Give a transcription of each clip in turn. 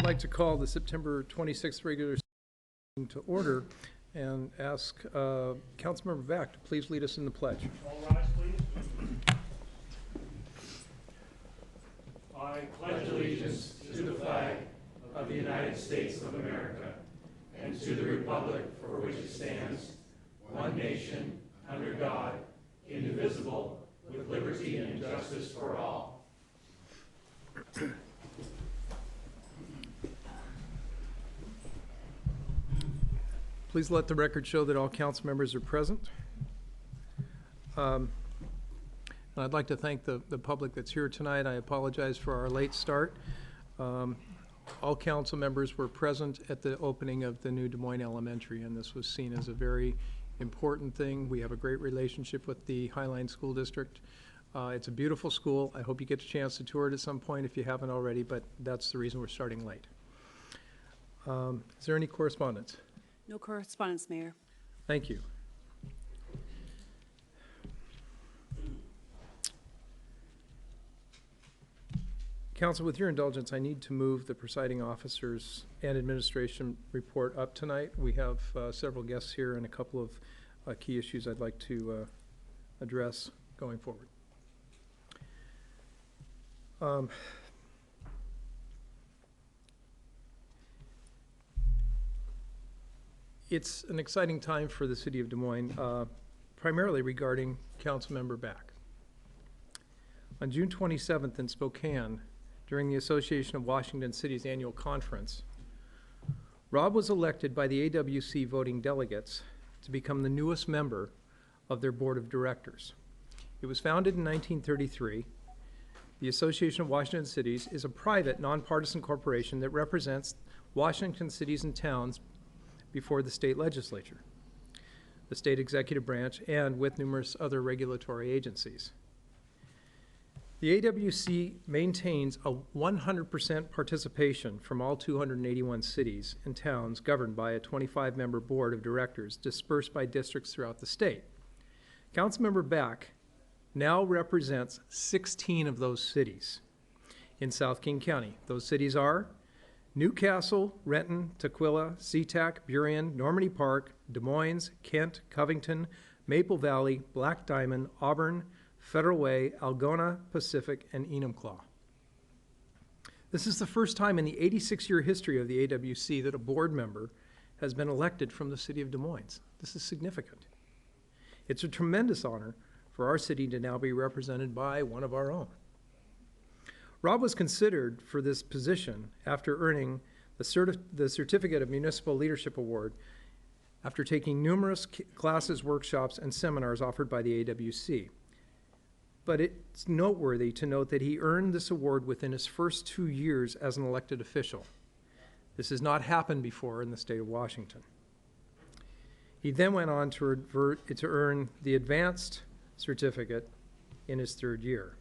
I'd like to call the September 26th regular session to order and ask Councilmember Back to please lead us in the pledge. All rise, please. I pledge allegiance to the flag of the United States of America and to the republic for which it stands, one nation, under God, indivisible, with liberty and justice for all. Please let the record show that all council members are present. And I'd like to thank the public that's here tonight. I apologize for our late start. All council members were present at the opening of the new Des Moines Elementary, and this was seen as a very important thing. We have a great relationship with the Highline School District. It's a beautiful school. I hope you get a chance to tour it at some point if you haven't already, but that's the reason we're starting late. Is there any correspondence? No correspondence, Mayor. Thank you. Council, with your indulgence, I need to move the presiding officers and administration report up tonight. We have several guests here and a couple of key issues I'd like to address going forward. It's an exciting time for the city of Des Moines, primarily regarding Councilmember Back. On June 27th in Spokane, during the Association of Washington Cities annual conference, Rob was elected by the AWC voting delegates to become the newest member of their board of directors. It was founded in 1933. The Association of Washington Cities is a private, nonpartisan corporation that represents Washington cities and towns before the state legislature, the state executive branch, and with numerous other regulatory agencies. The AWC maintains a 100% participation from all 281 cities and towns governed by a 25-member board of directors dispersed by districts throughout the state. Councilmember Back now represents 16 of those cities in South King County. Those cities are Newcastle, Renton, Tukwila, SeaTac, Burien, Normandy Park, Des Moines, Kent, Covington, Maple Valley, Black Diamond, Auburn, Federal Way, Algona, Pacific, and Enumclaw. This is the first time in the 86-year history of the AWC that a board member has been elected from the city of Des Moines. This is significant. It's a tremendous honor for our city to now be represented by one of our own. Rob was considered for this position after earning the Certificate of Municipal Leadership Award after taking numerous classes, workshops, and seminars offered by the AWC. But it's noteworthy to note that he earned this award within his first 2 years as an elected official. This has not happened before in the state of Washington. He then went on to earn the Advanced Certificate in his 3rd year.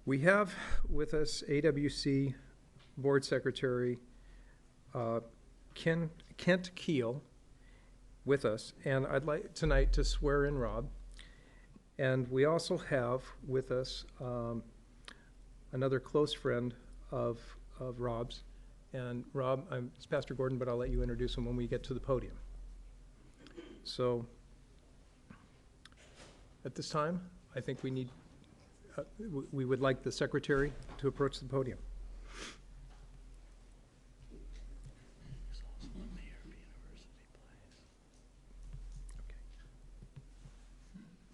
We have with us AWC Board Secretary Kent Keel with us, and I'd like tonight to swear in Rob. And we also have with us another close friend of Rob's. And Rob, it's Pastor Gordon, but I'll let you introduce him when we get to the podium. So at this time, I think we would like the secretary to approach the podium.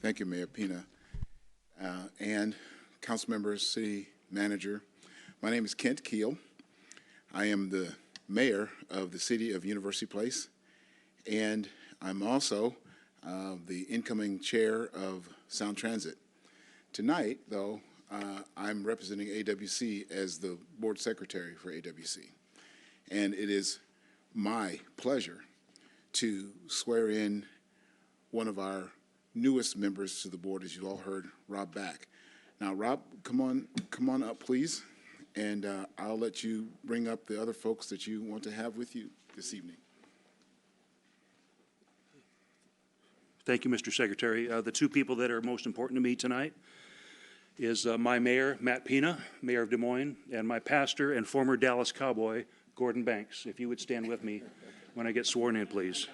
Thank you, Mayor Pina, and council members, city manager. My name is Kent Keel. I am the mayor of the city of University Place, and I'm also the incoming chair of Sound Transit. Tonight, though, I'm representing AWC as the board secretary for AWC, and it is my pleasure to swear in one of our newest members to the board, as you all heard, Rob Back. Now, Rob, come on up, please, and I'll let you bring up the other folks that you want to have with you this evening. Thank you, Mr. Secretary. The two people that are most important to me tonight is my mayor, Matt Pina, mayor of Des Moines, and my pastor and former Dallas Cowboy, Gordon Banks. If you would stand with me when I get sworn in, please.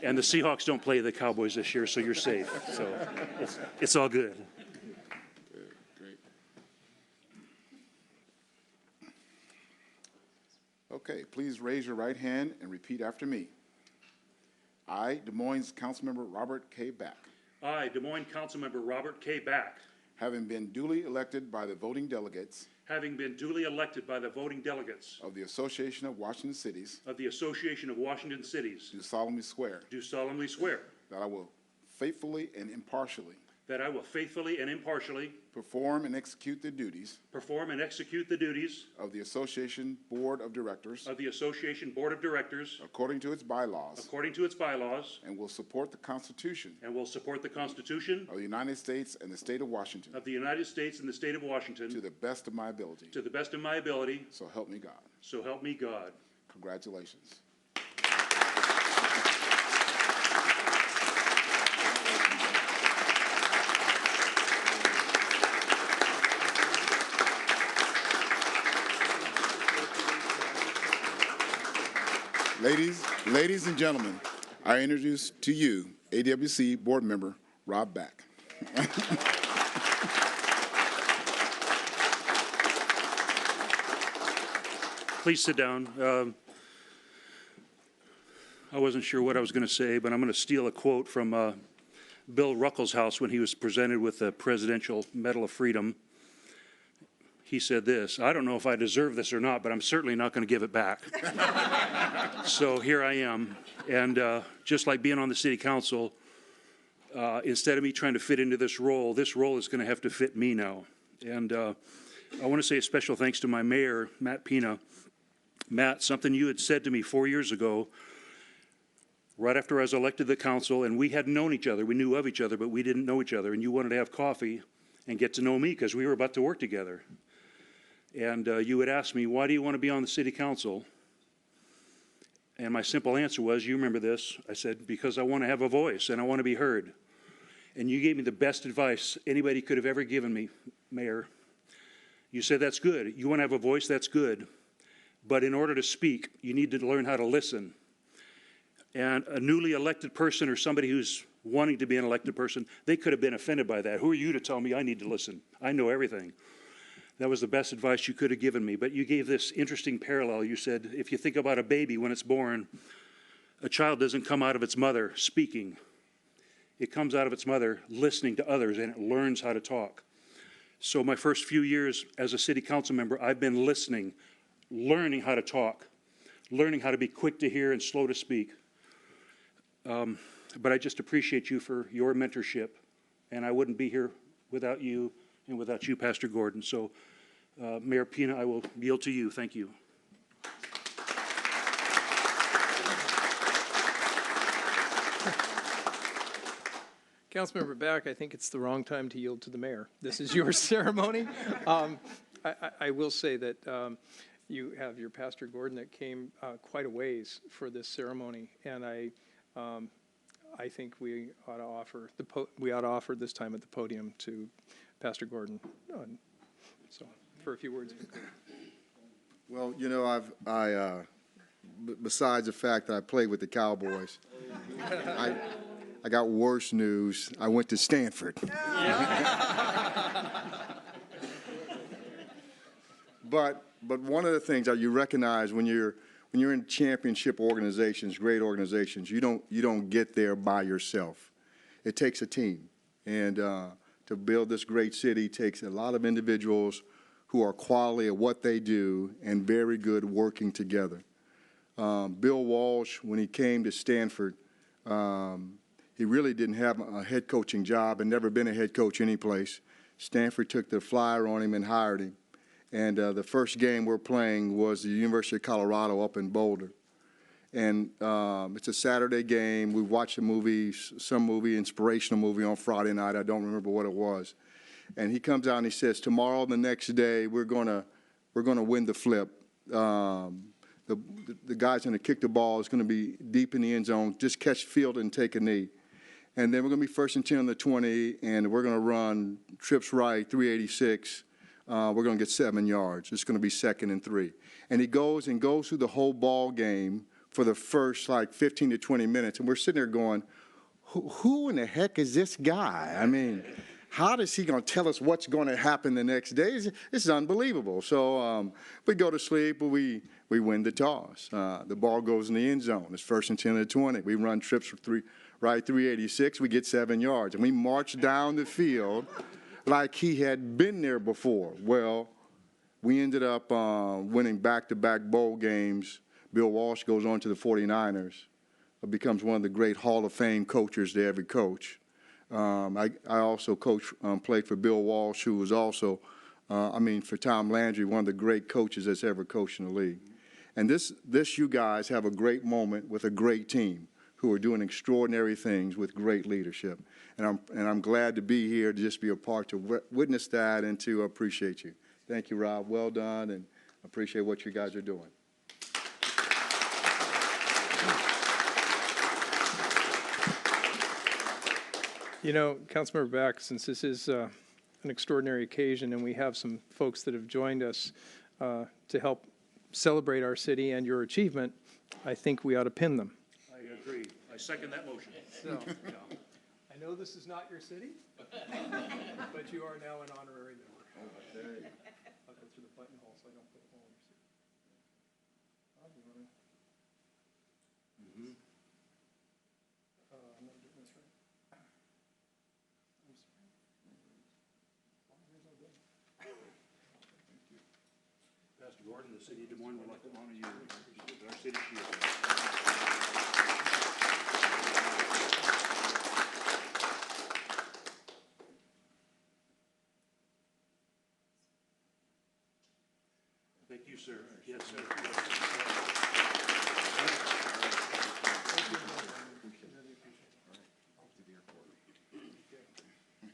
And the Seahawks don't play the Cowboys this year, so you're safe. So it's all good. Great. Okay, please raise your right hand and repeat after me. I, Des Moines Councilmember Robert K. Back, I, Des Moines Councilmember Robert K. Back, having been duly elected by the voting delegates having been duly elected by the voting delegates of the Association of Washington Cities, of the Association of Washington Cities, do solemnly swear do solemnly swear that I will faithfully and impartially that I will faithfully and impartially perform and execute the duties perform and execute the duties of the Association Board of Directors of the Association Board of Directors according to its bylaws, according to its bylaws, and will support the Constitution and will support the Constitution of the United States and the state of Washington of the United States and the state of Washington to the best of my ability. to the best of my ability, So help me God. so help me God. Congratulations. Ladies and gentlemen, I introduce to you AWC Board Member Rob Back. Please sit down. I wasn't sure what I was going to say, but I'm going to steal a quote from Bill Ruckelshaus when he was presented with the Presidential Medal of Freedom. He said this: "I don't know if I deserve this or not, but I'm certainly not going to give it back." So here I am. And just like being on the city council, instead of me trying to fit into this role is going to have to fit me now. And I want to say a special thanks to my mayor, Matt Pina. Matt, something you had said to me 4 years ago, right after I was elected to the council, and we hadn't known each other. We knew of each other, but we didn't know each other. And you wanted to have coffee and get to know me because we were about to work together. And you would ask me, why do you want to be on the city council? And my simple answer was, you remember this, I said, because I want to have a voice and I want to be heard. And you gave me the best advice anybody could have ever given me, Mayor. You said, that's good. You want to have a voice, that's good. But in order to speak, you need to learn how to listen. And a newly elected person or somebody who's wanting to be an elected person, they could have been offended by that. Who are you to tell me I need to listen? I know everything. That was the best advice you could have given me. But you gave this interesting parallel. You said, if you think about a baby when it's born, a child doesn't come out of its mother speaking. It comes out of its mother listening to others, and it learns how to talk. So my first few years as a city council member, I've been listening, learning how to talk, learning how to be quick to hear and slow to speak. But I just appreciate you for your mentorship, and I wouldn't be here without you and without you, Pastor Gordon. So, Mayor Pina, I will yield to you. Thank you. Councilmember Back, I think it's the wrong time to yield to the mayor. This is your ceremony. I will say that you have your Pastor Gordon that came quite a ways for this ceremony, and I think we ought to offer this time at the podium to Pastor Gordon. So, for a few words. Well, you know, besides the fact that I played with the Cowboys, I got worse news. I went to Stanford. But one of the things that you recognize when you're in championship organizations, great organizations, you don't get there by yourself. It takes a team, and to build this great city takes a lot of individuals who are quality at what they do and very good working together. Bill Walsh, when he came to Stanford, he really didn't have a head coaching job and never been a head coach anyplace. Stanford took the flyer on him and hired him. And the first game we're playing was the University of Colorado up in Boulder. And it's a Saturday game. We watched a movie, some movie, inspirational movie on Friday night. I don't remember what it was. And he comes out and he says, tomorrow, the next day, we're gonna win the flip. The guy's gonna kick the ball. It's gonna be deep in the end zone. Just catch field and take a knee. And then we're going to be first and 10 on the 20, and we're going to run trips right, 386. We're going to get 7 yards. It's going to be 2nd and 3. And he goes through the whole ball game for the first, like, 15 to 20 minutes. And we're sitting there going, who in the heck is this guy? I mean, how is he going to tell us what's going to happen the next day? This is unbelievable. So we go to sleep, but we win the toss. The ball goes in the end zone. It's first and 10 to 20. We run trips for 386. We get 7 yards. And we march down the field like he had been there before. Well, we ended up winning back-to-back bowl games. Bill Walsh goes on to the 49ers, becomes one of the great Hall of Fame coaches to ever coach. I also played for Bill Walsh, who was also, for Tom Landry, one of the great coaches that's ever coached in the league. And this you guys have a great moment with a great team who are doing extraordinary things with great leadership. And I'm glad to be here to just be a part to witness that and to appreciate you. Thank you, Rob. Well done, and appreciate what you guys are doing. You know, Councilmember Beck, since this is an extraordinary occasion and we have some folks that have joined us to help celebrate our city and your achievement, I think we ought to pin them. I agree. I second that motion. So, I know this is not your city, but you are now an honorary member. I'll go through the buttonhole so I don't put a hole in your seat. I'm not doing this right. Pastor Gordon, the city of Des Moines would like to honor you with our city shield. Thank you, sir. Yes, sir.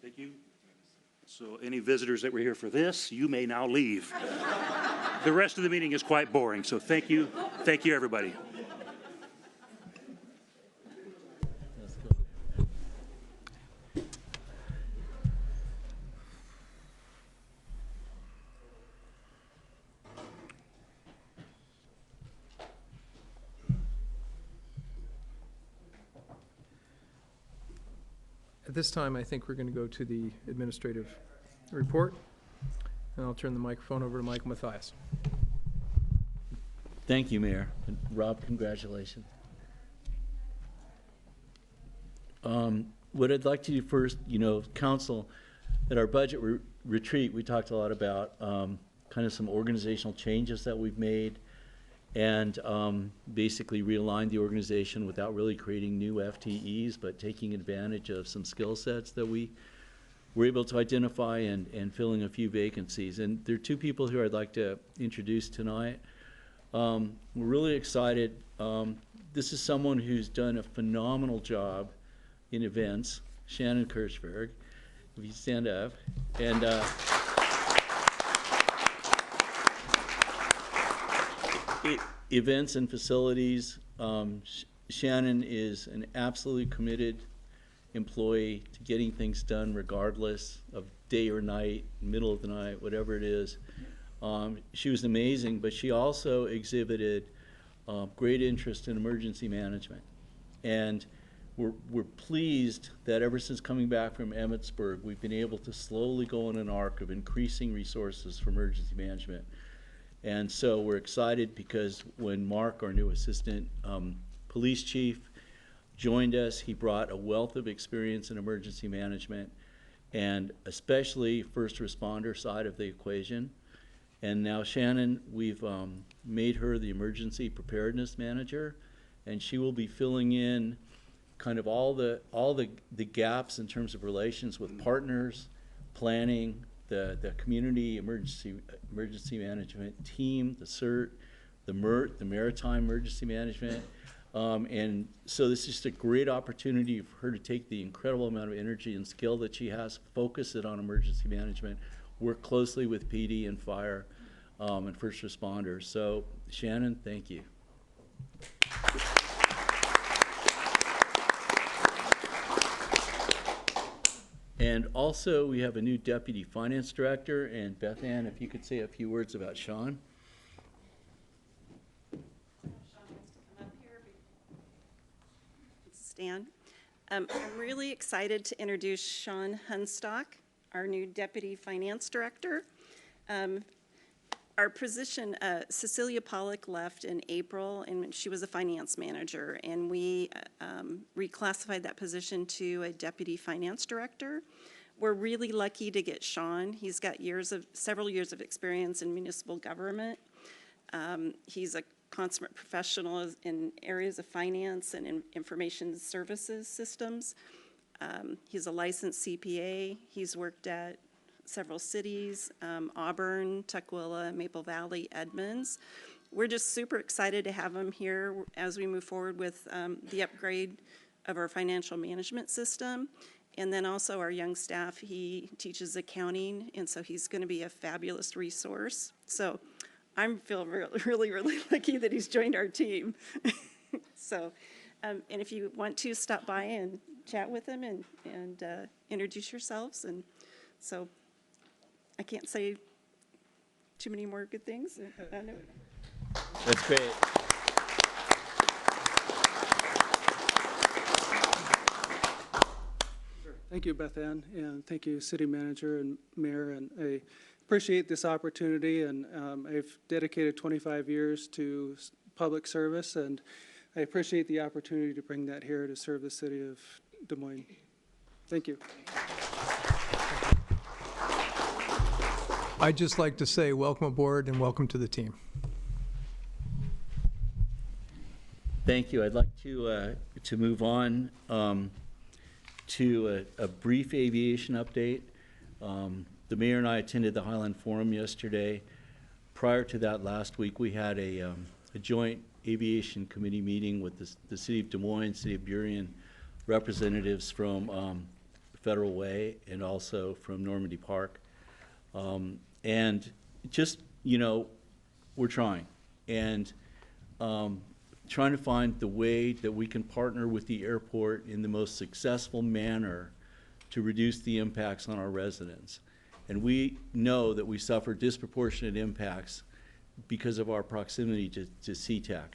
Thank you. So any visitors that were here for this, you may now leave. The rest of the meeting is quite boring, so thank you. Thank you, everybody. At this time, I think we're going to go to the administrative report, and I'll turn the microphone over to Michael Matthias. Thank you, Mayor. And Rob, congratulations. What I'd like to do first, Council, at our budget retreat, we talked a lot about kind of some organizational changes that we've made and basically realigned the organization without really creating new FTEs, but taking advantage of some skill sets that we were able to identify and filling a few vacancies. And there are two people who I'd like to introduce tonight. We're really excited. This is someone who's done a phenomenal job in events, Shannon Kirchberg, if you stand up. And events and facilities, Shannon is an absolutely committed employee to getting things done regardless of day or night, middle of the night, whatever it is. She was amazing, but she also exhibited great interest in emergency management. And we're pleased that ever since coming back from Emmitsburg, we've been able to slowly go on an arc of increasing resources for emergency management. And so we're excited because when Mark, our new assistant police chief, joined us, he brought a wealth of experience in emergency management and especially first responder side of the equation. And now Shannon, we've made her the emergency preparedness manager, and she will be filling in kind of all the gaps in terms of relations with partners, planning, the community emergency management team, the CERT, the MERT, the Maritime Emergency Management. And so this is just a great opportunity for her to take the incredible amount of energy and skill that she has, focus it on emergency management, work closely with PD and fire and first responders. So Shannon, thank you. And also, we have a new deputy finance director, and Beth Ann, if you could say a few words about Sean. Stan. I'm really excited to introduce Sean Hunstock, our new Deputy Finance Director. Our position, Cecilia Pollock left in April, and she was a finance manager, and we reclassified that position to a Deputy Finance Director. We're really lucky to get Sean. He's got several years of experience in municipal government. He's a consummate professional in areas of finance and in information services systems. He's a licensed CPA. He's worked at several cities, Auburn, Tukwila, Maple Valley, Edmonds. We're just super excited to have him here as we move forward with the upgrade of our financial management system. And then also our young staff, he teaches accounting, and so he's going to be a fabulous resource. So I feel really, really lucky that he's joined our team. So, and if you want to stop by and chat with him and introduce yourselves, and so I can't say too many more good things. I know. That's great. Thank you, Beth Ann, and thank you, City Manager and Mayor, and I appreciate this opportunity, and I've dedicated 25 years to public service, and I appreciate the opportunity to bring that here to serve the city of Des Moines. Thank you. I'd just like to say welcome aboard and welcome to the team. Thank you. I'd like to move on to a brief aviation update. The mayor and I attended the Highland Forum yesterday. Prior to that, last week, we had a joint aviation committee meeting with the city of Des Moines, city of Burien, representatives from Federal Way and also from Normandy Park. And just, you know, we're trying. And trying to find the way that we can partner with the airport in the most successful manner to reduce the impacts on our residents. And we know that we suffer disproportionate impacts because of our proximity to SeaTac.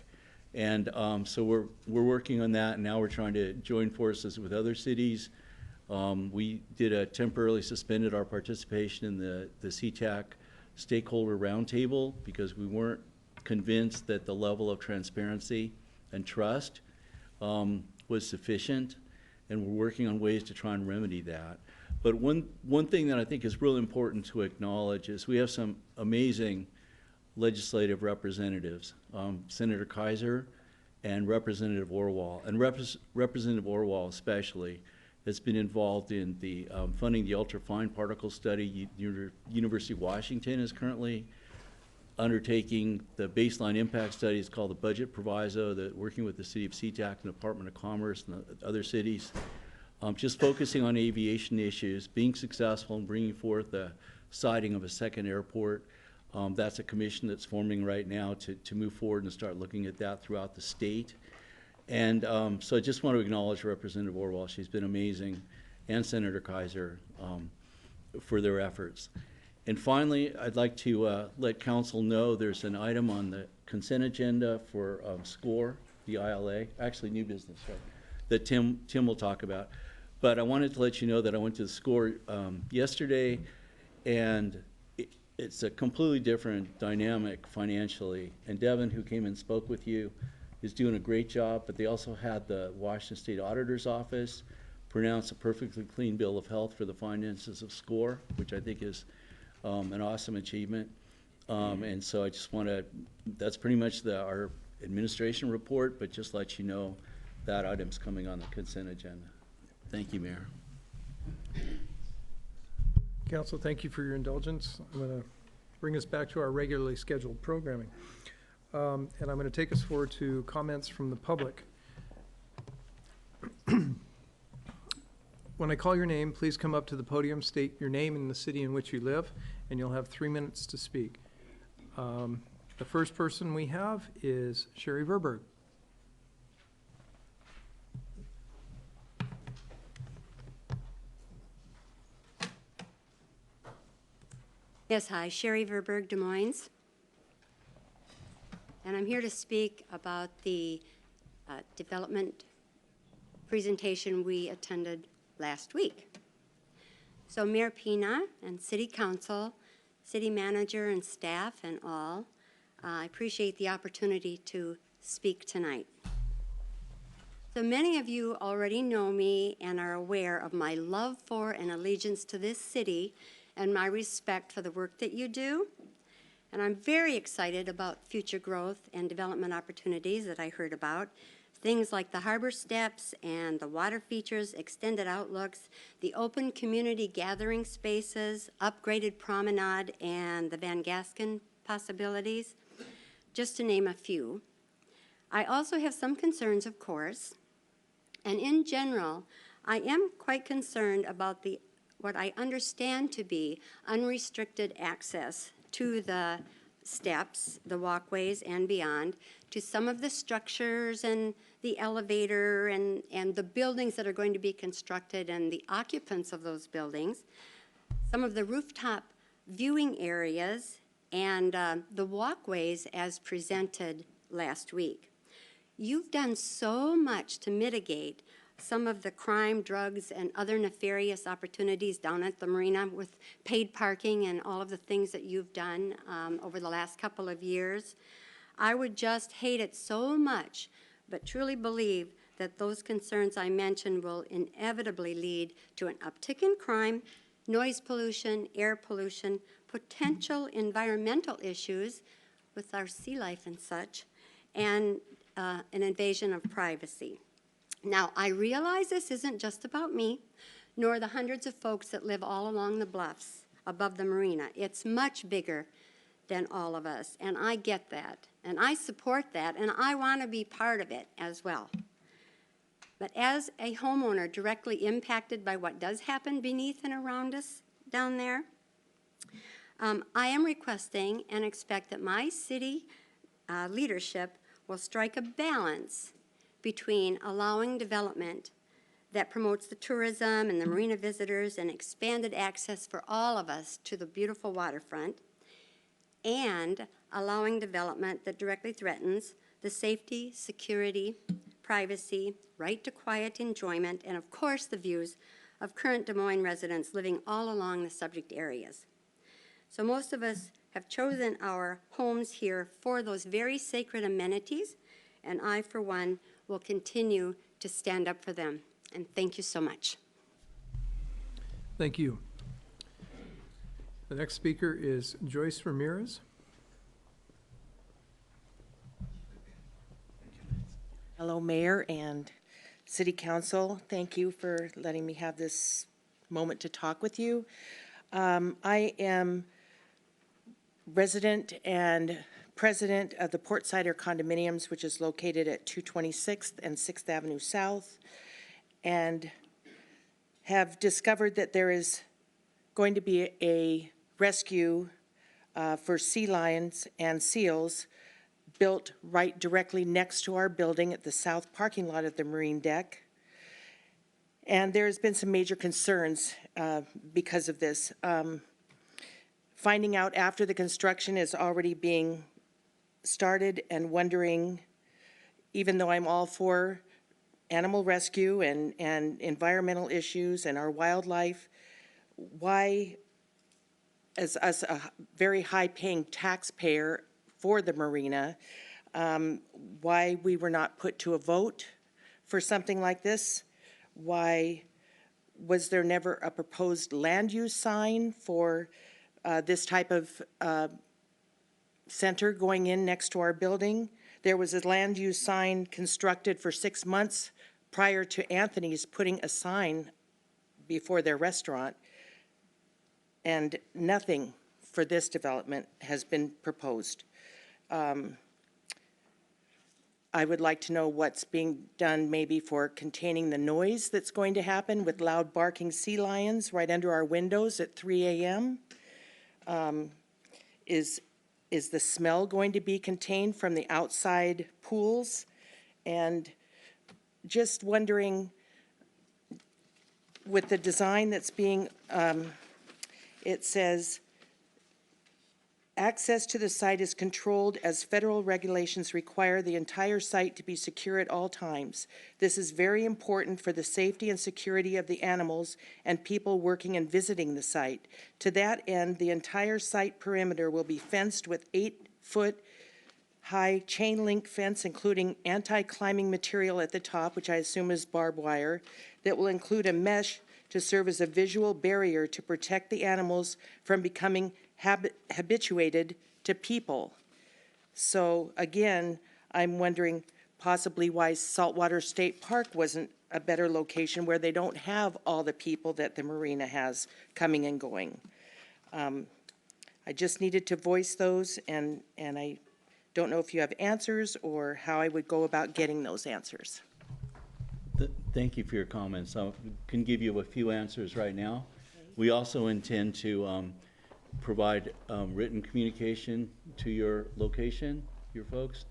And so we're working on that, and now we're trying to join forces with other cities. We temporarily suspended our participation in the SeaTac stakeholder roundtable because we weren't convinced that the level of transparency and trust was sufficient, and we're working on ways to try and remedy that. But one thing that I think is really important to acknowledge is we have some amazing legislative representatives, Senator Kaiser and Representative Orwell. And Representative Orwell especially has been involved in the funding the ultra-fine particle study. University of Washington is currently undertaking the baseline impact study. It's called the Budget Proviso, working with the city of SeaTac and Department of Commerce and the other cities, just focusing on aviation issues, being successful in bringing forth the siting of a second airport. That's a commission that's forming right now to move forward and start looking at that throughout the state. And so I just want to acknowledge Representative Orwell. She's been amazing, and Senator Kaiser for their efforts. And finally, I'd like to let council know there's an item on the consent agenda for SCORE, the ILA, actually new business, right, that Tim will talk about. But I wanted to let you know that I went to the SCORE yesterday, and it's a completely different dynamic financially. And Devin, who came and spoke with you, is doing a great job, but they also had the Washington State Auditor's Office pronounce a perfectly clean bill of health for the finances of SCORE, which I think is an awesome achievement. And so I just want to, that's pretty much our administration report, but just let you know that item's coming on the consent agenda. Thank you, Mayor. Council, thank you for your indulgence. I'm going to bring us back to our regularly scheduled programming. And I'm going to take us forward to comments from the public. When I call your name, please come up to the podium, state your name and the city in which you live, and you'll have 3 minutes to speak. The first person we have is Sherry Verberg. Yes, hi, Sherry Verberg, Des Moines. And I'm here to speak about the development presentation we attended last week. So Mayor Pina and City Council, City Manager and staff and all, I appreciate the opportunity to speak tonight. So many of you already know me and are aware of my love for and allegiance to this city and my respect for the work that you do. And I'm very excited about future growth and development opportunities that I heard about. Things like the harbor steps and the water features, extended outlooks, the open community gathering spaces, upgraded promenade, and the Van Gasken possibilities, just to name a few. I also have some concerns, of course, and in general, I am quite concerned about what I understand to be unrestricted access to the steps, the walkways, and beyond, to some of the structures and the elevator and the buildings that are going to be constructed and the occupants of those buildings, some of the rooftop viewing areas, and the walkways as presented last week. You've done so much to mitigate some of the crime, drugs, and other nefarious opportunities down at the marina with paid parking and all of the things that you've done over the last couple of years. I would just hate it so much, but truly believe that those concerns I mentioned will inevitably lead to an uptick in crime, noise pollution, air pollution, potential environmental issues with our sea life and such, and an invasion of privacy. Now, I realize this isn't just about me, nor the hundreds of folks that live all along the bluffs above the marina. It's much bigger than all of us, and I get that, and I support that, and I want to be part of it as well. But as a homeowner directly impacted by what does happen beneath and around us down there, I am requesting and expect that my city leadership will strike a balance between allowing development that promotes the tourism and the marina visitors and expanded access for all of us to the beautiful waterfront, and allowing development that directly threatens the safety, security, privacy, right to quiet enjoyment, and of course the views of current Des Moines residents living all along the subject areas. So most of us have chosen our homes here for those very sacred amenities, and I, for one, will continue to stand up for them. And thank you so much. Thank you. The next speaker is Joyce Ramirez. Hello, Mayor and City Council. Thank you for letting me have this moment to talk with you. I am resident and president of the Portsider condominiums, which is located at 226th and 6th Avenue South, and have discovered that there is going to be a rescue for sea lions and seals built right directly next to our building at the south parking lot of the marine deck. And there's been some major concerns because of this. Finding out after the construction is already being started and wondering, even though I'm all for animal rescue and environmental issues and our wildlife, why, as us a very high-paying taxpayer for the marina, why we were not put to a vote for something like this? Why was there never a proposed land use sign for this type of center going in next to our building? There was a land use sign constructed for 6 months prior to Anthony's putting a sign before their restaurant, and nothing for this development has been proposed. I would like to know what's being done maybe for containing the noise that's going to happen with loud barking sea lions right under our windows at 3 a.m. Is the smell going to be contained from the outside pools? And just wondering, with the design that's being, it says Access to the site is controlled as federal regulations require the entire site to be secure at all times. This is very important for the safety and security of the animals and people working and visiting the site. To that end, the entire site perimeter will be fenced with 8-foot high chain link fence, including anti-climbing material at the top, which I assume is barbed wire, that will include a mesh to serve as a visual barrier to protect the animals from becoming habituated to people. So again, I'm wondering possibly why Saltwater State Park wasn't a better location where they don't have all the people that the marina has coming and going. I just needed to voice those, and I don't know if you have answers or how I would go about getting those answers. Thank you for your comments. I can give you a few answers right now. We also intend to provide written communication to your location, your folks,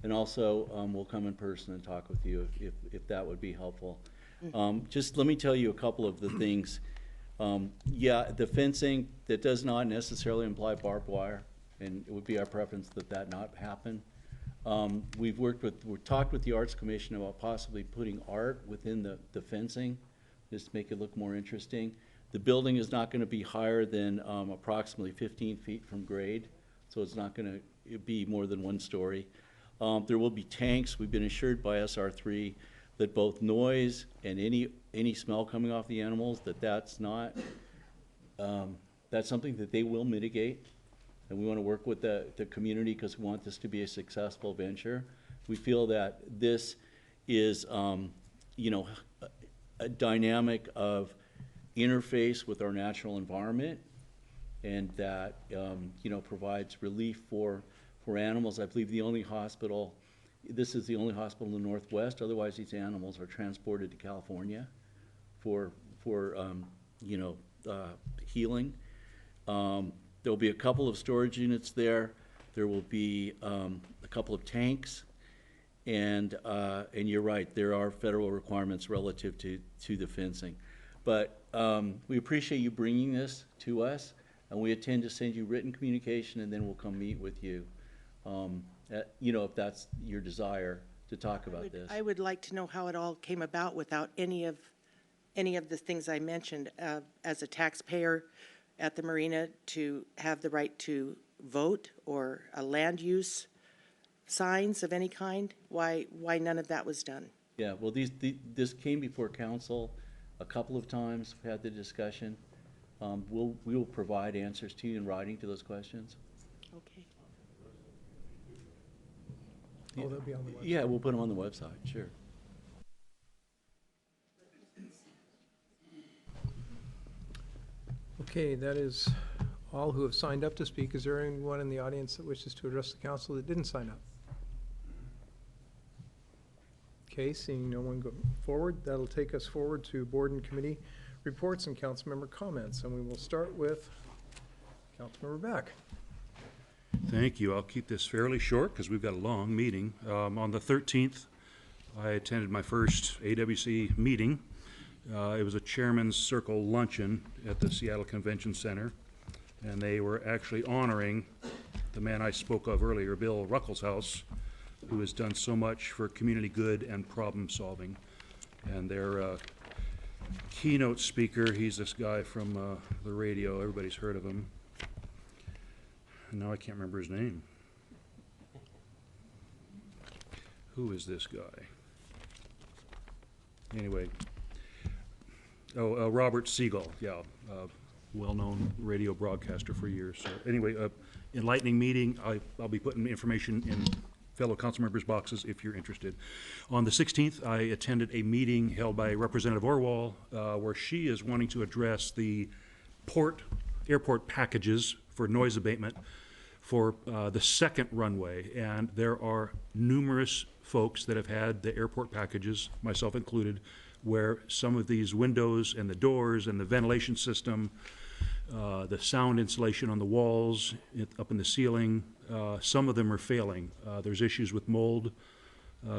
and also we'll come in person and talk with you if that would be helpful. Just let me tell you a couple of the things. Yeah, the fencing, that does not necessarily imply barbed wire, and it would be our preference that that not happen. We've talked with the Arts Commission about possibly putting art within the fencing, just to make it look more interesting. The building is not going to be higher than approximately 15 feet from grade, so it's not going to be more than 1 story. There will be tanks. We've been assured by SR3 that both noise and any smell coming off the animals, that's not, that's something that they will mitigate. And we want to work with the community because we want this to be a successful venture. We feel that this is, you know, a dynamic of interface with our natural environment, and that, you know, provides relief for animals. I believe the only hospital, this is the only hospital in the Northwest. Otherwise, these animals are transported to California for you know, healing. There'll be a couple of storage units there. There will be a couple of tanks, and you're right, there are federal requirements relative to the fencing. But we appreciate you bringing this to us, and we intend to send you written communication, and then we'll come meet with you, you know, if that's your desire to talk about this. I would like to know how it all came about without any of the things I mentioned. As a taxpayer at the marina, to have the right to vote or a land use signs of any kind, why none of that was done? Yeah, well, this came before council a couple of times. We had the discussion. We will provide answers to you in writing to those questions. Okay. Oh, they'll be on the website. Yeah, we'll put them on the website, sure. Okay, that is all who have signed up to speak. Is there anyone in the audience that wishes to address the council that didn't sign up? Okay, seeing no one go forward, that'll take us forward to board and committee reports and council member comments. And we will start with Councilmember Beck. Thank you. I'll keep this fairly short because we've got a long meeting. On the 13th, I attended my first AWC meeting. It was a Chairman's Circle luncheon at the Seattle Convention Center, and they were actually honoring the man I spoke of earlier, Bill Ruckelshaus, who has done so much for community good and problem solving. And their keynote speaker, he's this guy from the radio, everybody's heard of him. And now I can't remember his name. Who is this guy? Anyway, Robert Siegel, yeah, well-known radio broadcaster for years. So anyway, enlightening meeting. I'll be putting information in fellow council members' boxes if you're interested. On the 16th, I attended a meeting held by Representative Orwell where she is wanting to address the airport packages for noise abatement for the second runway. And there are numerous folks that have had the airport packages, myself included, where some of these windows and the doors and the ventilation system, the sound insulation on the walls, up in the ceiling, some of them are failing. There's issues with mold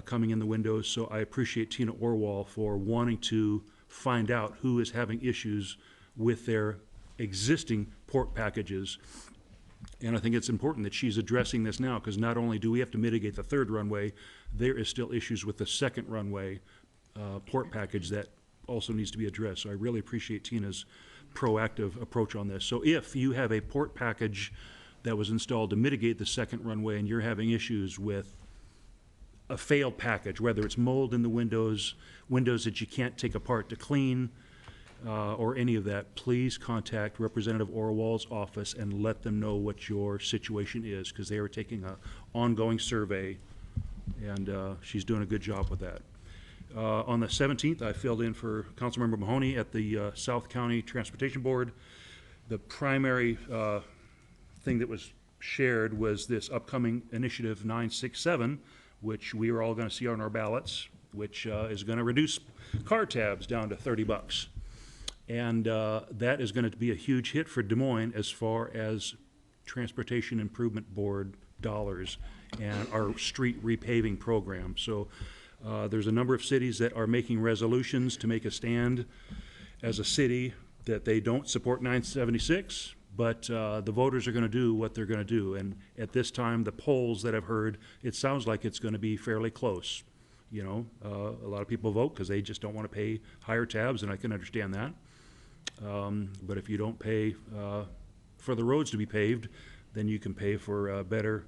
coming in the windows, so I appreciate Tina Orwell for wanting to find out who is having issues with their existing port packages. And I think it's important that she's addressing this now, because not only do we have to mitigate the third runway, there is still issues with the second runway port package that also needs to be addressed. So I really appreciate Tina's proactive approach on this. So if you have a port package that was installed to mitigate the second runway and you're having issues with a failed package, whether it's mold in the windows that you can't take apart to clean, or any of that, please contact Representative Orwell's office and let them know what your situation is, because they are taking an ongoing survey, and she's doing a good job with that. On the 17th, I filled in for Councilmember Mahoney at the South County Transportation Board. The primary thing that was shared was this upcoming Initiative 967, which we are all going to see on our ballots, which is going to reduce car tabs down to $30. And that is going to be a huge hit for Des Moines as far as Transportation Improvement Board dollars and our street repaving program. So there's a number of cities that are making resolutions to make a stand as a city that they don't support 976, but the voters are going to do what they're going to do. And at this time, the polls that I've heard, it sounds like it's going to be fairly close. You know, a lot of people vote because they just don't want to pay higher tabs, and I can understand that. But if you don't pay for the roads to be paved, then you can pay for better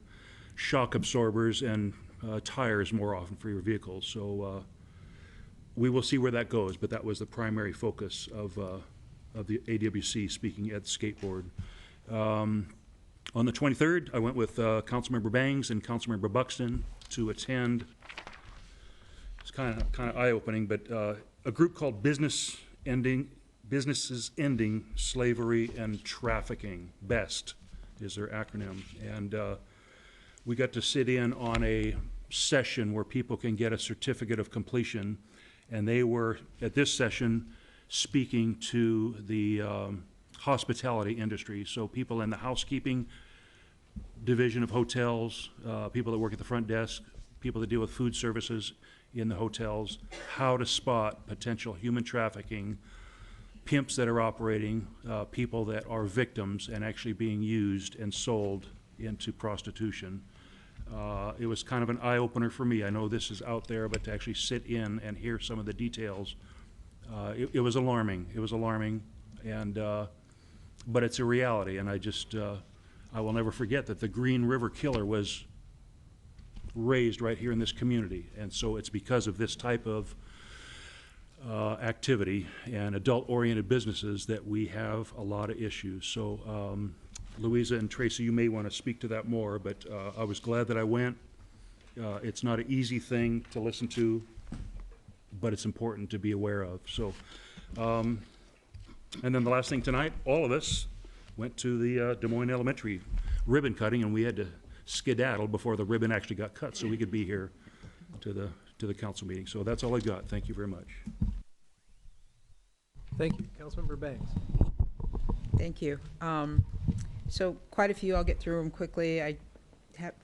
shock absorbers and tires more often for your vehicles. So we will see where that goes, but that was the primary focus of the AWC speaking at the skateboard. On the 23rd, I went with Councilmember Bangs and Councilmember Buxton to attend. It's kind of eye-opening, but a group called Businesses Ending Slavery and Trafficking. BEST is their acronym. And we got to sit in on a session where people can get a certificate of completion. And they were, at this session, speaking to the hospitality industry. So people in the housekeeping division of hotels, people that work at the front desk, people that deal with food services in the hotels, how to spot potential human trafficking, pimps that are operating, people that are victims and actually being used and sold into prostitution. It was kind of an eye-opener for me. I know this is out there, but to actually sit in and hear some of the details, it was alarming. It was alarming, and but it's a reality. And I will never forget that the Green River Killer was raised right here in this community, and so it's because of this type of activity and adult-oriented businesses that we have a lot of issues. So Louisa and Tracy, you may want to speak to that more, but I was glad that I went. It's not an easy thing to listen to, but it's important to be aware of. So, and then the last thing tonight, all of us went to the Des Moines Elementary ribbon cutting, and we had to skedaddle before the ribbon actually got cut so we could be here to the council meeting. So that's all I got. Thank you very much. Thank you. Councilmember Banks. Thank you. So quite a few, I'll get through them quickly. I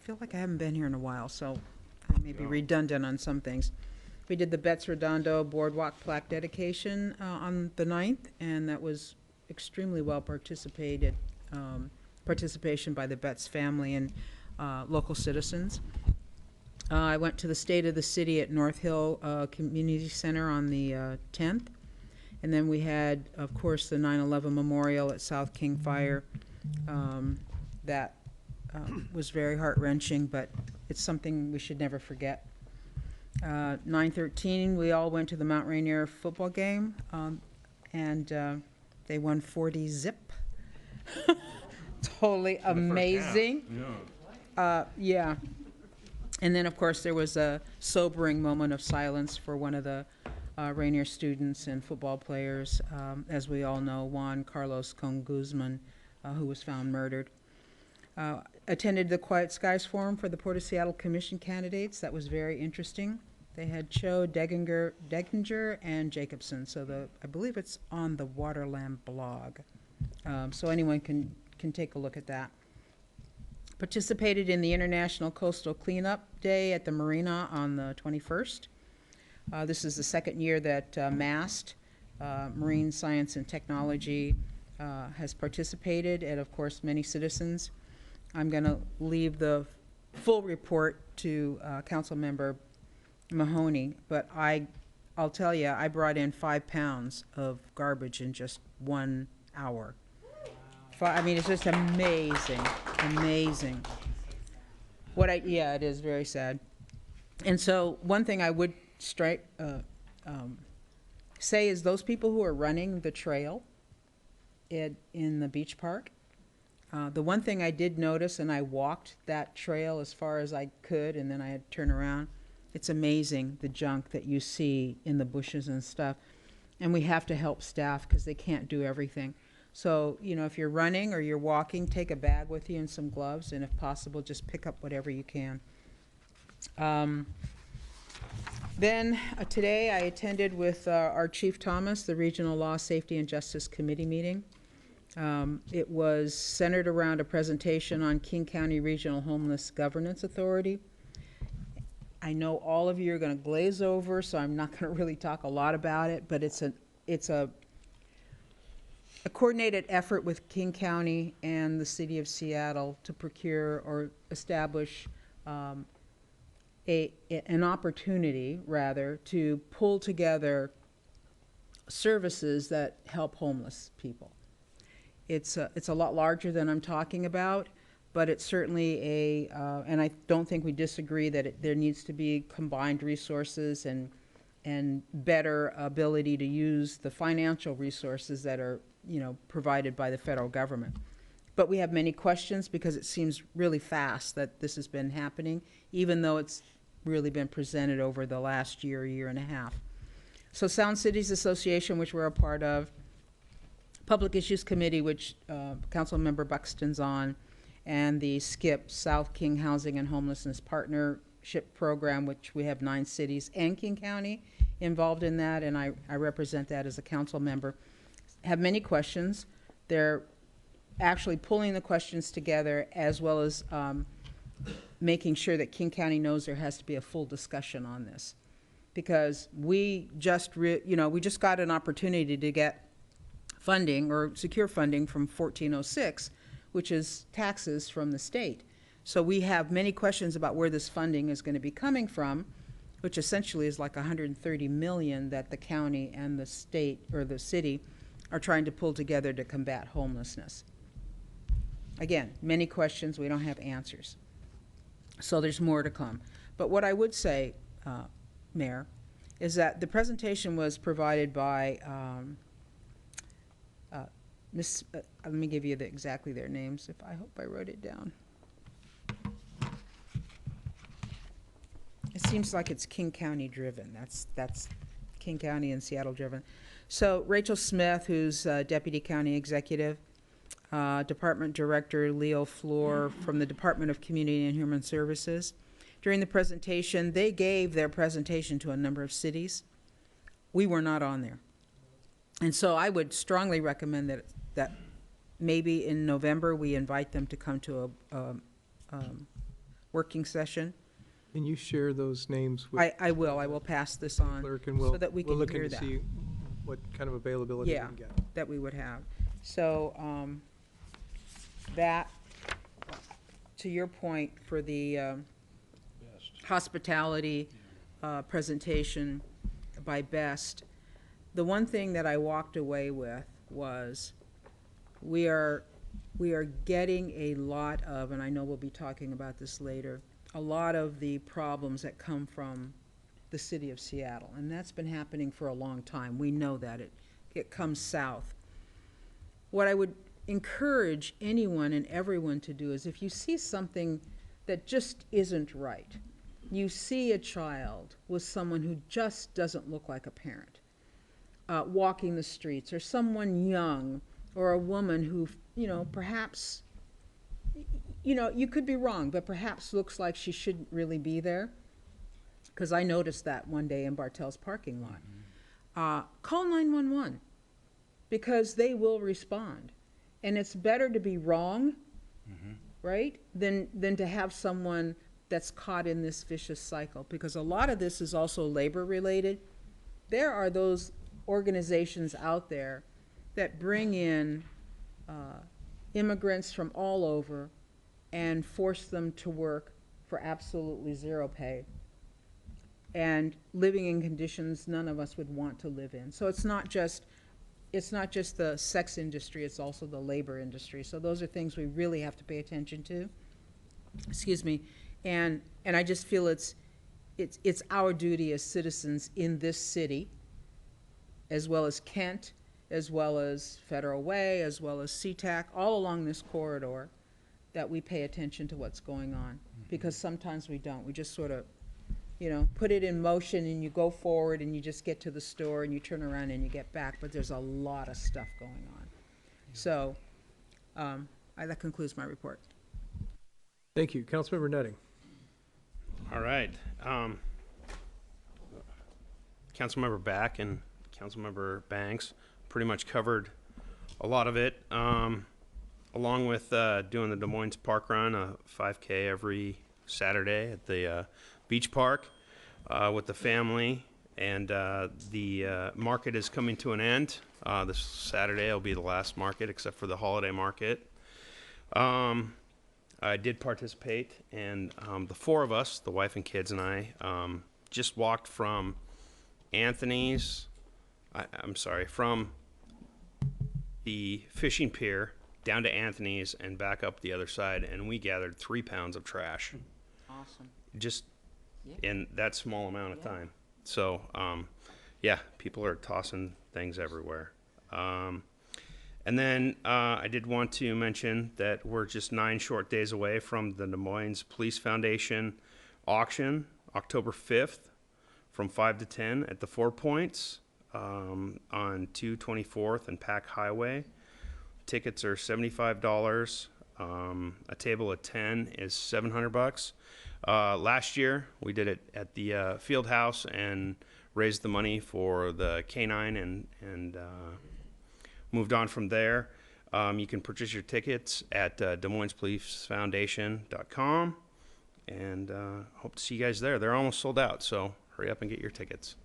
feel like I haven't been here in a while, so I may be redundant on some things. We did the Betts Redondo Boardwalk plaque dedication on the 9th, and that was extremely well participation by the Betts family and local citizens. I went to the State of the City at North Hill Community Center on the 10th. And then we had, of course, the 9/11 Memorial at South King Fire. That was very heart-wrenching, but it's something we should never forget. 9/13, we all went to the Mount Rainier football game, and they won 40-zip. Totally amazing. Yeah. And then, of course, there was a sobering moment of silence for one of the Rainier students and football players, as we all know, Juan Carlos Con Guzman, who was found murdered. Attended the Quiet Skies Forum for the Port of Seattle Commission candidates. That was very interesting. They had Cho, Degginger, and Jacobson. So I believe it's on the Waterland blog. So anyone can take a look at that. Participated in the International Coastal Cleanup Day at the Marina on the 21st. This is the second year that MAST, Marine Science and Technology, has participated, and of course many citizens. I'm going to leave the full report to Councilmember Mahoney, but I'll tell you, I brought in 5 pounds of garbage in just 1 hour. I mean, it's just amazing, amazing. Yeah, it is very sad. And so one thing I would say is those people who are running the trail in the beach park, the one thing I did notice, and I walked that trail as far as I could, and then I had to turn around, it's amazing the junk that you see in the bushes and stuff. And we have to help staff because they can't do everything. So, you know, if you're running or you're walking, take a bag with you and some gloves, and if possible, just pick up whatever you can. Then today I attended with our Chief Thomas, the Regional Law, Safety, and Justice Committee meeting. It was centered around a presentation on King County Regional Homeless Governance Authority. I know all of you are going to glaze over, so I'm not going to really talk a lot about it, but it's a coordinated effort with King County and the City of Seattle to procure or establish an opportunity, rather, to pull together services that help homeless people. It's a lot larger than I'm talking about, but it's certainly and I don't think we disagree that there needs to be combined resources and better ability to use the financial resources that are, you know, provided by the federal government. But we have many questions because it seems really fast that this has been happening, even though it's really been presented over the last year and a half. So Sound Cities Association, which we're a part of, Public Issues Committee, which Councilmember Buxton's on, and the SKIP, South King Housing and Homelessness Partnership Program, which we have 9 cities and King County involved in that, and I represent that as a council member, have many questions. They're actually pulling the questions together, as well as making sure that King County knows there has to be a full discussion on this. Because we just got an opportunity to get funding or secure funding from 1406, which is taxes from the state. So we have many questions about where this funding is going to be coming from, which essentially is like $130 million that the county and the state or the city are trying to pull together to combat homelessness. Again, many questions, we don't have answers. So there's more to come. But what I would say, Mayor, is that the presentation was provided by let me give you exactly their names. I hope I wrote it down. It seems like it's King County driven. That's King County and Seattle driven. So Rachel Smith, who's Deputy County Executive, Department Director Leo Floor from the Department of Community and Human Services. During the presentation, they gave their presentation to a number of cities. We were not on there. And so I would strongly recommend that maybe in November we invite them to come to a working session. Can you share those names with I will. I will pass this on clerk, and so that we can look hear into that. see what kind of availability we can get. That we would have. So that, to your point, for the hospitality presentation by Best, the one thing that I walked away with was we are getting a lot of, and I know we'll be talking about this later, a lot of the problems that come from the city of Seattle. And that's been happening for a long time. We know that. It comes south. What I would encourage anyone and everyone to do is if you see something that just isn't right, you see a child with someone who just doesn't look like a parent walking the streets, or someone young, or a woman who, perhaps, you could be wrong, but perhaps looks like she shouldn't really be there. Because I noticed that one day in Bartell's parking lot. Call 911, because they will respond. And it's better to be wrong, right, than to have someone that's caught in this vicious cycle. Because a lot of this is also labor related. There are those organizations out there that bring in immigrants from all over and force them to work for absolutely zero pay and living in conditions none of us would want to live in. So it's not just the sex industry, it's also the labor industry. So those are things we really have to pay attention to. Excuse me. And I just feel it's our duty as citizens in this city, as well as Kent, as well as Federal Way, as well as SeaTac, all along this corridor, that we pay attention to what's going on. Because sometimes we don't. We just sort of, you know, put it in motion and you go forward and you just get to the store and you turn around and you get back. But there's a lot of stuff going on. So that concludes my report. Thank you. Councilmember Nutting. All right. Councilmember Back and Councilmember Banks pretty much covered a lot of it, along with doing the Des Moines Park Run, a 5K every Saturday at the beach park with the family. And the market is coming to an end. This Saturday will be the last market except for the holiday market. I did participate, and the four of us, the wife and kids and I, just walked from Anthony's, from the fishing pier down to Anthony's and back up the other side, and we gathered 3 pounds of trash. Awesome. Just in that small amount of time. So, yeah, people are tossing things everywhere. And then I did want to mention that we're just 9 short days away from the Des Moines Police Foundation auction, October 5th, from 5 to 10 at the 4 Points on 224th and Pack Highway. Tickets are $75. A table of 10 is $700. Last year, we did it at the field house and raised the money for the K-9 and moved on from there. You can purchase your tickets at Des Moines Police Foundation.com, and hope to see you guys there. They're almost sold out, so hurry up and get your tickets.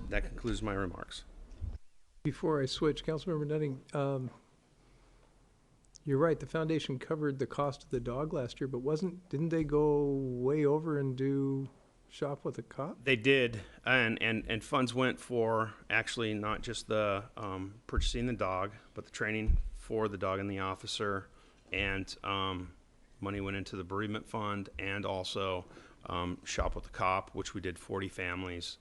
That concludes my remarks. Before I switch, Councilmember Nutting, you're right, the foundation covered the cost of the dog last year, but didn't they go way over and do Shop with a Cop? They did, and funds went for actually not just the purchasing the dog, but the training for the dog and the officer, and money went into the bereavement fund, and also Shop with a Cop, which we did 40 families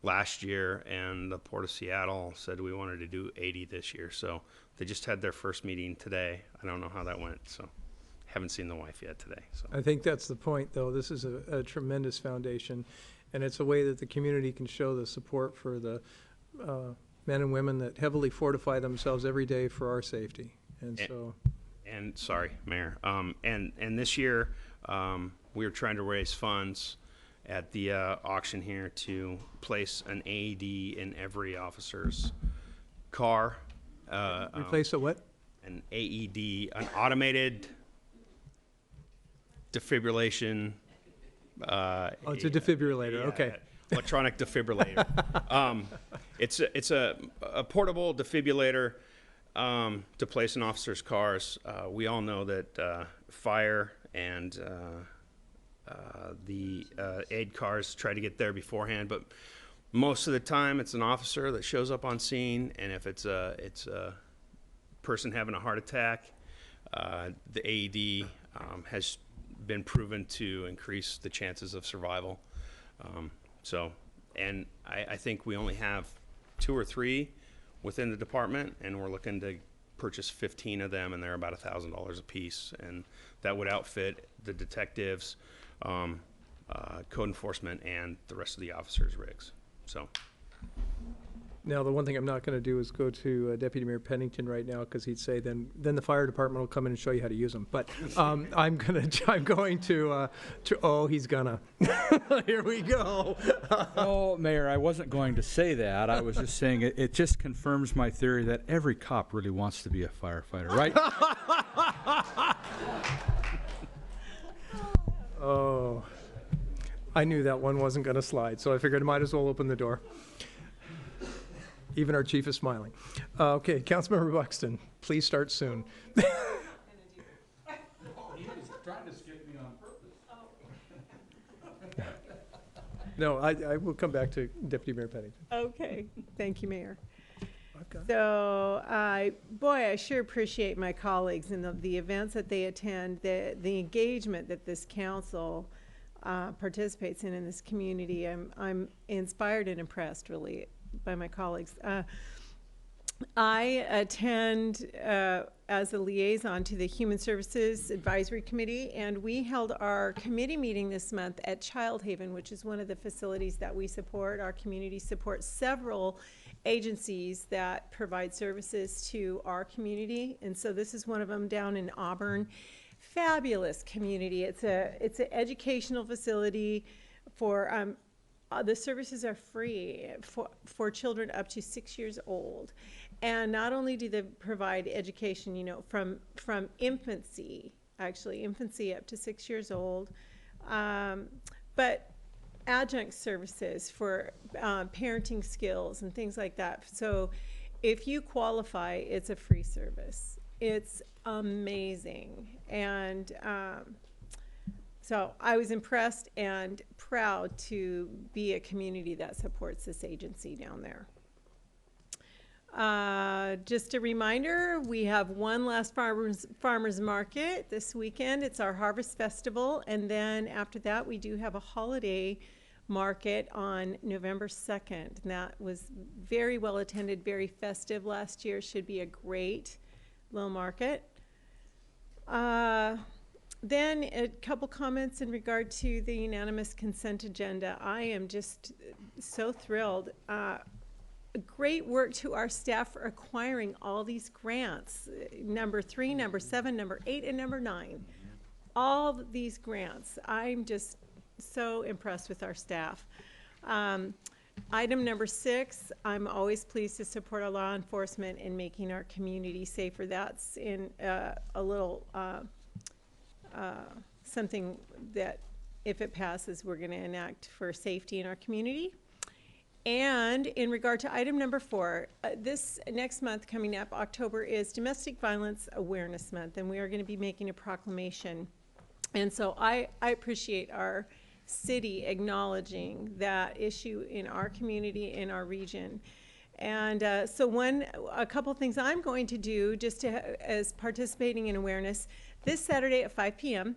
last year, and the Port of Seattle said we wanted to do 80 this year, so they just had their first meeting today. I don't know how that went, so haven't seen the wife yet today. So I think that's the point, though. This is a tremendous foundation, and it's a way that the community can show the support for the men and women that heavily fortify themselves every day for our safety. And sorry, Mayor. And this year we were trying to raise funds at the auction here to place an AED in every officer's car. Replace a what? An AED, an automated defibrillation. It's a defibrillator. Yeah, okay. Electronic defibrillator. It's a portable defibrillator to place in officers' cars. We all know that fire and the aid cars try to get there beforehand, but most of the time it's an officer that shows up on scene, and if it's a person having a heart attack, the AED has been proven to increase the chances of survival. And I think we only have 2 or 3 within the department, and we're looking to purchase 15 of them, and they're about $1,000 a piece, and that would outfit the detectives, code enforcement, and the rest of the officers' rigs. So. Now, the one thing I'm not going to do is go to Deputy Mayor Pennington right now, because he'd say then the fire department will come in and show you how to use them. But I'm going to oh, he's gonna. Here we go. Oh, Mayor, I wasn't going to say that. I was just saying it just confirms my theory that every cop really wants to be a firefighter, right? Oh, I knew that one wasn't going to slide, so I figured I might as well open the door. Even our chief is smiling. Okay, Councilmember Buxton, please start soon. No, I will come back to Deputy Mayor Pennington. Okay, thank you, Mayor. Okay. So, boy, I sure appreciate my colleagues and the events that they attend, the engagement that this council participates in this community. I'm inspired and impressed, really, by my colleagues. I attend as a liaison to the Human Services Advisory Committee, and we held our committee meeting this month at Child Haven, which is one of the facilities that we support. Our community supports several agencies that provide services to our community, and so this is one of them down in Auburn. Fabulous community. It's an educational facility for the services are free for children up to 6 years old. And not only do they provide education, you know, from infancy, actually infancy up to 6 years old, but adjunct services for parenting skills and things like that. So if you qualify, it's a free service. It's amazing. And so I was impressed and proud to be a community that supports this agency down there. Just a reminder, we have one last farmers market this weekend. It's our Harvest Festival, and then after that we do have a holiday market on November 2nd. And that was very well attended, very festive last year. Should be a great little market. Then a couple comments in regard to the unanimous consent agenda. I am just so thrilled. Great work to our staff for acquiring all these grants. Number 3, number 7, number 8, and number 9. All these grants. I'm just so impressed with our staff. Item number 6, I'm always pleased to support our law enforcement in making our community safer. That's in a little something that, if it passes, we're going to enact for safety in our community. And in regard to item number 4, this next month coming up, October, is Domestic Violence Awareness Month, and we are going to be making a proclamation. And so I appreciate our city acknowledging that issue in our community, in our region. And so a couple things I'm going to do just as participating in awareness, this Saturday at 5 p.m.,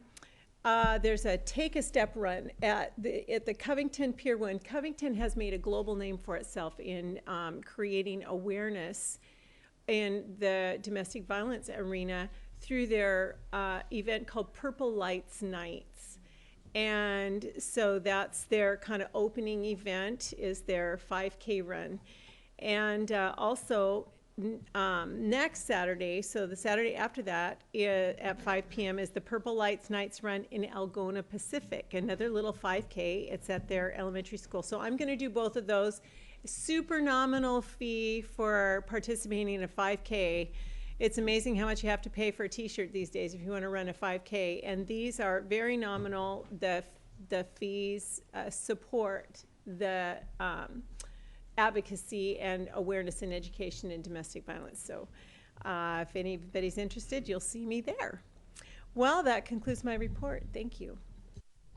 there's a Take a Step run at the Covington Pier 1. Covington has made a global name for itself in creating awareness in the domestic violence arena through their event called Purple Lights Nights. And so that's their kind of opening event, is their 5K run. And also next Saturday, so the Saturday after that, at 5 p.m. is the Purple Lights Nights run in Algona Pacific, another little 5K. It's at their elementary school. So I'm going to do both of those. Super nominal fee for participating in a 5K. It's amazing how much you have to pay for a t-shirt these days if you want to run a 5K. And these are very nominal. The fees support the advocacy and awareness and education in domestic violence. So if anybody's interested, you'll see me there. Well, that concludes my report. Thank you.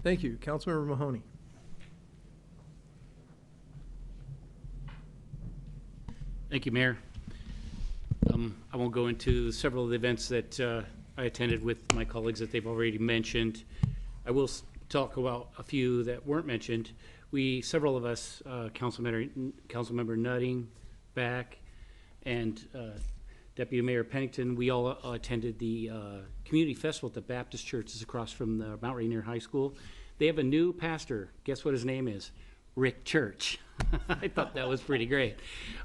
Thank you. Councilmember Mahoney. Thank you, Mayor. I won't go into several of the events that I attended with my colleagues that they've already mentioned. I will talk about a few that weren't mentioned. Several of us, Councilmember Nutting, Back, and Deputy Mayor Pennington, we all attended the community festival at the Baptist Church. It's across from the Mount Rainier High School. They have a new pastor. Guess what his name is? Rick Church. I thought that was pretty great.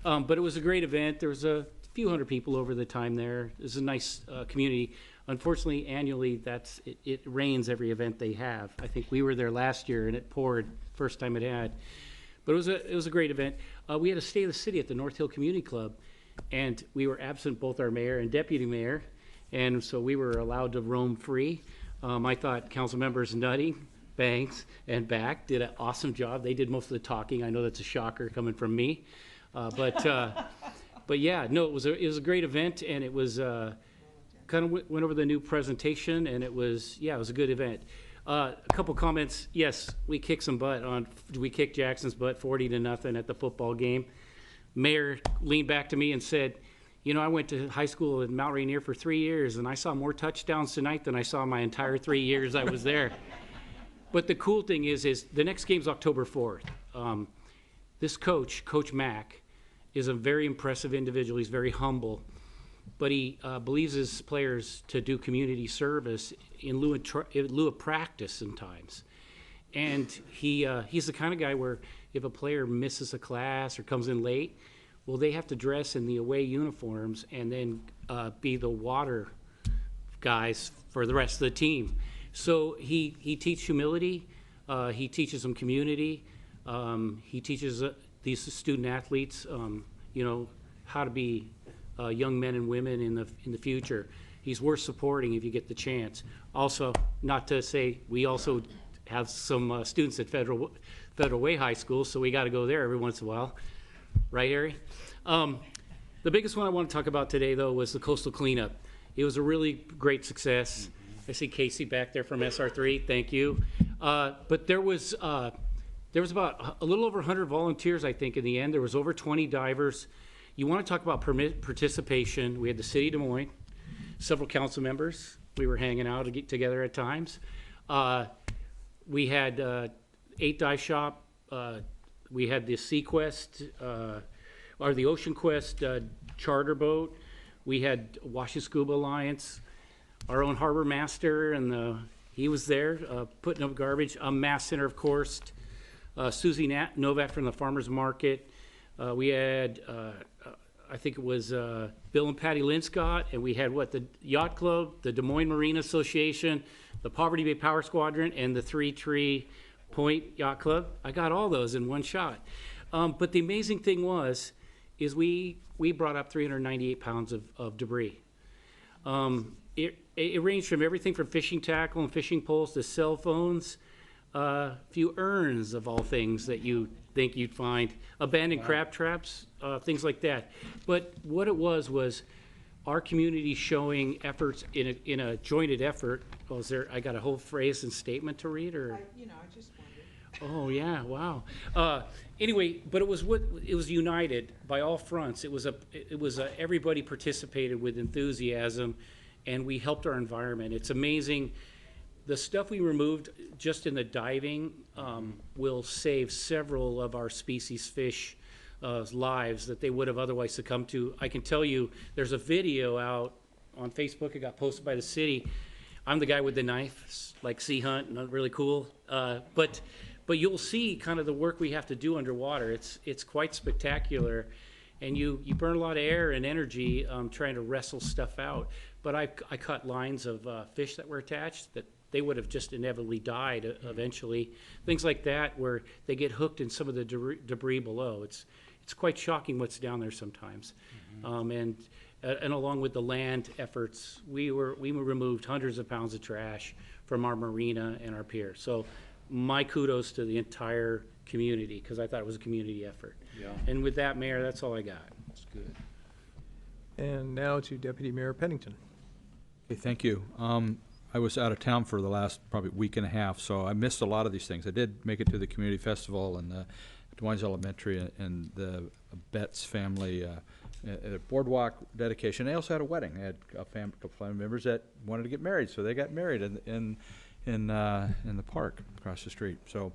But it was a great event. There was a few hundred people over the time there. It was a nice community. Unfortunately, annually, it rains every event they have. I think we were there last year and it poured first time it had. But it was a great event. We had a State of the City at the North Hill Community Club, and we were absent, both our mayor and deputy mayor, and so we were allowed to roam free. I thought council members Nutting, Banks, and Back did an awesome job. They did most of the talking. I know that's a shocker coming from me, but yeah, no, it was a great event, and it was kind of went over the new presentation, and it was a good event. A couple comments. Yes, we kicked Jackson's butt 40-0 at the football game. Mayor leaned back to me and said, you know, I went to high school in Mount Rainier for 3 years, and I saw more touchdowns tonight than I saw my entire 3 years I was there. But the cool thing is the next game's October 4th. This coach, Coach Mack, is a very impressive individual. He's very humble, but he believes his players to do community service in lieu of practice sometimes. And he's the kind of guy where if a player misses a class or comes in late, well, they have to dress in the away uniforms and then be the water guys for the rest of the team. So he teaches humility. He teaches them community. He teaches these student athletes, you know, how to be young men and women in the future. He's worth supporting if you get the chance. Also, not to say we also have some students at Federal Way High School, so we got to go there every once in a while, right, Harry? The biggest one I want to talk about today, though, was the coastal cleanup. It was a really great success. I see Casey back there from SR3. Thank you. But there was about a little over 100 volunteers, I think, in the end. There was over 20 divers. You want to talk about participation. We had the city of Des Moines, several council members. We were hanging out together at times. We had 8 Dive Shop. We had the SeaQuest, or the Ocean Quest charter boat. We had Washington Scuba Alliance, our own harbor master, and he was there putting up garbage. Mass Center, of course. Susie Novak from the Farmers Market. We had, I think it was Bill and Patty Linscott, and we had the Yacht Club, the Des Moines Marine Association, the Poverty Bay Power Squadron, and the Three Tree Point Yacht Club. I got all those in one shot. But the amazing thing is we brought up 398 pounds of debris. It ranged from everything from fishing tackle and fishing poles to cell phones, a few urns of all things that you think you'd find, abandoned crab traps, things like that. But what it was our community showing efforts in a jointed effort. Oh, I got a whole phrase and statement to read, or? I just wondered. Oh yeah, wow. Anyway, but it was united by all fronts. It was everybody participated with enthusiasm, and we helped our environment. It's amazing. The stuff we removed just in the diving will save several of our species fish lives that they would have otherwise succumbed to. I can tell you, there's a video out on Facebook. It got posted by the city. I'm the guy with the knife, it's like sea hunt, not really cool. But you'll see kind of the work we have to do underwater. It's quite spectacular, and you burn a lot of air and energy trying to wrestle stuff out. But I cut lines of fish that were attached that they would have just inevitably died eventually. Things like that, where they get hooked in some of the debris below. It's quite shocking what's down there sometimes. And along with the land efforts, we removed hundreds of pounds of trash from our marina and our pier. So my kudos to the entire community, because I thought it was a community effort. Yeah. And with that, Mayor, that's all I got. That's good. And now to Deputy Mayor Pennington. Okay, thank you. I was out of town for the last probably week and a half, so I missed a lot of these things. I did make it to the community festival and the Des Moines Elementary and the Betts family boardwalk dedication. They also had a wedding. They had a couple family members that wanted to get married, so they got married in the park across the street. So,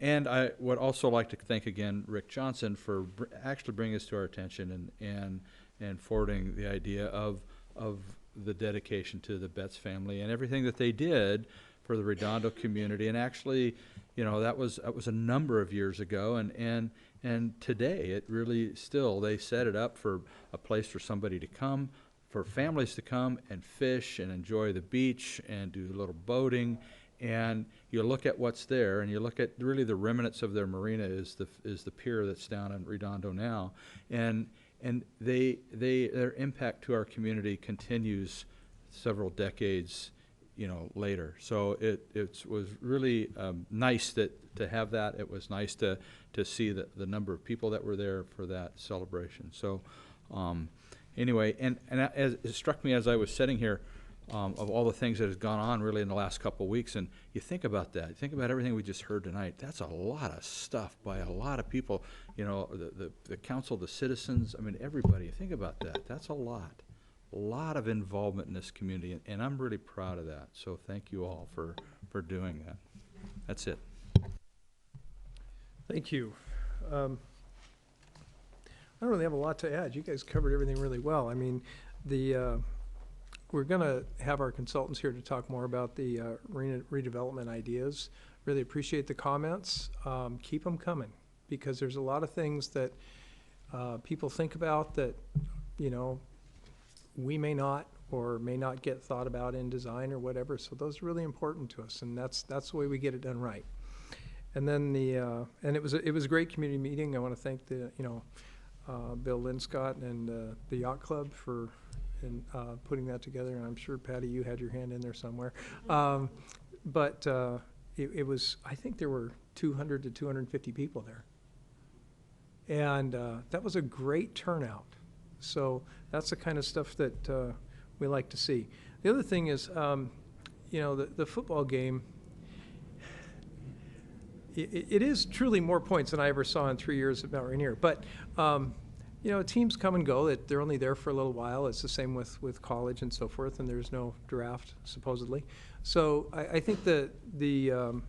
and I would also like to thank again Rick Johnson for actually bringing this to our attention and forwarding the idea of the dedication to the Betts family and everything that they did for the Redondo community. And actually, you know, that was a number of years ago, and today it really still, they set it up for a place for somebody to come, for families to come and fish and enjoy the beach and do a little boating. And you look at what's there, and you look at really the remnants of their marina is the pier that's down in Redondo now, and their impact to our community continues several decades, you know, later. So it was really nice to have that. It was nice to see the number of people that were there for that celebration. So anyway, and as it struck me as I was sitting here, of all the things that has gone on really in the last couple of weeks. And you think about that, think about everything we just heard tonight. That's a lot of stuff by a lot of people, you know, the council, the citizens, I mean, everybody. Think about that. That's a lot of involvement in this community, and I'm really proud of that. So thank you all for doing that. That's it. Thank you. I don't really have a lot to add. You guys covered everything really well. I mean, we're going to have our consultants here to talk more about the Marina redevelopment ideas. Really appreciate the comments. Keep them coming, because there's a lot of things that people think about that, you know, we may not or may not get thought about in design or whatever. So those are really important to us, and that's the way we get it done right. And then and it was a great community meeting. I want to thank Bill Linscott and the Yacht Club for putting that together. And I'm sure, Patty, you had your hand in there somewhere. But it was, I think there were 200 to 250 people there. And that was a great turnout. So that's the kind of stuff that we like to see. The other thing is, you know, the football game, it is truly more points than I ever saw in 3 years at Mount Rainier. But, you know, teams come and go. They're only there for a little while. It's the same with college and so forth, and there's no draft, supposedly. So I think that the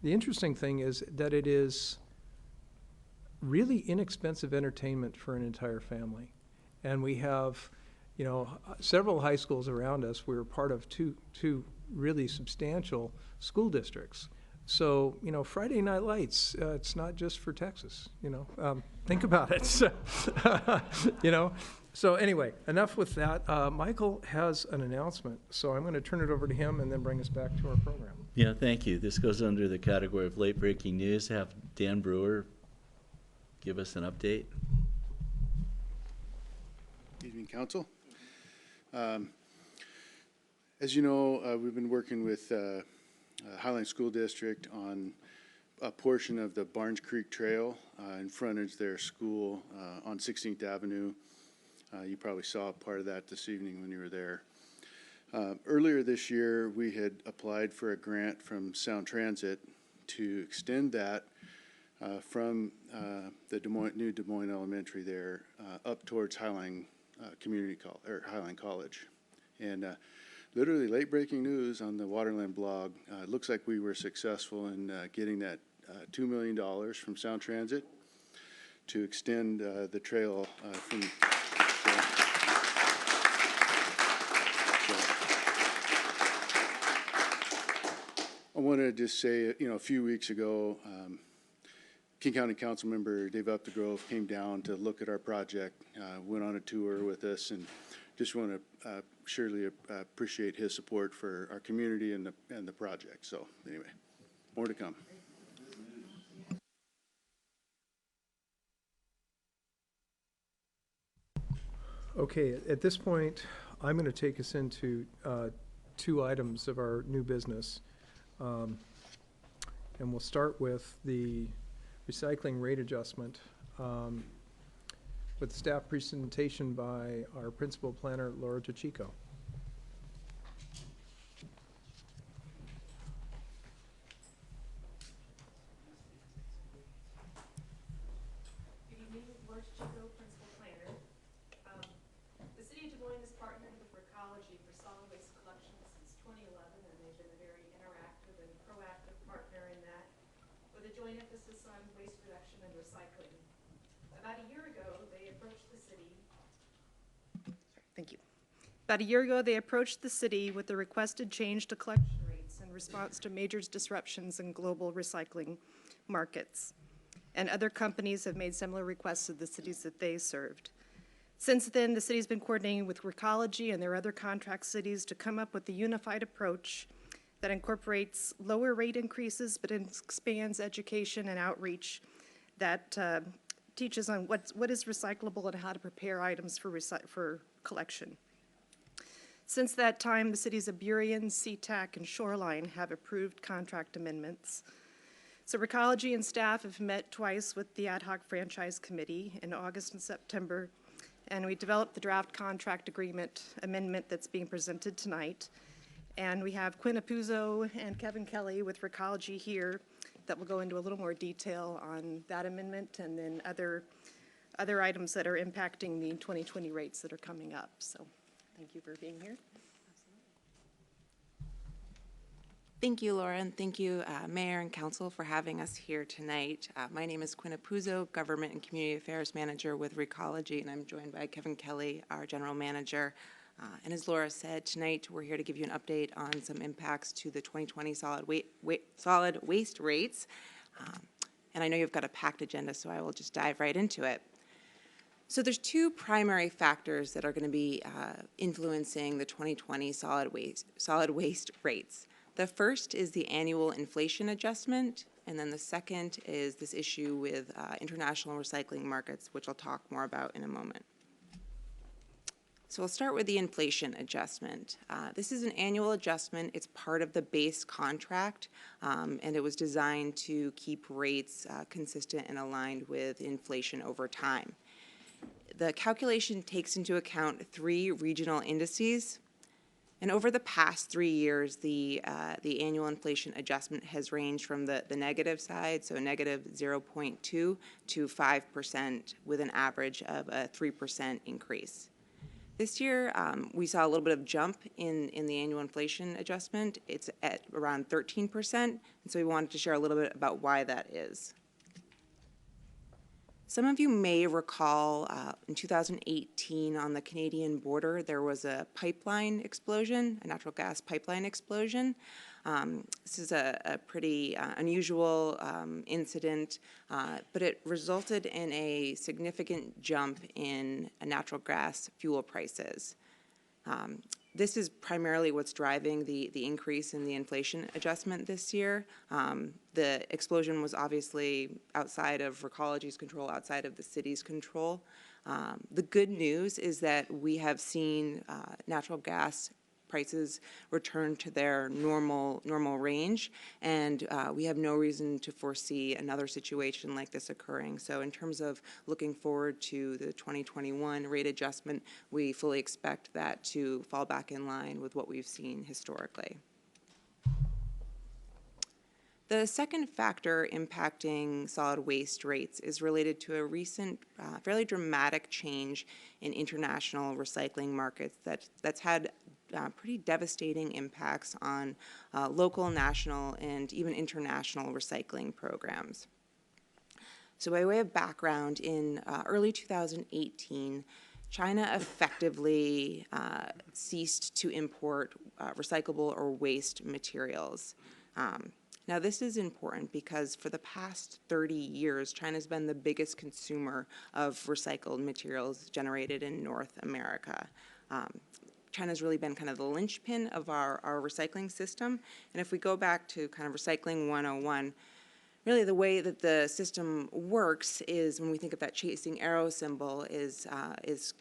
interesting thing is that it is really inexpensive entertainment for an entire family. And we have, you know, several high schools around us. We're part of two really substantial school districts. So, you know, Friday Night Lights, it's not just for Texas, you know. Think about it. So, you know. So anyway, enough with that. Michael has an announcement, so I'm going to turn it over to him and then bring us back to our program. Yeah, thank you. This goes under the category of late breaking news. Have Dan Brewer give us an update. Good evening, Council. As you know, we've been working with Highline School District on a portion of the Barnes Creek Trail in frontage of their school on 16th Avenue. You probably saw part of that this evening when you were there. Earlier this year, we had applied for a grant from Sound Transit to extend that from the new Des Moines Elementary there up towards Highline Highline College. And literally late breaking news on the Waterland blog. It looks like we were successful in getting that $2 million from Sound Transit to extend the trail from. I wanted to just say, you know, a few weeks ago, King County Council member Dave Updegrove came down to look at our project, went on a tour with us, and just want to surely appreciate his support for our community and the project. So anyway, more to come. Okay, at this point, I'm going to take us into two items of our new business. And we'll start with the recycling rate adjustment with staff presentation by our principal planner, Laura Tachico. Good evening, Laura Tachico, principal planner. The city of Des Moines has partnered with Recology for solid waste collection since 2011, and they've been a very interactive and proactive partner in that, with a joint emphasis on waste reduction and recycling. About a year ago, they approached the city. Thank you. About a year ago, they approached the city with a requested change to collection rates in response to major disruptions in global recycling markets. And other companies have made similar requests to the cities that they served. Since then, the city's been coordinating with Recology and their other contract cities to come up with a unified approach that incorporates lower rate increases but expands education and outreach that teaches on what is recyclable and how to prepare items for collection. Since that time, the cities of Burien, SeaTac, and Shoreline have approved contract amendments. So Recology and staff have met twice with the Ad Hoc Franchise Committee in August and September and we developed the draft contract agreement amendment that's being presented tonight. And we have Quinn Apuzzo and Kevin Kelly with Recology here that will go into a little more detail on that amendment and then other items that are impacting the 2020 rates that are coming up. So thank you for being here. Thank you, Laura, and thank you, Mayor and Council, for having us here tonight. My name is Quinn Apuzzo, Government and Community Affairs Manager with Recology, and I'm joined by Kevin Kelly, our General Manager. And as Laura said, tonight we're here to give you an update on some impacts to the 2020 solid waste rates. And I know you've got a packed agenda, so I will just dive right into it. So there's two primary factors that are going to be influencing the 2020 solid waste rates. The first is the annual inflation adjustment, and then the second is this issue with international recycling markets, which I'll talk more about in a moment. So I'll start with the inflation adjustment. This is an annual adjustment. It's part of the base contract, and it was designed to keep rates consistent and aligned with inflation over time. The calculation takes into account 3 regional indices. And over the past 3 years, the annual inflation adjustment has ranged from the negative side, so negative 0.2 to 5%, with an average of a 3% increase. This year, we saw a little bit of jump in the annual inflation adjustment. It's at around 13%, and so we wanted to share a little bit about why that is. Some of you may recall in 2018 on the Canadian border, there was a pipeline explosion, a natural gas pipeline explosion. This is a pretty unusual incident, but it resulted in a significant jump in natural gas fuel prices. This is primarily what's driving the increase in the inflation adjustment this year. The explosion was obviously outside of Recology's control, outside of the city's control. The good news is that we have seen natural gas prices return to their normal range, and we have no reason to foresee another situation like this occurring. So in terms of looking forward to the 2021 rate adjustment, we fully expect that to fall back in line with what we've seen historically. The second factor impacting solid waste rates is related to a recent fairly dramatic change in international recycling markets that's had pretty devastating impacts on local, national, and even international recycling programs. So by way of background, in early 2018, China effectively ceased to import recyclable or waste materials. Now, this is important because for the past 30 years, China's been the biggest consumer of recycled materials generated in North America. China's really been kind of the linchpin of our recycling system. And if we go back to kind of Recycling 101, really the way that the system works is when we think of that chasing arrow symbol is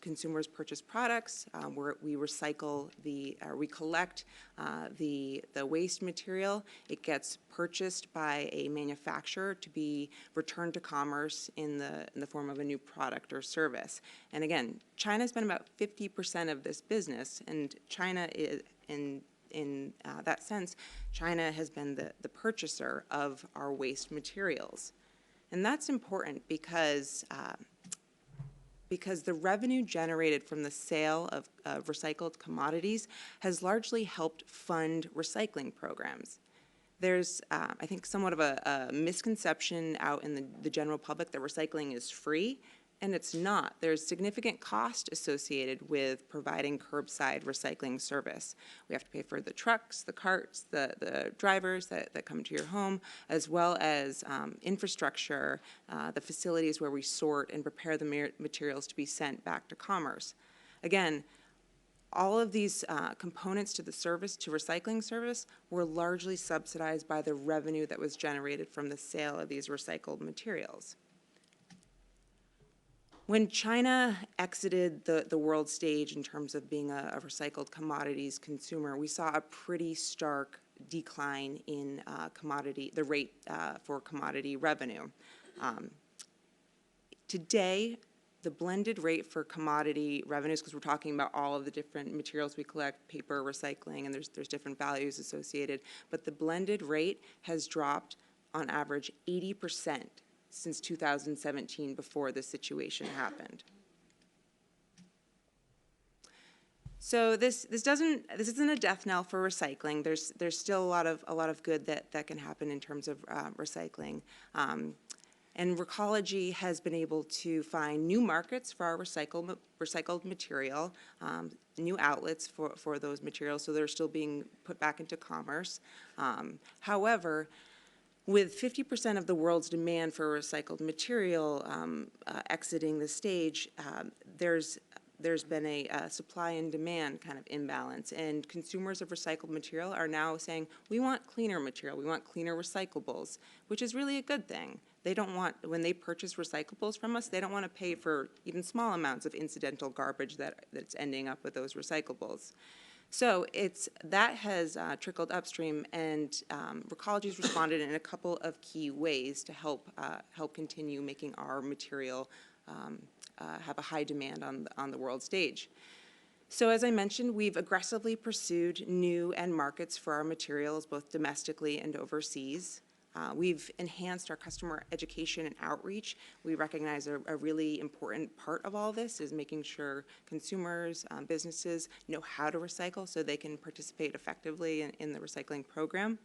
consumers purchase products, where we recycle we collect the waste material. It gets purchased by a manufacturer to be returned to commerce in the form of a new product or service. And again, China's been about 50% of this business, and China is in that sense, China has been the purchaser of our waste materials. And that's important because the revenue generated from the sale of recycled commodities has largely helped fund recycling programs. There's, I think, somewhat of a misconception out in the general public that recycling is free. And it's not. There's significant cost associated with providing curbside recycling service. We have to pay for the trucks, the carts, the drivers that come to your home, as well as infrastructure, the facilities where we sort and prepare the materials to be sent back to commerce. Again, all of these components to the service, to recycling service, were largely subsidized by the revenue that was generated from the sale of these recycled materials. When China exited the world stage in terms of being a recycled commodities consumer, we saw a pretty stark decline in the rate for commodity revenue. Today, the blended rate for commodity revenues, because we're talking about all of the different materials we collect, paper, recycling, and there's different values associated, but the blended rate has dropped on average 80% since 2017 before this situation happened. So this isn't a death knell for recycling. There's still a lot of good that can happen in terms of recycling. And Recology has been able to find new markets for our recycled material, new outlets for those materials, so they're still being put back into commerce. However, with 50% of the world's demand for recycled material exiting the stage, there's been a supply and demand kind of imbalance, and consumers of recycled material are now saying, we want cleaner material, we want cleaner recyclables, which is really a good thing. They don't want, when they purchase recyclables from us, they don't want to pay for even small amounts of incidental garbage that's ending up with those recyclables. So that has trickled upstream, and Recology's responded in a couple of key ways to help continue making our material have a high demand on the world stage. So as I mentioned, we've aggressively pursued new end markets for our materials, both domestically and overseas. We've enhanced our customer education and outreach. We recognize a really important part of all this is making sure consumers, businesses know how to recycle so they can participate effectively in the recycling program.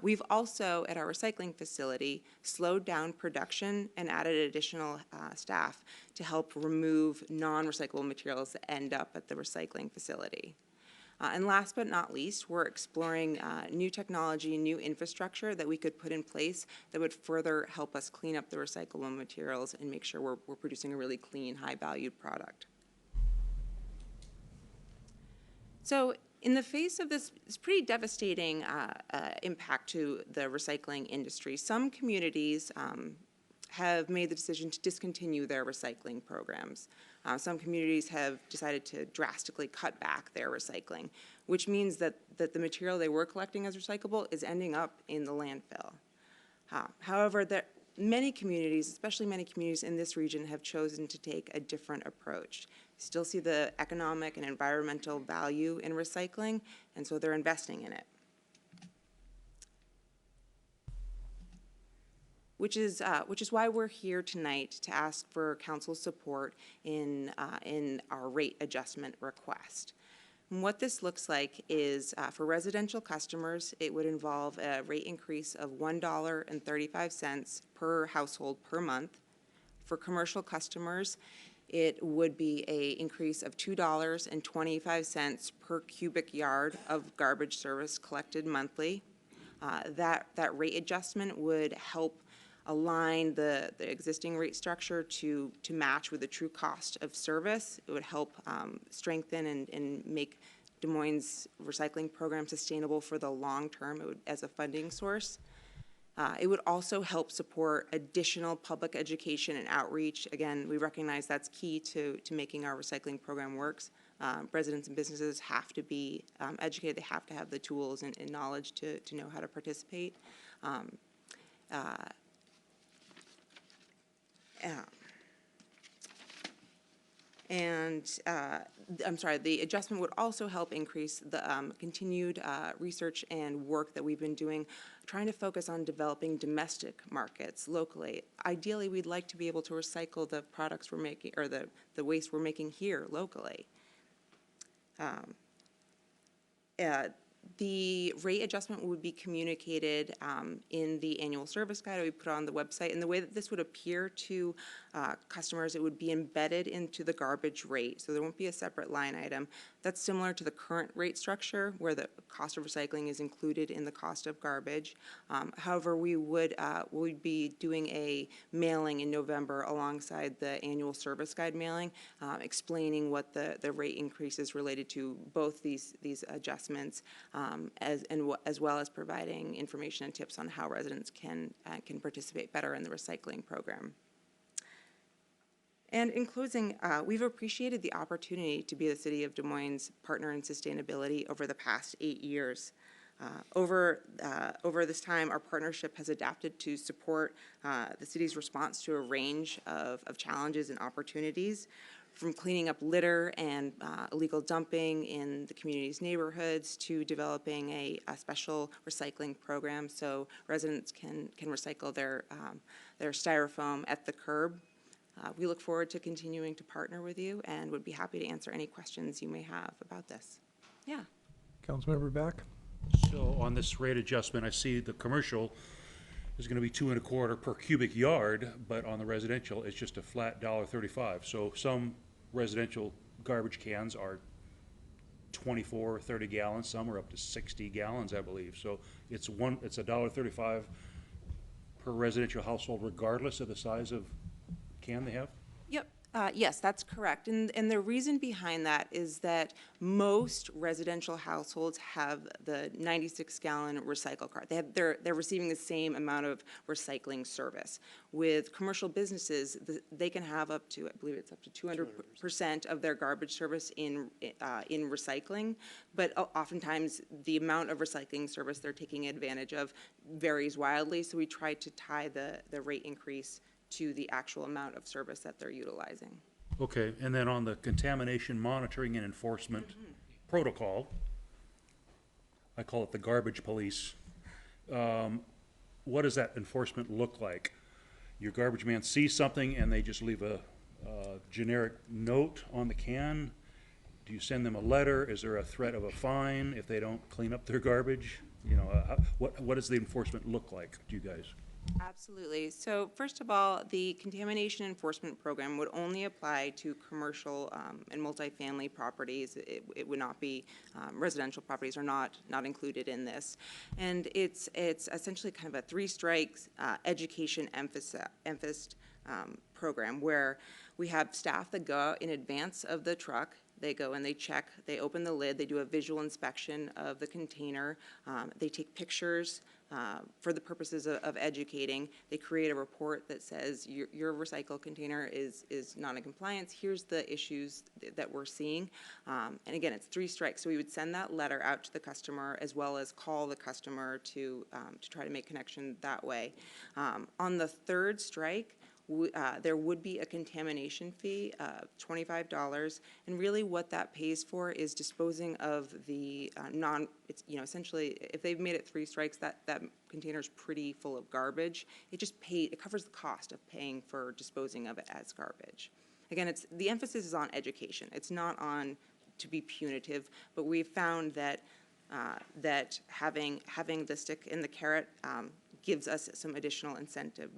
We've also, at our recycling facility, slowed down production and added additional staff to help remove non-recyclable materials that end up at the recycling facility. And last but not least, we're exploring new technology, new infrastructure that we could put in place that would further help us clean up the recyclable materials and make sure we're producing a really clean, high-valued product. So in the face of this pretty devastating impact to the recycling industry, some communities have made the decision to discontinue their recycling programs. Some communities have decided to drastically cut back their recycling, which means that the material they were collecting as recyclable is ending up in the landfill. However, many communities, especially many communities in this region, have chosen to take a different approach. Still see the economic and environmental value in recycling, and so they're investing in it. Which is why we're here tonight to ask for council's support in our rate adjustment request. And what this looks like is for residential customers, it would involve a rate increase of $1.35 per household per month. For commercial customers, it would be an increase of $2.25 per cubic yard of garbage service collected monthly. That rate adjustment would help align the existing rate structure to match with the true cost of service. It would help strengthen and make Des Moines' recycling program sustainable for the long term as a funding source. It would also help support additional public education and outreach. Again, we recognize that's key to making our recycling program works. Residents and businesses have to be educated. They have to have the tools and knowledge to know how to participate. I'm sorry, the adjustment would also help increase the continued research and work that we've been doing, trying to focus on developing domestic markets locally. Ideally, we'd like to be able to recycle the products we're making, or the waste we're making here locally. The rate adjustment would be communicated in the annual service guide we put on the website. And the way that this would appear to customers, it would be embedded into the garbage rate. So there won't be a separate line item. That's similar to the current rate structure where the cost of recycling is included in the cost of garbage. However, we'd be doing a mailing in November alongside the annual service guide mailing, explaining what the rate increases related to both these adjustments, as well as providing information and tips on how residents can participate better in the recycling program. And in closing, we've appreciated the opportunity to be the City of Des Moines' partner in sustainability over the past 8 years. Over this time, our partnership has adapted to support the city's response to a range of challenges and opportunities, from cleaning up litter and illegal dumping in the community's neighborhoods to developing a special recycling program so residents can recycle their styrofoam at the curb. We look forward to continuing to partner with you and would be happy to answer any questions you may have about this. Yeah. Councilmember Back? So on this rate adjustment, I see the commercial is going to be $2.25 per cubic yard, but on the residential, it's just a flat $1.35. So some residential garbage cans are 24, 30 gallons. Some are up to 60 gallons, I believe. So it's $1.35 per residential household, regardless of the size of can they have? Yep. Yes, that's correct. And the reason behind that is that most residential households have the 96-gallon recycle card. They're receiving the same amount of recycling service. With commercial businesses, they can have up to, I believe it's up to 200% of their garbage service in recycling, but oftentimes the amount of recycling service they're taking advantage of varies wildly, so we try to tie the rate increase to the actual amount of service that they're utilizing. Okay, and then on the contamination monitoring and enforcement protocol, I call it the garbage police. What does that enforcement look like? Your garbage man sees something and they just leave a generic note on the can? Do you send them a letter? Is there a threat of a fine if they don't clean up their garbage? You know, what does the enforcement look like to you guys? Absolutely. So first of all, the contamination enforcement program would only apply to commercial and multifamily properties. It would not be, residential properties are not included in this. And it's essentially kind of a 3 strikes education emphasized program where we have staff that go out in advance of the truck. They go and they check, they open the lid, they do a visual inspection of the container, they take pictures for the purposes of educating. They create a report that says your recycle container is not in compliance, here's the issues that we're seeing. And again, it's 3 strikes, so we would send that letter out to the customer as well as call the customer to try to make connection that way. On the 3rd strike, there would be a contamination fee of $25, and really what that pays for is disposing of the essentially, if they've made it 3 strikes, that container's pretty full of garbage. It covers the cost of paying for disposing of it as garbage. Again, the emphasis is on education. It's not on to be punitive, but we've found that having the stick and the carrot gives us some additional incentive,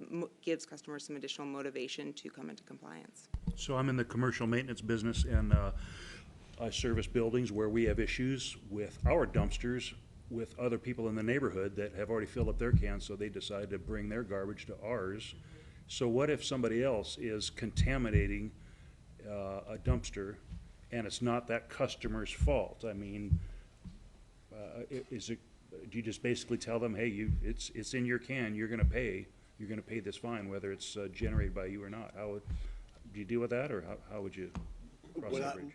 gives customers some additional motivation to come into compliance. So I'm in the commercial maintenance business, and I service buildings where we have issues with our dumpsters with other people in the neighborhood that have already filled up their cans, so they decide to bring their garbage to ours. So what if somebody else is contaminating a dumpster and it's not that customer's fault? I mean, do you just basically tell them, hey, it's in your can, you're gonna pay this fine, whether it's generated by you or not? Do you deal with that, or how would you cross that bridge?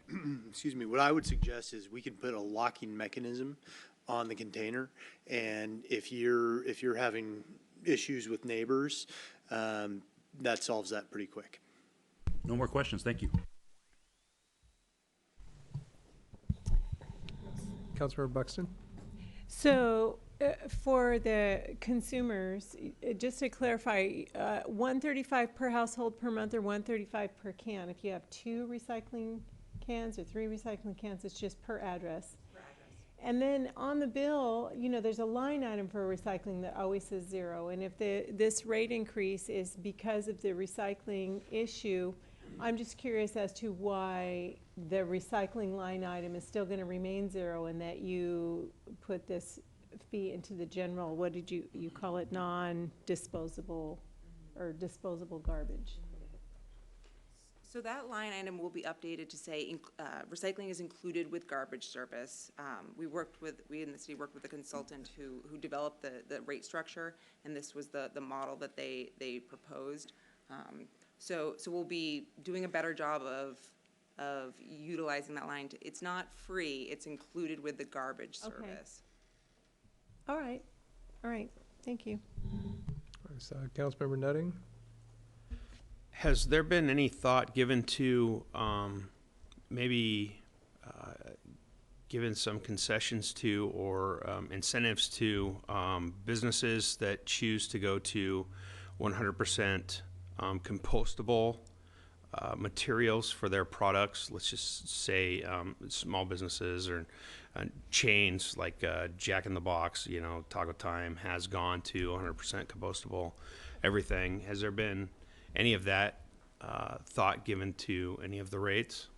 Excuse me, what I would suggest is we can put a locking mechanism on the container, and if you're having issues with neighbors, that solves that pretty quick. No more questions, thank you. Councilmember Buxton? So for the consumers, just to clarify, $135 per household per month or $135 per can. If you have 2 recycling cans or 3 recycling cans, it's just per address. And then on the bill, there's a line item for recycling that always says 0. And if this rate increase is because of the recycling issue, I'm just curious as to why the recycling line item is still going to remain 0 and that you put this fee into the general, what did you call it, non-disposable or disposable garbage? So that line item will be updated to say recycling is included with garbage service. We in the city worked with a consultant who developed the rate structure, and this was the model that they proposed. So we'll be doing a better job of utilizing that line. It's not free, it's included with the garbage service. All right, thank you. Councilmember Nutting? Has there been any thought given to maybe given some concessions to or incentives to businesses that choose to go to 100% compostable materials for their products? Let's just say small businesses or chains like Jack in the Box, you know, Taco Time has gone to 100% compostable everything. Has there been any of that thought given to any of the rates?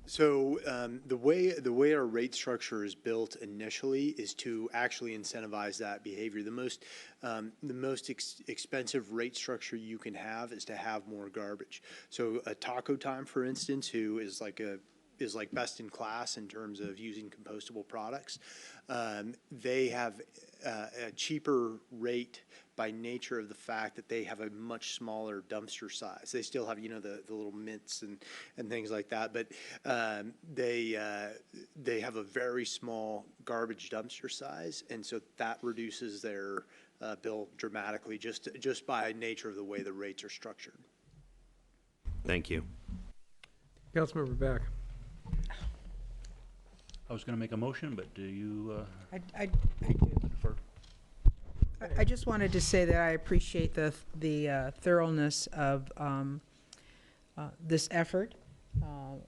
So the way our rate structure is built initially is to actually incentivize that behavior. The most expensive rate structure you can have is to have more garbage. So a Taco Time, for instance, who is like best in class in terms of using compostable products, they have a cheaper rate by nature of the fact that they have a much smaller dumpster size. They still have, you know, the little mints and things like that, but they have a very small garbage dumpster size, and so that reduces their bill dramatically just by nature of the way the rates are structured. Thank you. Councilmember Back. I was going to make a motion, but do you I do. I just wanted to say that I appreciate the thoroughness of this effort.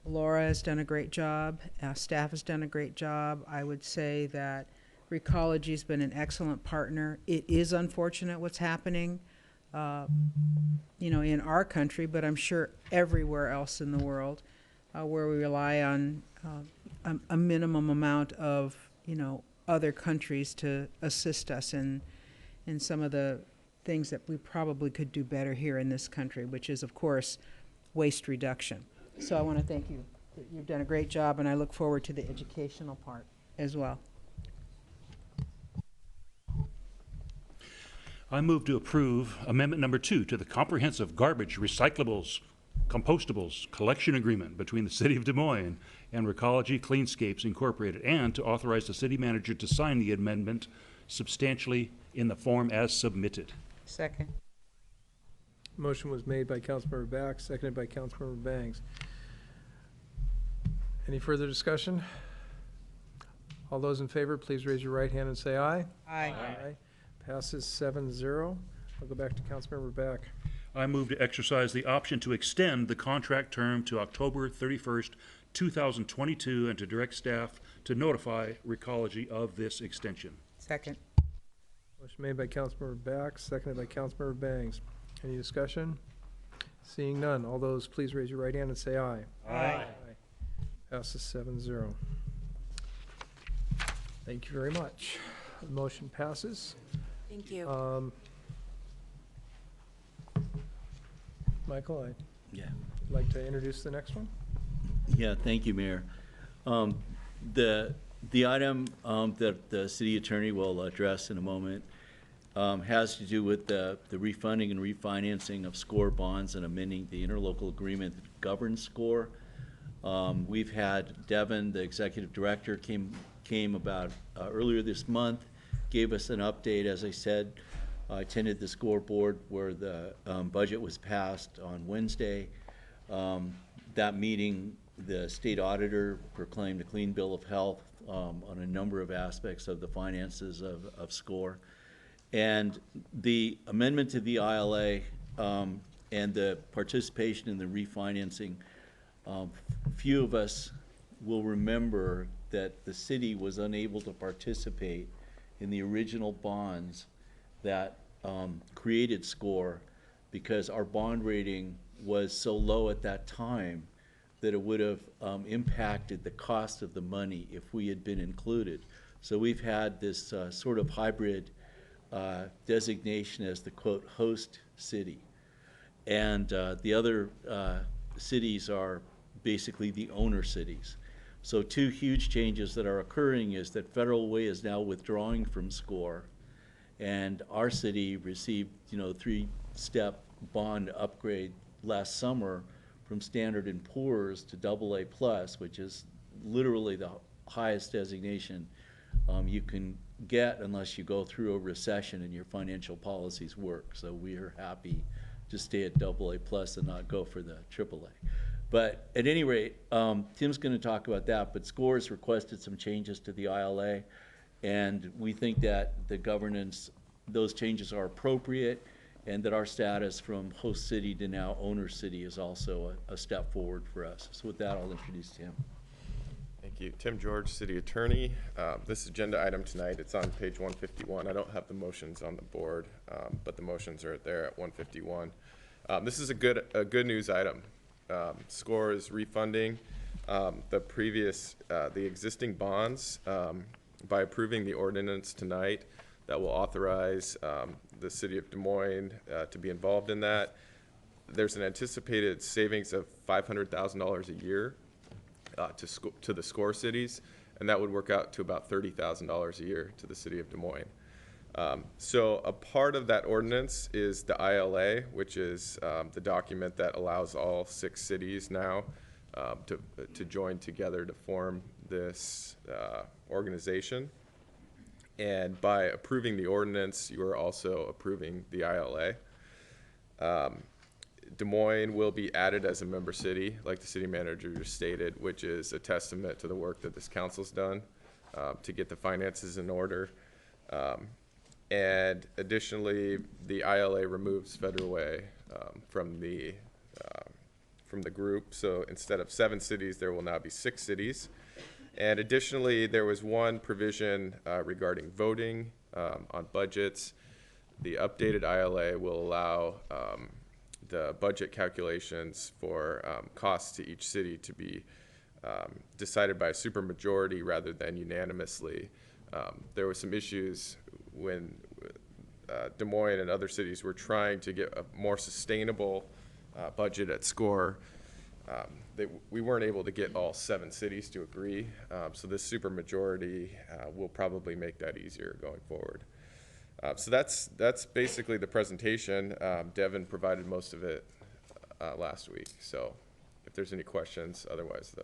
Laura has done a great job. Staff has done a great job. I would say that Recology has been an excellent partner. It is unfortunate what's happening, you know, in our country, but I'm sure everywhere else in the world, where we rely on a minimum amount of, you know, other countries to assist us in some of the things that we probably could do better here in this country, which is, of course, waste reduction. So I want to thank you. You've done a great job, and I look forward to the educational part as well. I move to approve Amendment Number 2 to the Comprehensive Garbage, Recyclables, Compostables Collection Agreement between the City of Des Moines and Recology Cleanscapes Incorporated, and to authorize the city manager to sign the amendment substantially in the form as submitted. Second. Motion was made by Councilmember Back, seconded by Councilmember Bangs. Any further discussion? All those in favor, please raise your right hand and say aye. Aye. Aye. Passes 7-0. I'll go back to Councilmember Back. I move to exercise the option to extend the contract term to October 31st, 2022, and to direct staff to notify Recology of this extension. Second. Motion made by Councilmember Back, seconded by Councilmember Bangs. Any discussion? Seeing none, all those please raise your right hand and say aye. Aye. Passes 7-0. Thank you very much. The motion passes. Thank you. Michael, I'd Yeah. like to introduce the next one. Yeah, thank you, Mayor. The item that the city attorney will address in a moment has to do with the refunding and refinancing of SCORE bonds and amending the interlocal agreement that governs SCORE. We've had Devin, the executive director, came about earlier this month, gave us an update. As I said, I attended the SCORE board where the budget was passed on Wednesday. That meeting, the state auditor proclaimed a clean bill of health on a number of aspects of the finances of SCORE. And the amendment to the ILA and the participation in the refinancing, few of us will remember that the city was unable to participate in the original bonds that created SCORE because our bond rating was so low at that time that it would have impacted the cost of the money if we had been included. So we've had this sort of hybrid designation as the, quote, host city. And the other cities are basically the owner cities. So two huge changes that are occurring is that Federal Way is now withdrawing from SCORE, and our city received, you know, 3-step bond upgrade last summer from Standard & Poor's to AA+, which is literally the highest designation you can get unless you go through a recession and your financial policies work. So we are happy to stay at AA+ and not go for the AAA. But at any rate, Tim's going to talk about that, but SCORE has requested some changes to the ILA, and we think that the governance, those changes are appropriate, and that our status from host city to now owner city is also a step forward for us. So with that, I'll introduce Tim. Thank you. Tim George, City Attorney. This agenda item tonight, it's on page 151. I don't have the motions on the board, but the motions are there at 151. This is a good news item. SCORE is refunding the existing bonds by approving the ordinance tonight that will authorize the City of Des Moines to be involved in that. There's an anticipated savings of $500,000 a year to the SCORE cities, and that would work out to about $30,000 a year to the City of Des Moines. So a part of that ordinance is the ILA, which is the document that allows all 6 cities now to join together to form this organization. And by approving the ordinance, you are also approving the ILA. Des Moines will be added as a member city, like the city manager just stated, which is a testament to the work that this council's done to get the finances in order. And additionally, the ILA removes Federal Way from the group. So instead of 7 cities, there will now be 6 cities. And additionally, there was one provision regarding voting on budgets. The updated ILA will allow the budget calculations for costs to each city to be decided by a supermajority rather than unanimously. There were some issues when Des Moines and other cities were trying to get a more sustainable budget at SCORE. We weren't able to get all 7 cities to agree, so this supermajority will probably make that easier going forward. So that's basically the presentation. Devin provided most of it last week, so if there's any questions, otherwise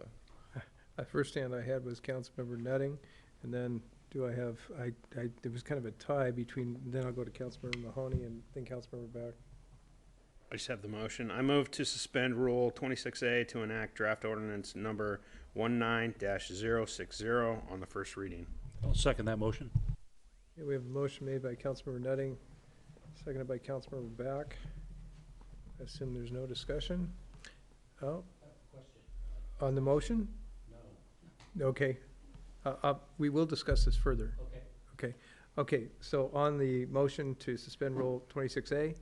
The first hand I had was Councilmember Nutting, and then there was kind of a tie between, then I'll go to Councilmember Mahoney and then Councilmember Back. I just have the motion. I move to suspend Rule 26A to enact draft ordinance number 19-060 on the first reading. I'll second that motion. Okay, we have a motion made by Councilmember Nutting, seconded by Councilmember Back. I assume there's no discussion? Oh? On the motion? No. Okay. We will discuss this further. Okay, so on the motion to suspend Rule 26A,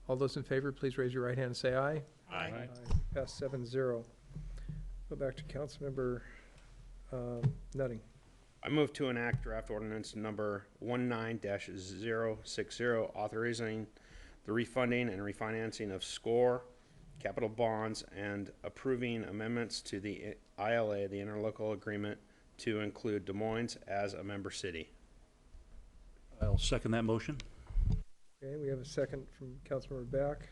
all those in favor, please raise your right hand and say aye. Aye. Pass 7-0. Go back to Councilmember Nutting. I move to enact draft ordinance number 19-060, authorizing the refunding and refinancing of SCORE capital bonds and approving amendments to the ILA, the interlocal agreement, to include Des Moines as a member city. I'll second that motion. Okay, we have a second from Councilmember Back.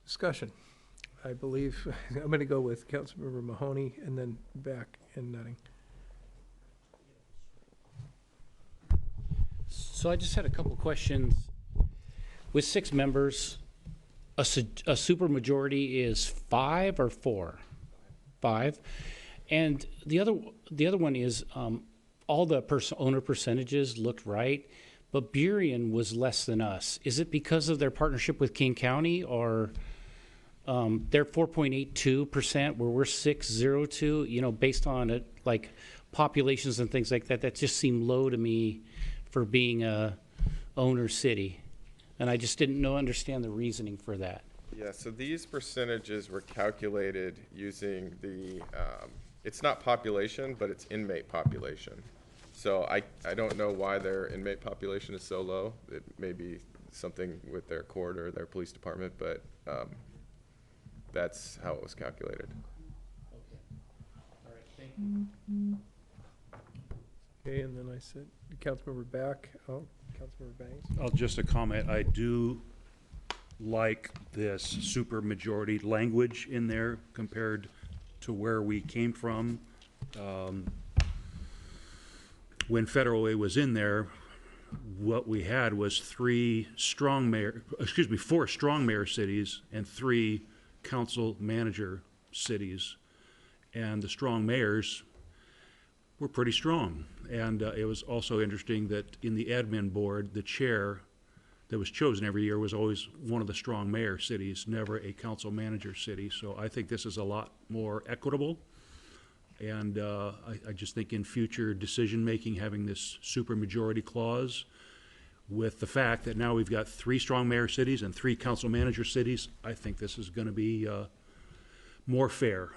Discussion. I believe, I'm going to go with Councilmember Mahoney and then Back and Nutting. So I just had a couple questions. With 6 members, a supermajority is 5 or 4? 5. And the other one is all the owner percentages looked right, but Burien was less than us. Is it because of their partnership with King County, or they're 4.82% where we're 6.02? You know, based on it, like populations and things like that, that just seemed low to me for being a owner city, and I just didn't understand the reasoning for that. Yeah, so these percentages were calculated using the, it's not population, but it's inmate population. So I don't know why their inmate population is so low. It may be something with their court or their police department, but that's how it was calculated. Okay. All right, thank you. Okay, and then I said, Councilmember Back, Councilmember Banks. Just a comment. I do like this supermajority language in there compared to where we came from. when Federal Way was in there, what we had was four strong mayor cities and 3 council manager cities. And the strong mayors were pretty strong. And it was also interesting that in the admin board, the chair that was chosen every year was always one of the strong mayor cities, never a council manager city. So I think this is a lot more equitable. And I just think in future decision-making, having this supermajority clause with the fact that now we've got 3 strong mayor cities and 3 council manager cities, I think this is going to be more fair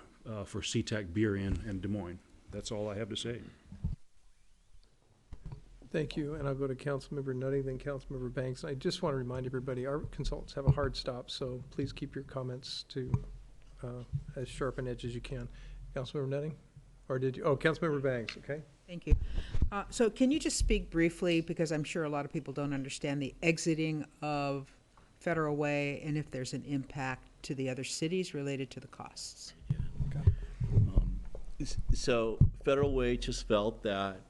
for SeaTac, Burien, and Des Moines. That's all I have to say. Thank you, and I'll go to Councilmember Nutting, then Councilmember Banks. I just want to remind everybody, our consultants have a hard stop, so please keep your comments to as sharp an edge as you can. Councilmember Nutting? Or did you, oh, Councilmember Banks, okay. Thank you. So can you just speak briefly, because I'm sure a lot of people don't understand the exiting of Federal Way and if there's an impact to the other cities related to the costs? So Federal Way just felt that,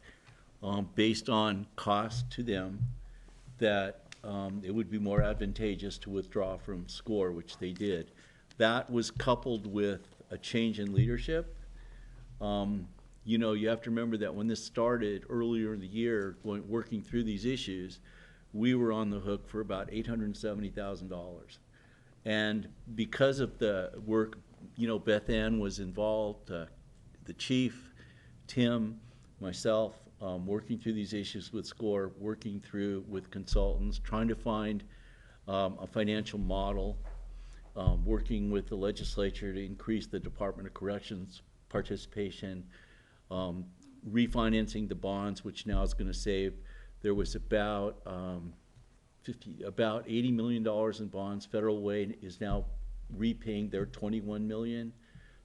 based on cost to them, that it would be more advantageous to withdraw from SCORE, which they did. That was coupled with a change in leadership. You know, you have to remember that when this started earlier in the year, working through these issues, we were on the hook for about $870,000. And because of the work, you know, Beth Ann was involved, the chief, Tim, myself, working through these issues with SCORE, working through with consultants, trying to find a financial model, working with the legislature to increase the Department of Corrections participation, refinancing the bonds, which now is going to save. There was about $80 million in bonds. Federal Way is now repaying their $21 million.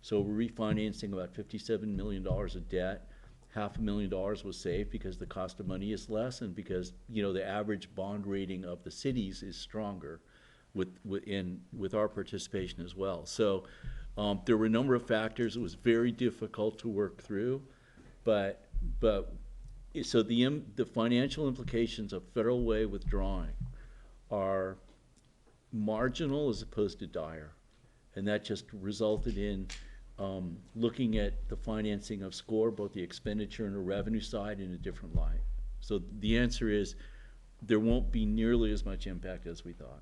So we're refinancing about $57 million of debt. $500,000 was saved because the cost of money is less, and because, you know, the average bond rating of the cities is stronger with our participation as well. So there were a number of factors. It was very difficult to work through, but so the financial implications of Federal Way withdrawing are marginal as opposed to dire, and that just resulted in looking at the financing of SCORE, both the expenditure and the revenue side, in a different light. So the answer is there won't be nearly as much impact as we thought.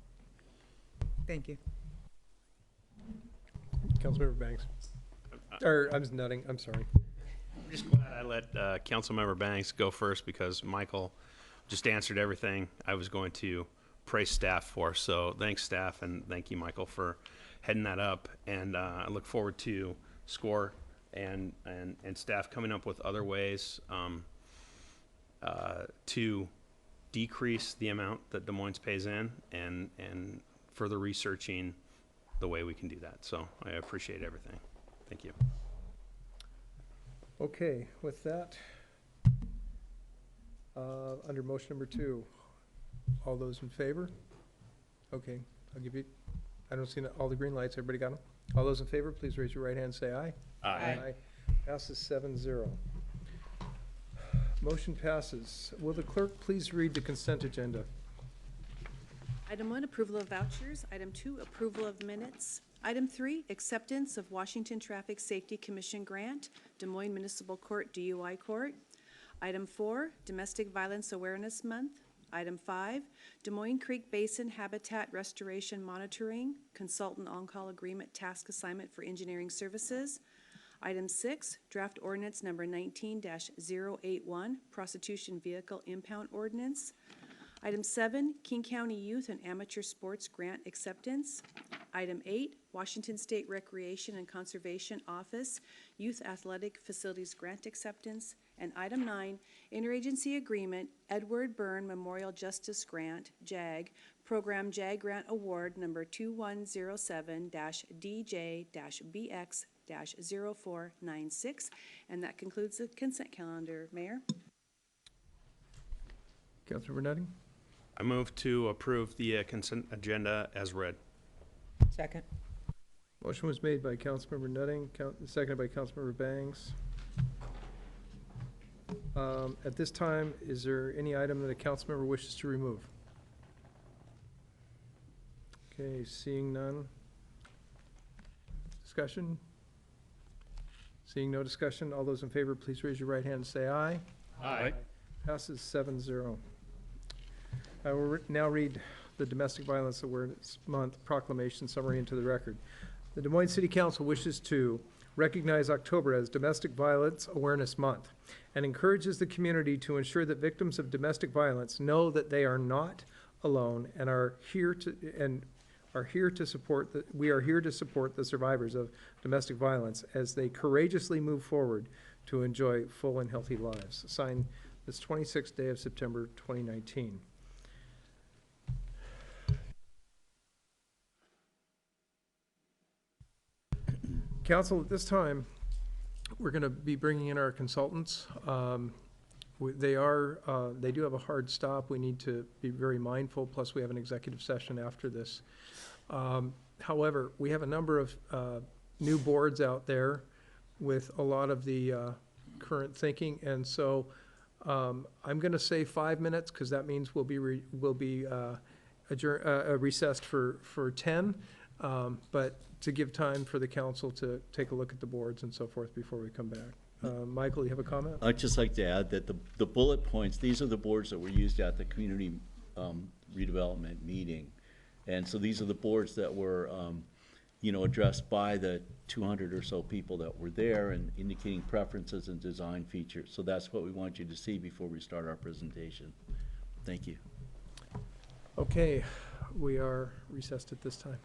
Thank you. Councilmember Banks. Or, I'm Nutting, I'm sorry. I'm just glad I let Councilmember Banks go first, because Michael just answered everything I was going to praise staff for. So thanks, staff, and thank you, Michael, for heading that up. And I look forward to SCORE and staff coming up with other ways to decrease the amount that Des Moines pays in, and further researching the way we can do that. So I appreciate everything. Thank you. Okay, with that, under motion number 2, all those in favor? Okay, I'll give you, I don't see all the green lights. Everybody got them? All those in favor, please raise your right hand and say aye. Aye. Passes 7-0. Motion passes. Will the clerk please read the consent agenda? Item 1, approval of vouchers. Item 2, approval of minutes. Item 3, acceptance of Washington Traffic Safety Commission grant, Des Moines Municipal Court DUI Court. Item 4, Domestic Violence Awareness Month. Item 5, Des Moines Creek Basin Habitat Restoration Monitoring, Consultant On-Call Agreement Task Assignment for Engineering Services. Item 6, Draft Ordinance Number 19-081, Prostitution Vehicle Impound Ordinance. Item 7, King County Youth and Amateur Sports Grant Acceptance. Item 8, Washington State Recreation and Conservation Office Youth Athletic Facilities Grant Acceptance. And item 9, Interagency Agreement, Edward Byrne Memorial Justice Grant, JAG, Program JAG Grant Award Number 2107-DJ-BX-0496. And that concludes the consent calendar. Mayor? Councilmember Nutting? I move to approve the consent agenda as read. Second. Motion was made by Councilmember Nutting, seconded by Councilmember Banks. At this time, is there any item that a council member wishes to remove? Okay, seeing none. Discussion? Seeing no discussion, all those in favor, please raise your right hand and say aye. Aye. Passes 7-0. I will now read the Domestic Violence Awareness Month proclamation summary into the record. The Des Moines City Council wishes to recognize October as Domestic Violence Awareness Month and encourages the community to ensure that victims of domestic violence know that they are not alone and are here to support the survivors of domestic violence as they courageously move forward to enjoy full and healthy lives. Signed this 26th day of September 2019. Council, at this time, we're going to be bringing in our consultants. They do have a hard stop. We need to be very mindful, plus we have an executive session after this. However, we have a number of new boards out there with a lot of the current thinking, and so I'm going to say 5 minutes because that means we'll be recessed for 10. But to give time for the council to take a look at the boards and so forth before we come back. Michael, you have a comment? I'd just like to add that the bullet points, these are the boards that were used at the community redevelopment meeting. And so these are the boards that were, addressed by the 200 or so people that were there and indicating preferences and design features. So that's what we want you to see before we start our presentation. Thank you. Okay, we are recessed at this time.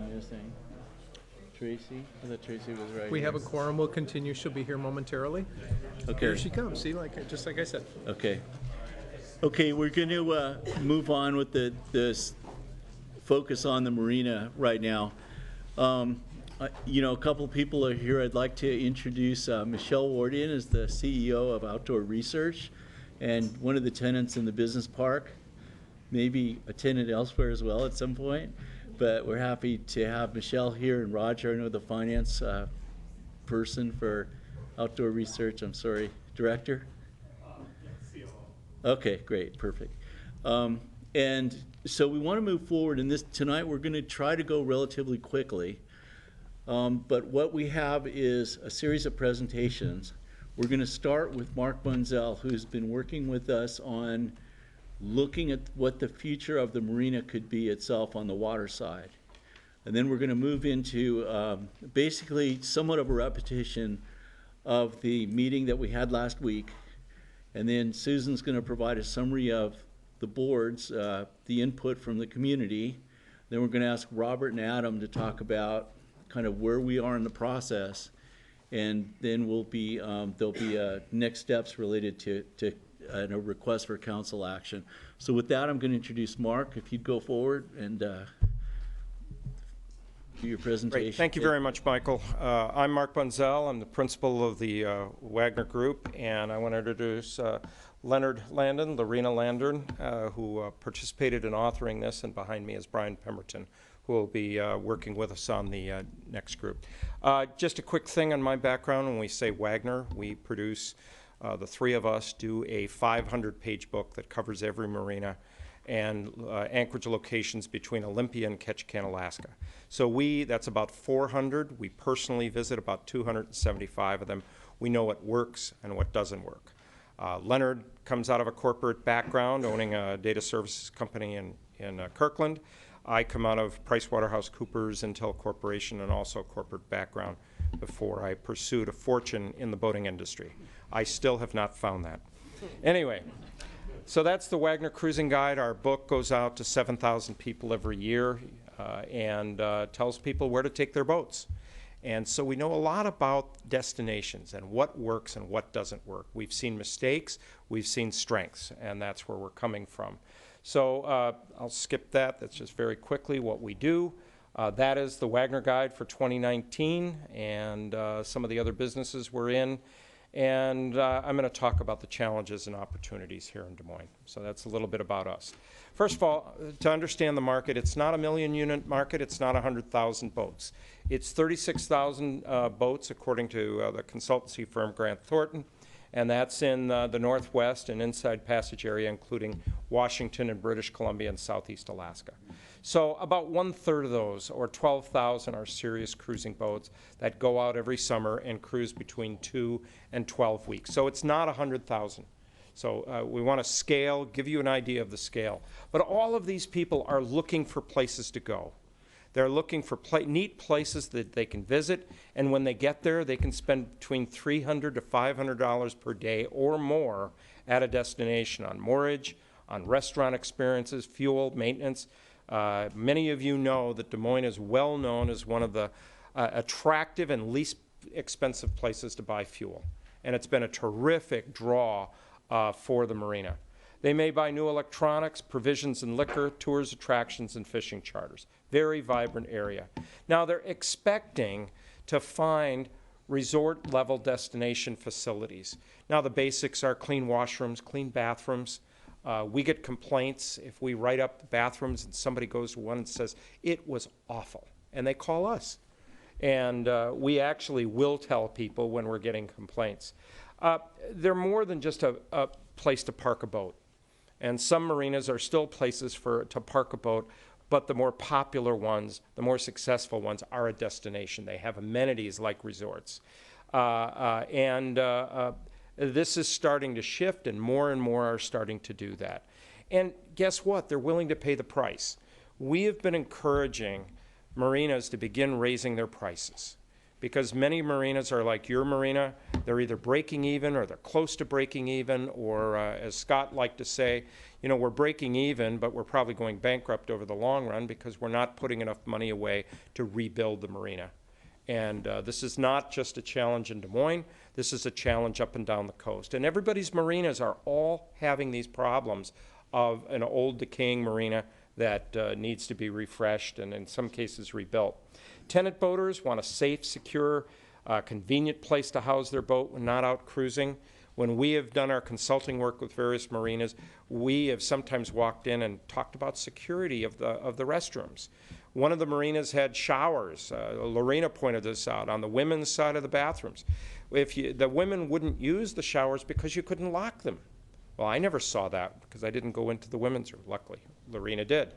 missing? Tracy? I thought Tracy was right. We here. have a quorum, we'll continue, she'll be here momentarily. Okay. Here she comes, see, just like I said. Okay. Okay, we're going to move on with this focus on the marina right now. A couple people are here. I'd like to introduce Michelle Wardian as the CEO of Outdoor Research and one of the tenants in the business park, maybe a tenant elsewhere as well at some point. But we're happy to have Michelle here, and Roger, I know the finance person for Outdoor Research, director? Okay, great, perfect. And so we want to move forward in this. Tonight we're going to try to go relatively quickly. But what we have is a series of presentations. We're going to start with Mark Bunzel, who's been working with us on looking at what the future of the marina could be itself on the water side. And then we're going to move into basically somewhat of a repetition of the meeting that we had last week. And then Susan's going to provide a summary of the boards, the input from the community. Then we're going to ask Robert and Adam to talk about kind of where we are in the process. And then there'll be next steps related to a request for council action. So with that, I'm going to introduce Mark. If you'd go forward and do your presentation. Great. Thank you very much, Michael. I'm Mark Bunzel. I'm the principal of the Wagner Group, and I want to introduce Leonard Landon, Lorena Landon, who participated in authoring this, and behind me is Brian Pemberton, who will be working with us on the next group. Just a quick thing on my background. When we say Wagner, we produce, the three of us do a 500-page book that covers every marina and anchorage locations between Olympia and Ketchikan, Alaska. So that's about 400. We personally visit about 275 of them. We know what works and what doesn't work. Leonard comes out of a corporate background, owning a data services company in Kirkland. I come out of PricewaterhouseCoopers, Intel Corporation, and also corporate background before I pursued a fortune in the boating industry. I still have not found that. Anyway, so that's the Wagner Cruising Guide. Our book goes out to 7,000 people every year and tells people where to take their boats. And so we know a lot about destinations and what works and what doesn't work. We've seen mistakes, we've seen strengths, and that's where we're coming from. So I'll skip that. That's just very quickly what we do. That is the Wagner Guide for 2019 and some of the other businesses we're in. And I'm going to talk about the challenges and opportunities here in Des Moines. So that's a little bit about us. First of all, to understand the market, it's not a 1 million unit market. It's not 100,000 boats. It's 36,000 boats, according to the consultancy firm Grant Thornton. And that's in the Northwest and Inside Passage area, including Washington and British Columbia and Southeast Alaska. So about 1/3 of those, or 12,000, are serious cruising boats that go out every summer and cruise between 2 and 12 weeks. So it's not 100,000. So we want to scale, give you an idea of the scale. But all of these people are looking for places to go. They're looking for neat places that they can visit, and when they get there, they can spend between $300 to $500 per day or more at a destination on moorage, on restaurant experiences, fuel, maintenance. Many of you know that Des Moines is well known as one of the attractive and least expensive places to buy fuel, and it's been a terrific draw for the marina. They may buy new electronics, provisions and liquor, tours, attractions, and fishing charters. Very vibrant area. Now they're expecting to find resort-level destination facilities. Now the basics are clean washrooms, clean bathrooms. We get complaints if we write up the bathrooms and somebody goes to one and says, it was awful, and they call us. And we actually will tell people when we're getting complaints. They're more than just a place to park a boat. And some marinas are still places to park a boat, but the more popular ones, the more successful ones, are a destination. They have amenities like resorts. This is starting to shift, and more are starting to do that. And guess what? They're willing to pay the price. We have been encouraging marinas to begin raising their prices because many marinas are like your marina. They're either breaking even or they're close to breaking even, or as Scott liked to say, you know, we're breaking even, but we're probably going bankrupt over the long run because we're not putting enough money away to rebuild the marina. And this is not just a challenge in Des Moines. This is a challenge up and down the coast. And everybody's marinas are all having these problems of an old decaying marina that needs to be refreshed and in some cases rebuilt. Tenant boaters want a safe, secure, convenient place to house their boat when not out cruising. When we have done our consulting work with various marinas, we have sometimes walked in and talked about security of the restrooms. One of the marinas had showers. Lorena pointed this out on the women's side of the bathrooms. The women wouldn't use the showers because you couldn't lock them. Well, I never saw that because I didn't go into the women's room. Luckily, Lorena did.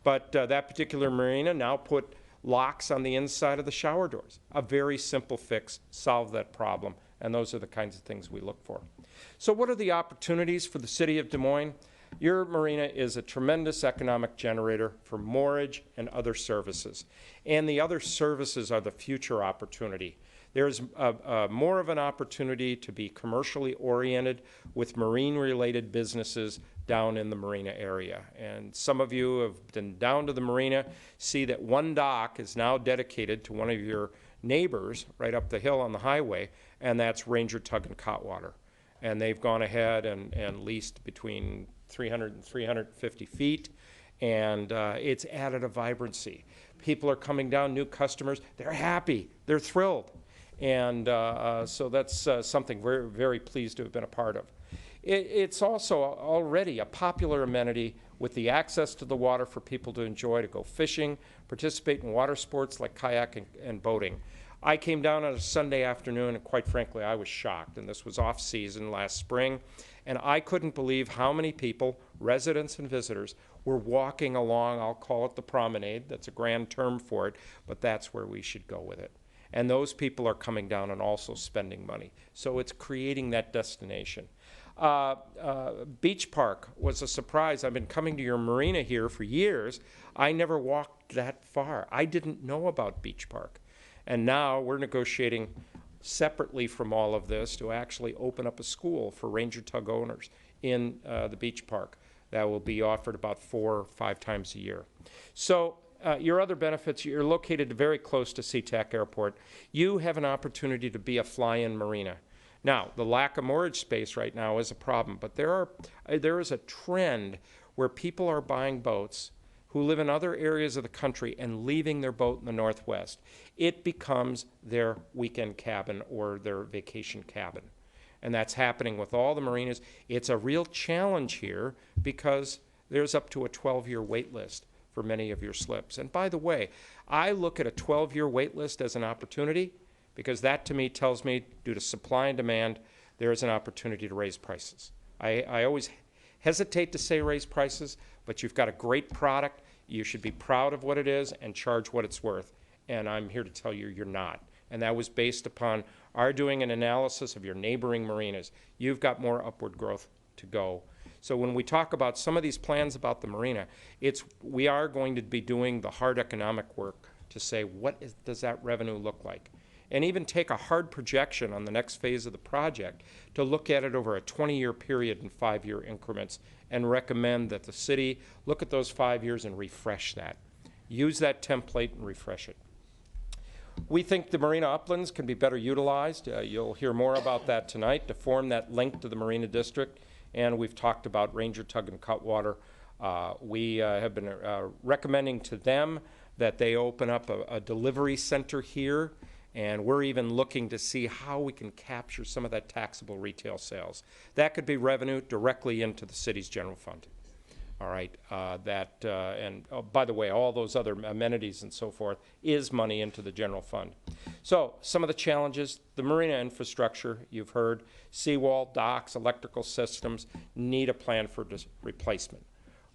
But that particular marina now put locks on the inside of the shower doors. A very simple fix, solved that problem, and those are the kinds of things we look for. So what are the opportunities for the city of Des Moines? Your marina is a tremendous economic generator for moorage and other services. And the other services are the future opportunity. There's more of an opportunity to be commercially oriented with marine-related businesses down in the marina area. And some of you have been down to the marina, see that one dock is now dedicated to one of your neighbors right up the hill on the highway, and that's Ranger Tug and Cotwater. And they've gone ahead and leased between 300 and 350 feet, and it's added a vibrancy. People are coming down, new customers, they're happy, they're thrilled. And so that's something we're very pleased to have been a part of. It's also already a popular amenity with the access to the water for people to enjoy, to go fishing, participate in water sports like kayaking and boating. I came down on a Sunday afternoon, and quite frankly, I was shocked. And this was off-season last spring, and I couldn't believe how many people, residents and visitors, were walking along, I'll call it the promenade. That's a grand term for it, but that's where we should go with it. And those people are coming down and also spending money. So it's creating that destination. Beach Park was a surprise. I've been coming to your marina here for years. I never walked that far. I didn't know about Beach Park. And now we're negotiating separately from all of this to actually open up a school for Ranger Tug owners in the beach park that will be offered about 4 or 5 times a year. So your other benefits, you're located very close to SeaTac Airport. You have an opportunity to be a fly-in marina. Now, the lack of moorage space right now is a problem, but there is a trend where people are buying boats who live in other areas of the country and leaving their boat in the Northwest. It becomes their weekend cabin or their vacation cabin. And that's happening with all the marinas. It's a real challenge here because there's up to a 12-year wait list for many of your slips. And by the way, I look at a 12-year wait list as an opportunity because that to me tells me, due to supply and demand, there is an opportunity to raise prices. I always hesitate to say raise prices, but you've got a great product. You should be proud of what it is and charge what it's worth. And I'm here to tell you you're not. And that was based upon our doing an analysis of your neighboring marinas. You've got more upward growth to go. So when we talk about some of these plans about the marina, we are going to be doing the hard economic work to say does that revenue look like? And even take a hard projection on the next phase of the project to look at it over a 20-year period in 5-year increments and recommend that the city look at those 5 years and refresh that. Use that template and refresh it. We think the marina uplands can be better utilized. You'll hear more about that tonight to form that link to the marina district. And we've talked about Ranger Tug and Cutwater. We have been recommending to them that they open up a delivery center here. And we're even looking to see how we can capture some of that taxable retail sales. That could be revenue directly into the city's general fund. All right, and by the way, all those other amenities and so forth is money into the general fund. So some of the challenges, the marina infrastructure, you've heard, seawall, docks, electrical systems, need a plan for replacement.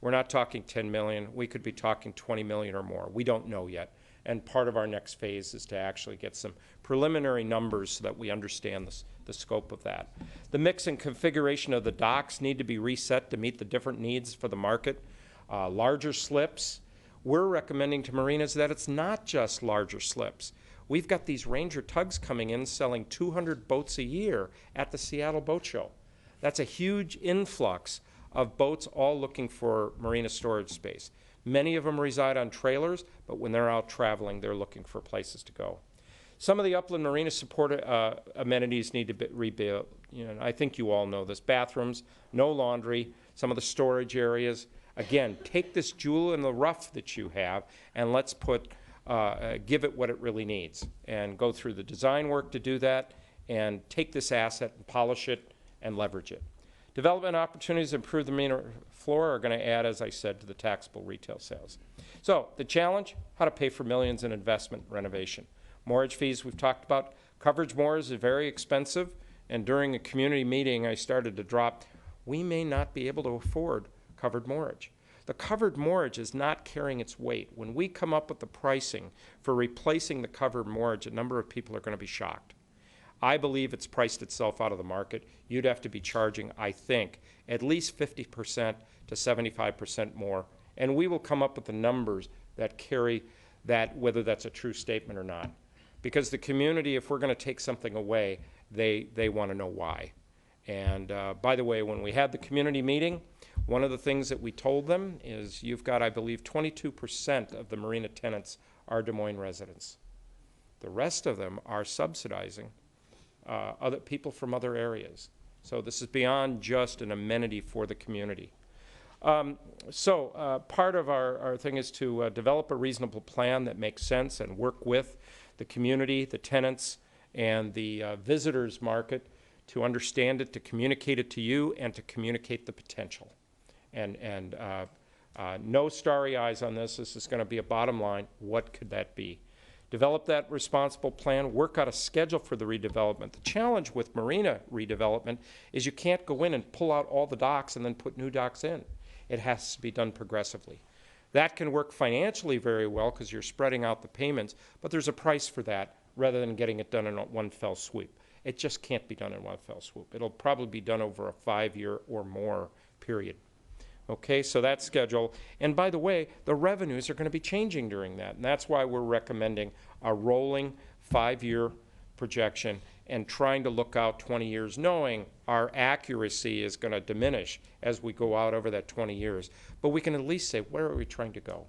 We're not talking 10 million, we could be talking 20 million or more. We don't know yet. And part of our next phase is to actually get some preliminary numbers so that we understand the scope of that. The mix and configuration of the docks need to be reset to meet the different needs for the market. Larger slips. We're recommending to marinas that it's not just larger slips. We've got these Ranger tugs coming in selling 200 boats a year at the Seattle Boat Show. That's a huge influx of boats all looking for marina storage space. Many of them reside on trailers, but when they're out traveling, they're looking for places to go. Some of the upland marina support amenities need to be rebuilt. I think you all know this. Bathrooms, no laundry, some of the storage areas. Again, take this jewel in the rough that you have and let's give it what it really needs and go through the design work to do that and take this asset and polish it and leverage it. Development opportunities to improve the marina floor are going to add, as I said, to the taxable retail sales. So the challenge, how to pay for millions in investment renovation. Mortgage fees we've talked about. Coverage moors is very expensive, and during a community meeting I started to drop, we may not be able to afford covered mortgage. The covered mortgage is not carrying its weight. When we come up with the pricing for replacing the covered mortgage, a number of people are going to be shocked. I believe it's priced itself out of the market. You'd have to be charging, I think, at least 50% to 75% more, and we will come up with the numbers that carry that, whether that's a true statement or not. Because the community, if we're going to take something away, they want to know why. And by the way, when we had the community meeting, one of the things that we told them is you've got, I believe, 22% of the marina tenants are Des Moines residents. The rest of them are subsidizing other people from other areas. So this is beyond just an amenity for the community. Part of our thing is to develop a reasonable plan that makes sense and work with the community, the tenants, and the visitors market to understand it, to communicate it to you, and to communicate the potential. And no starry eyes on this. This is going to be a bottom line. What could that be? Develop that responsible plan, work out a schedule for the redevelopment. The challenge with marina redevelopment is you can't go in and pull out all the docks and then put new docks in. It has to be done progressively. That can work financially very well because you're spreading out the payments, but there's a price for that rather than getting it done in one fell swoop. It just can't be done in one fell swoop. It'll probably be done over a 5-year or more period. Okay, so that's schedule. And by the way, the revenues are going to be changing during that. And that's why we're recommending a rolling 5-year projection and trying to look out 20 years, knowing our accuracy is going to diminish as we go out over that 20 years. But we can at least say, where are we trying to go?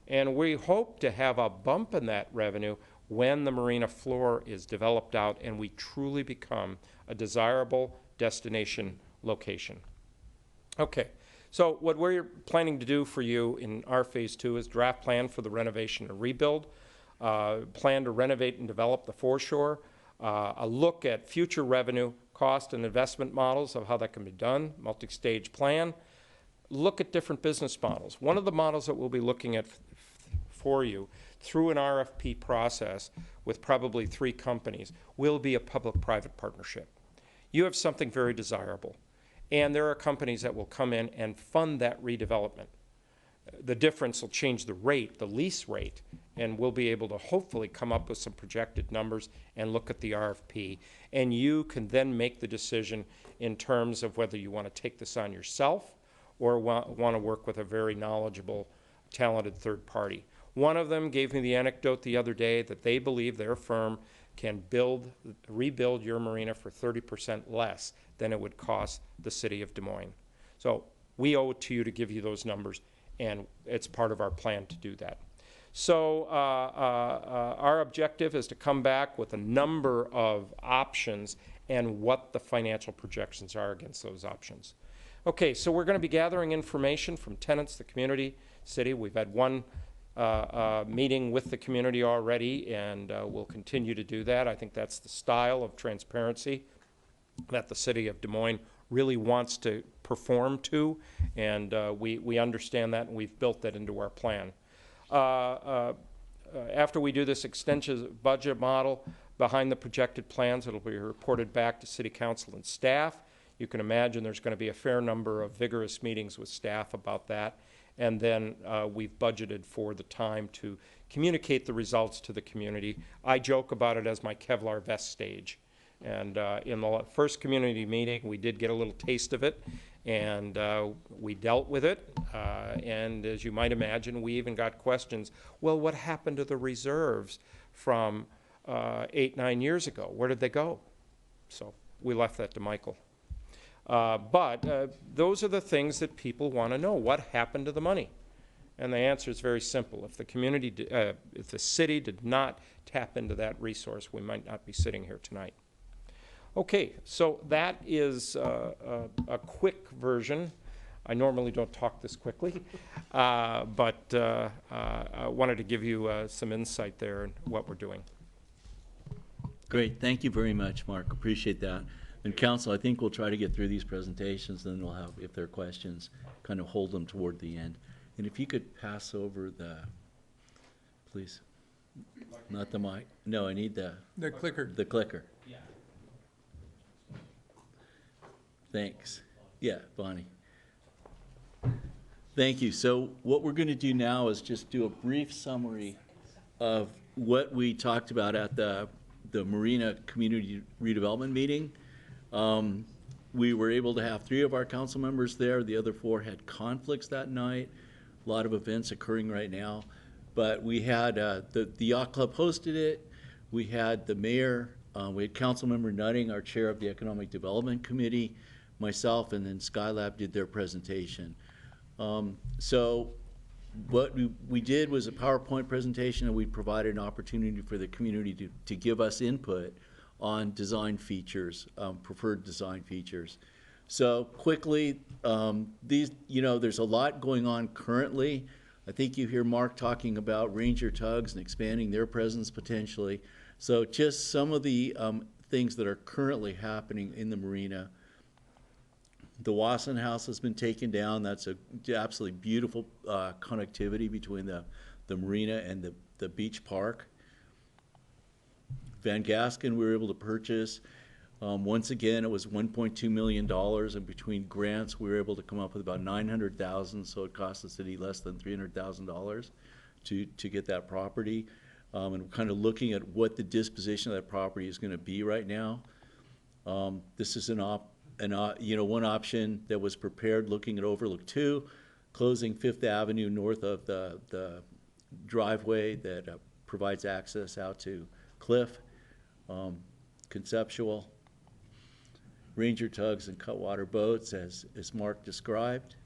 And we hope to have a bump in that revenue when the marina floor is developed out and we truly become a desirable destination location. Okay. So what we're planning to do for you in our phase 2 is draft plan for the renovation and rebuild, plan to renovate and develop the foreshore, a look at future revenue, cost, and investment models of how that can be done, multi-stage plan, look at different business models. One of the models that we'll be looking at for you through an RFP process with probably 3 companies will be a public-private partnership. You have something very desirable. And there are companies that will come in and fund that redevelopment. The difference will change the rate, the lease rate, and we'll be able to hopefully come up with some projected numbers and look at the RFP. And you can then make the decision in terms of whether you want to take this on yourself or want to work with a very knowledgeable, talented third party. One of them gave me the anecdote the other day that they believe their firm can rebuild your marina for 30% less than it would cost the city of Des Moines. So we owe it to you to give you those numbers, and it's part of our plan to do that. So our objective is to come back with a number of options and what the financial projections are against those options. Okay, so we're going to be gathering information from tenants, the community, city. We've had one meeting with the community already, and we'll continue to do that. I think that's the style of transparency that the city of Des Moines really wants to perform to, and we understand that, and we've built that into our plan. After we do this extension budget model behind the projected plans, it'll be reported back to City Council and staff. You can imagine there's going to be a fair number of vigorous meetings with staff about that. And then we've budgeted for the time to communicate the results to the community. I joke about it as my Kevlar vest stage. And in the first community meeting, we did get a little taste of it, and we dealt with it. And as you might imagine, we even got questions, well, what happened to the reserves from 8, 9 years ago. Where did they go? So we left that to Michael. But those are the things that people want to know. What happened to the money? And the answer is very simple. If the community, if the city did not tap into that resource, we might not be sitting here tonight. Okay, so that is a quick version. I normally don't talk this quickly, but I wanted to give you some insight there in what we're doing. Great, thank you very much, Mark, appreciate that. And council, I think we'll try to get through these presentations, then we'll have, if there are questions, kind of hold them toward the end. And if you could pass over the, please, not the mic, no, I need the clicker. The clicker. Yeah. Thanks. Yeah, Bonnie. Thank you. So what we're going to do now is just do a brief summary of what we talked about at the Marina Community Redevelopment meeting. We were able to have 3 of our council members there. The other 4 had conflicts that night. A lot of events occurring right now. But we had the Yacht Club hosted it. We had the mayor. We had Councilmember Nutting, our chair of the Economic Development Committee, myself, and then Skylab did their presentation. So what we did was a PowerPoint presentation, and we provided an opportunity for the community to give us input on design features, preferred design features. So quickly, these, there's a lot going on currently. I think you hear Mark talking about Ranger Tugs and expanding their presence potentially. So just some of the things that are currently happening in the marina. The Wasson House has been taken down. That's a absolutely beautiful connectivity between the marina and the beach park. Van Gaskin we were able to purchase. Once again, it was $1.2 million, and between grants, we were able to come up with about $900,000, so it cost the city less than $300,000 to get that property. And we're kind of looking at what the disposition of that property is going to be right now. This is one option that was prepared looking at Overlook 2, closing 5th Avenue north of the driveway that provides access out to Cliff. Conceptual. Ranger tugs and cutwater boats, as Mark described.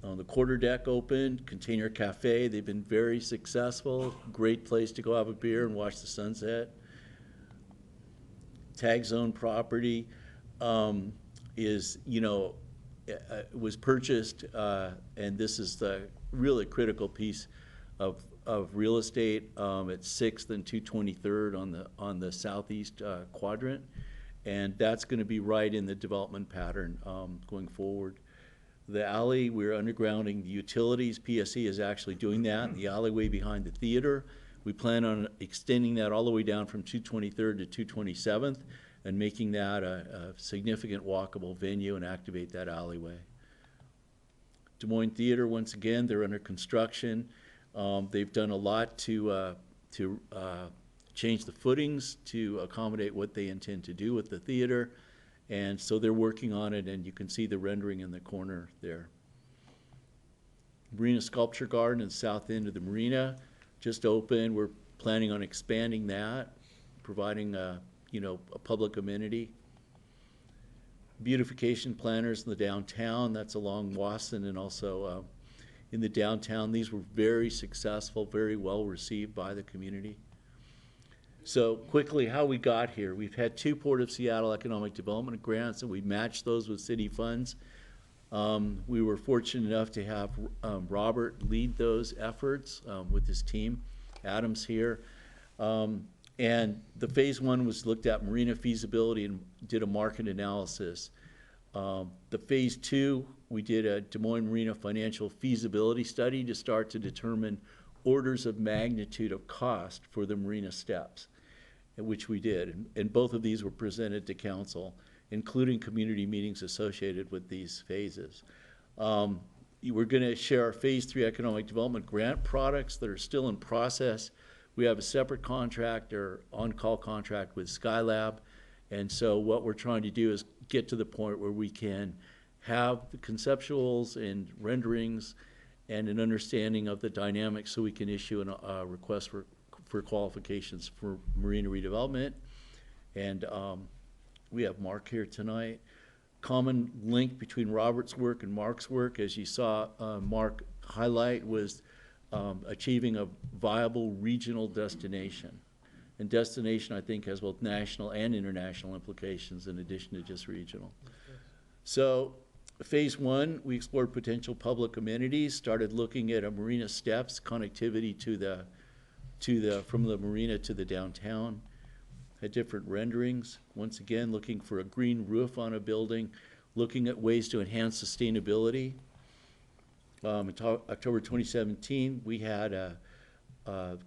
The quarter deck opened, Container Cafe, they've been very successful. Great place to go have a beer and watch the sunset. Tag Zone property was purchased, and this is the really critical piece of real estate at 6th and 223rd on the southeast quadrant. And that's going to be right in the development pattern going forward. The alley, we're undergrounding the utilities. PSE is actually doing that. The alleyway behind the theater, we plan on extending that all the way down from 223rd to 227th and making that a significant walkable venue and activate that alleyway. Des Moines Theater, once again, they're under construction. They've done a lot to change the footings to accommodate what they intend to do with the theater. And so they're working on it, and you can see the rendering in the corner there. Marina Sculpture Garden in the south end of the marina just opened. We're planning on expanding that, providing a public amenity. Beautification planners in the downtown, that's along Wasson and also in the downtown. These were very successful, very well received by the community. So quickly, how we got here. We've had 2 Port of Seattle Economic Development grants, and we matched those with city funds. We were fortunate enough to have Robert lead those efforts with his team. Adam's here. And the phase 1 was looked at marina feasibility and did a market analysis. The phase 2, we did a Des Moines Marina financial feasibility study to start to determine orders of magnitude of cost for the marina steps, which we did. And both of these were presented to council, including community meetings associated with these phases. We're going to share our phase 3 economic development grant products that are still in process. We have a separate contract or on-call contract with Skylab. And so what we're trying to do is get to the point where we can have the conceptuals and renderings and an understanding of the dynamics so we can issue a request for qualifications for Marina Redevelopment. And we have Mark here tonight. Common link between Robert's work and Mark's work, as you saw Mark highlight, was achieving a viable regional destination. And destination, I think, has both national and international implications in addition to just regional. So phase one, we explored potential public amenities, started looking at a marina steps, connectivity from the marina to the downtown. Had different renderings. Once again, looking for a green roof on a building, looking at ways to enhance sustainability. In October 2017, we had a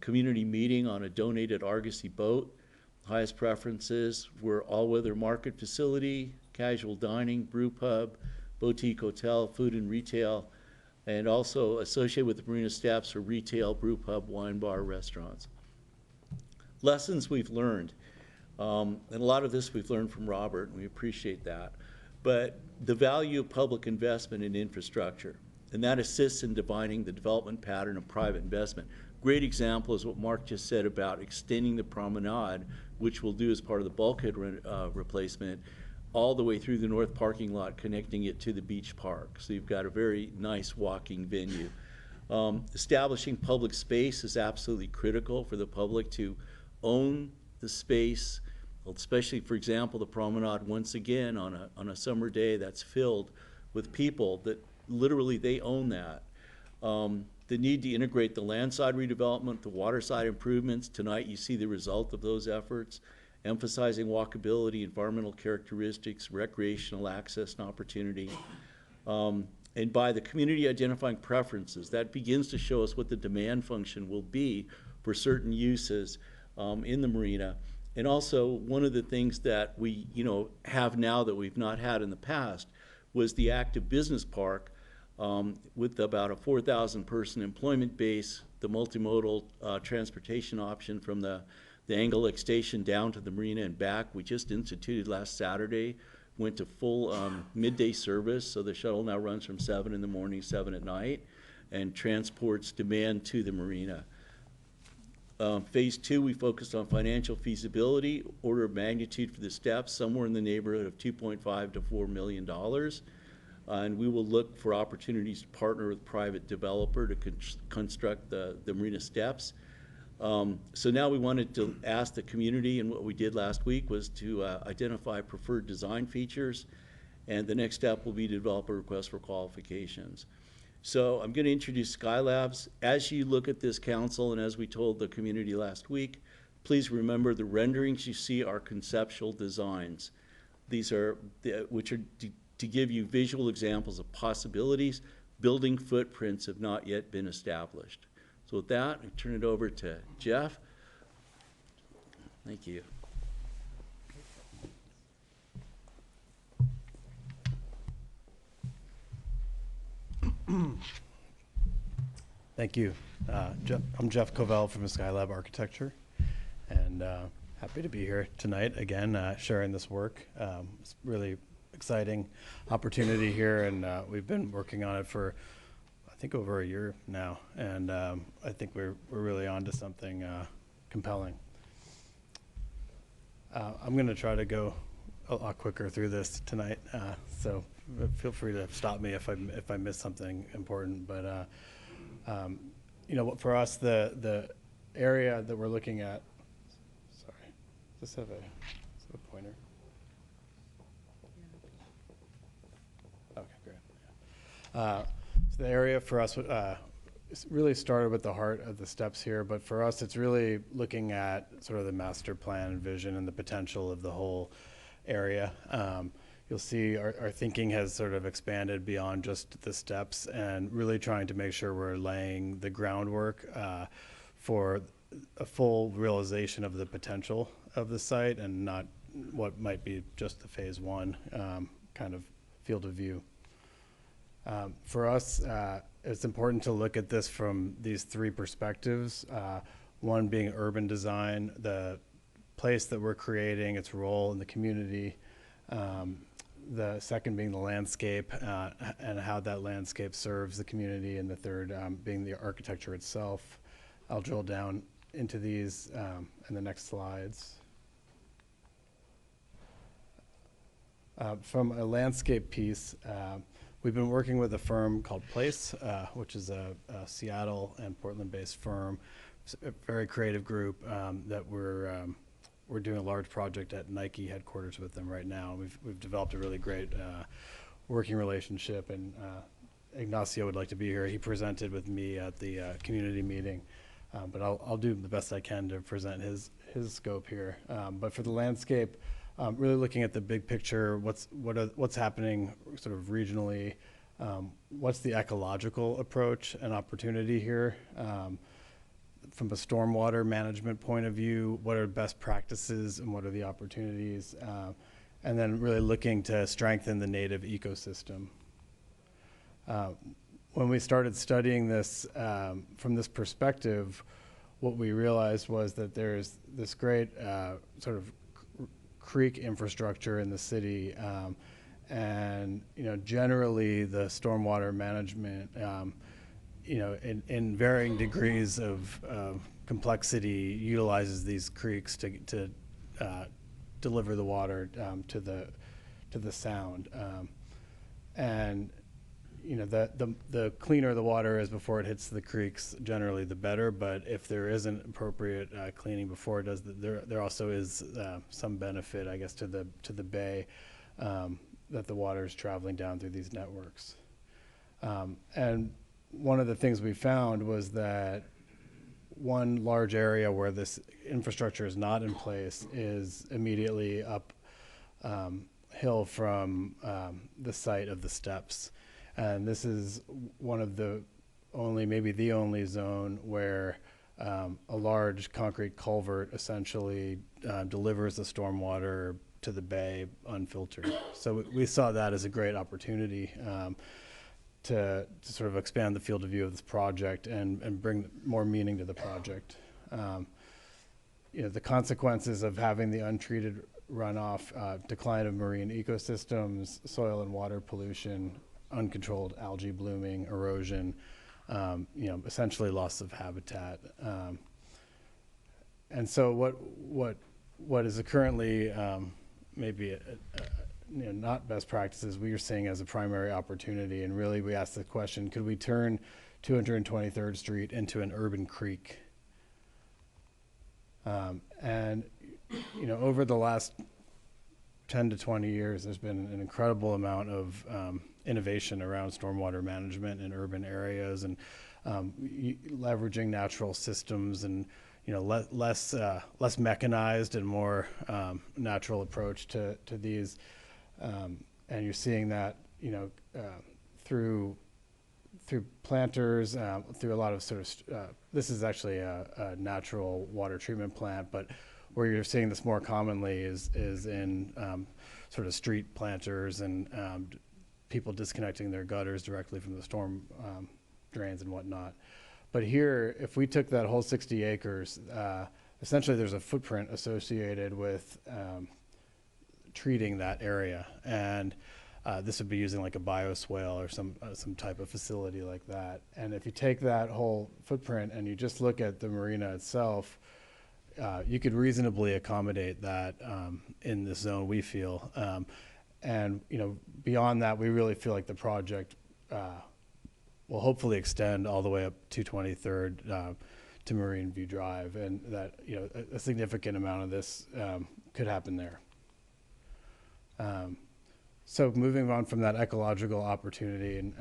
community meeting on a donated Argosy boat. Highest preferences were all-weather market facility, casual dining, brew pub, boutique hotel, food and retail, and also associated with the marina steps are retail, brew pub, wine bar, restaurants. Lessons we've learned. And a lot of this we've learned from Robert, and we appreciate that. But the value of public investment in infrastructure, and that assists in defining the development pattern of private investment. Great example is what Mark just said about extending the promenade, which we'll do as part of the bulkhead replacement, all the way through the north parking lot, connecting it to the beach park. So you've got a very nice walking venue. Establishing public space is absolutely critical for the public to own the space, especially, for example, the promenade, once again, on a summer day that's filled with people that literally they own that. The need to integrate the landside redevelopment, the waterside improvements. Tonight you see the result of those efforts, emphasizing walkability, environmental characteristics, recreational access and opportunity. And by the community identifying preferences, that begins to show us what the demand function will be for certain uses in the marina. And also, one of the things that we have now that we've not had in the past was the active business park with about a 4,000 person employment base, the multimodal transportation option from the Angle Lake Station down to the marina and back. We just instituted last Saturday, went to full midday service, so the shuttle now runs from 7 in the morning, 7 at night, and transports demand to the marina. Phase two, we focused on financial feasibility, order of magnitude for the steps, somewhere in the neighborhood of $2.5 to $4 million. And we will look for opportunities to partner with private developer to construct the marina steps. So now we wanted to ask the community, and what we did last week was to identify preferred design features, and the next step will be to develop a request for qualifications. So I'm going to introduce Skylabs. As you look at this, council, and as we told the community last week, please remember the renderings you see are conceptual designs. These are, which are to give you visual examples of possibilities. Building footprints have not yet been established. So with that, I turn it over to Jeff. Thank you. Thank you. I'm Jeff Covell from Skylab Architecture, and happy to be here tonight again, sharing this work. It's really exciting opportunity here, and we've been working on it for I think over a year now, and I think we're really on to something compelling. I'm going to try to go a lot quicker through this tonight, so feel free to stop me if I miss something important. But for us, the area that we're looking at. Sorry, does this have a pointer? Okay, great. So the area for us really started with the heart of the steps here, but for us, it's really looking at sort of the master plan and vision and the potential of the whole area. You'll see our thinking has sort of expanded beyond just the steps and really trying to make sure we're laying the groundwork for a full realization of the potential of the site and not what might be just the phase one kind of field of view. For us, it's important to look at this from these three perspectives. One being urban design, the place that we're creating, its role in the community. The second being the landscape and how that landscape serves the community. And the third being the architecture itself. I'll drill down into these in the next slides. From a landscape piece, we've been working with a firm called Place, which is a Seattle and Portland-based firm. It's a very creative group that we're doing a large project at Nike headquarters with them right now. We've developed a really great working relationship, and Ignacio would like to be here. He presented with me at the community meeting, but I'll do the best I can to present his scope here. But for the landscape, really looking at the big picture, what's happening sort of regionally, what's the ecological approach and opportunity here. From a stormwater management point of view, what are best practices and what are the opportunities? And then really looking to strengthen the native ecosystem. When we started studying this from this perspective, what we realized was that there's this great sort of creek infrastructure in the city, and generally the stormwater management, in varying degrees of complexity, utilizes these creeks to deliver the water to the sound, and the cleaner the water is before it hits the creeks, generally the better. But if there isn't appropriate cleaning before it does, there also is some benefit, I guess, to the bay that the water is traveling down through these networks. And one of the things we found was that one large area where this infrastructure is not in place is immediately up hill from the site of the steps. And this is one of the only, maybe the only zone where a large concrete culvert essentially delivers the stormwater to the bay unfiltered. So we saw that as a great opportunity to sort of expand the field of view of this project and bring more meaning to the project. The consequences of having the untreated runoff, decline of marine ecosystems, soil and water pollution, uncontrolled algae blooming, erosion, essentially loss of habitat. And so what is currently maybe not best practices, we are seeing as a primary opportunity. And really we asked the question, could we turn 223rd Street into an urban creek? And over the last 10 to 20 years, there's been an incredible amount of innovation around stormwater management in urban areas, and leveraging natural systems, and less mechanized and more natural approach to these. And you're seeing that through planters, through a lot of sort of this is actually a natural water treatment plant, but where you're seeing this more commonly is in sort of street planters and people disconnecting their gutters directly from the storm drains and whatnot. But here, if we took that whole 60 acres, essentially there's a footprint associated with treating that area. And this would be using like a bioswale or some type of facility like that. And if you take that whole footprint and you just look at the marina itself, you could reasonably accommodate that in this zone, we feel. And beyond that, we really feel like the project will hopefully extend all the way up to 23rd to Marine View Drive, and that a significant amount of this could happen there. So moving on from that ecological opportunity, and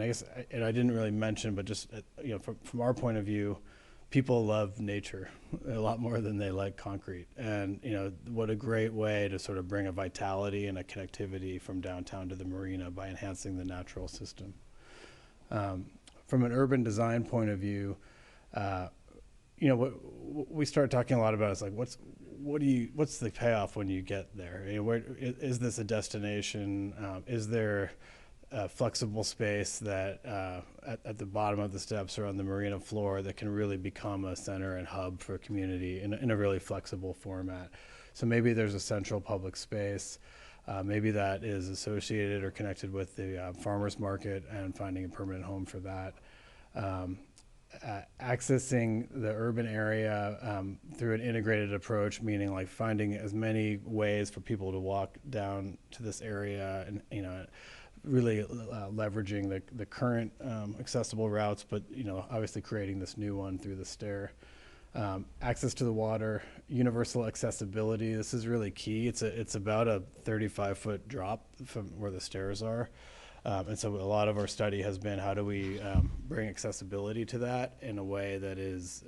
I guess I didn't really mention, but just from our point of view, people love nature a lot more than they like concrete. And what a great way to sort of bring a vitality and a connectivity from downtown to the marina by enhancing the natural system. From an urban design point of view, what we started talking a lot about is like what's the payoff when you get there? Where is this a destination? Is there a flexible space that at the bottom of the steps or on the marina floor that can really become a center and hub for a community in a really flexible format? So maybe there's a central public space. Maybe that is associated or connected with the farmers market and finding a permanent home for that. accessing the urban area through an integrated approach, meaning like finding as many ways for people to walk down to this area, and really leveraging the current accessible routes, but obviously creating this new one through the stair. Access to the water, universal accessibility. This is really key. It's about a 35-foot drop from where the stairs are. And so a lot of our study has been, how do we bring accessibility to that in a way that is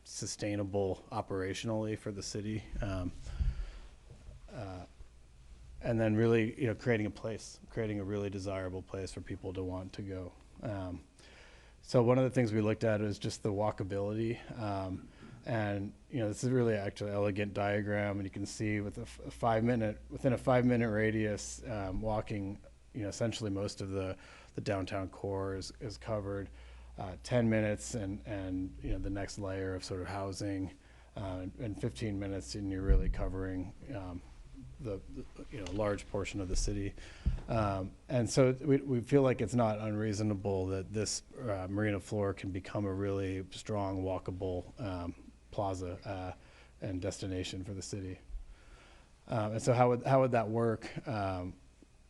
sustainable operationally for the city, and then really creating a really desirable place for people to want to go. So one of the things we looked at is just the walkability, and this is really actually an elegant diagram, and you can see with within a 5-minute radius, walking. Essentially most of the downtown core is covered. 10 minutes and the next layer of sort of housing, and 15 minutes, and you're really covering the large portion of the city. And so we feel like it's not unreasonable that this marina floor can become a really strong walkable plaza and destination for the city. And so how would that work?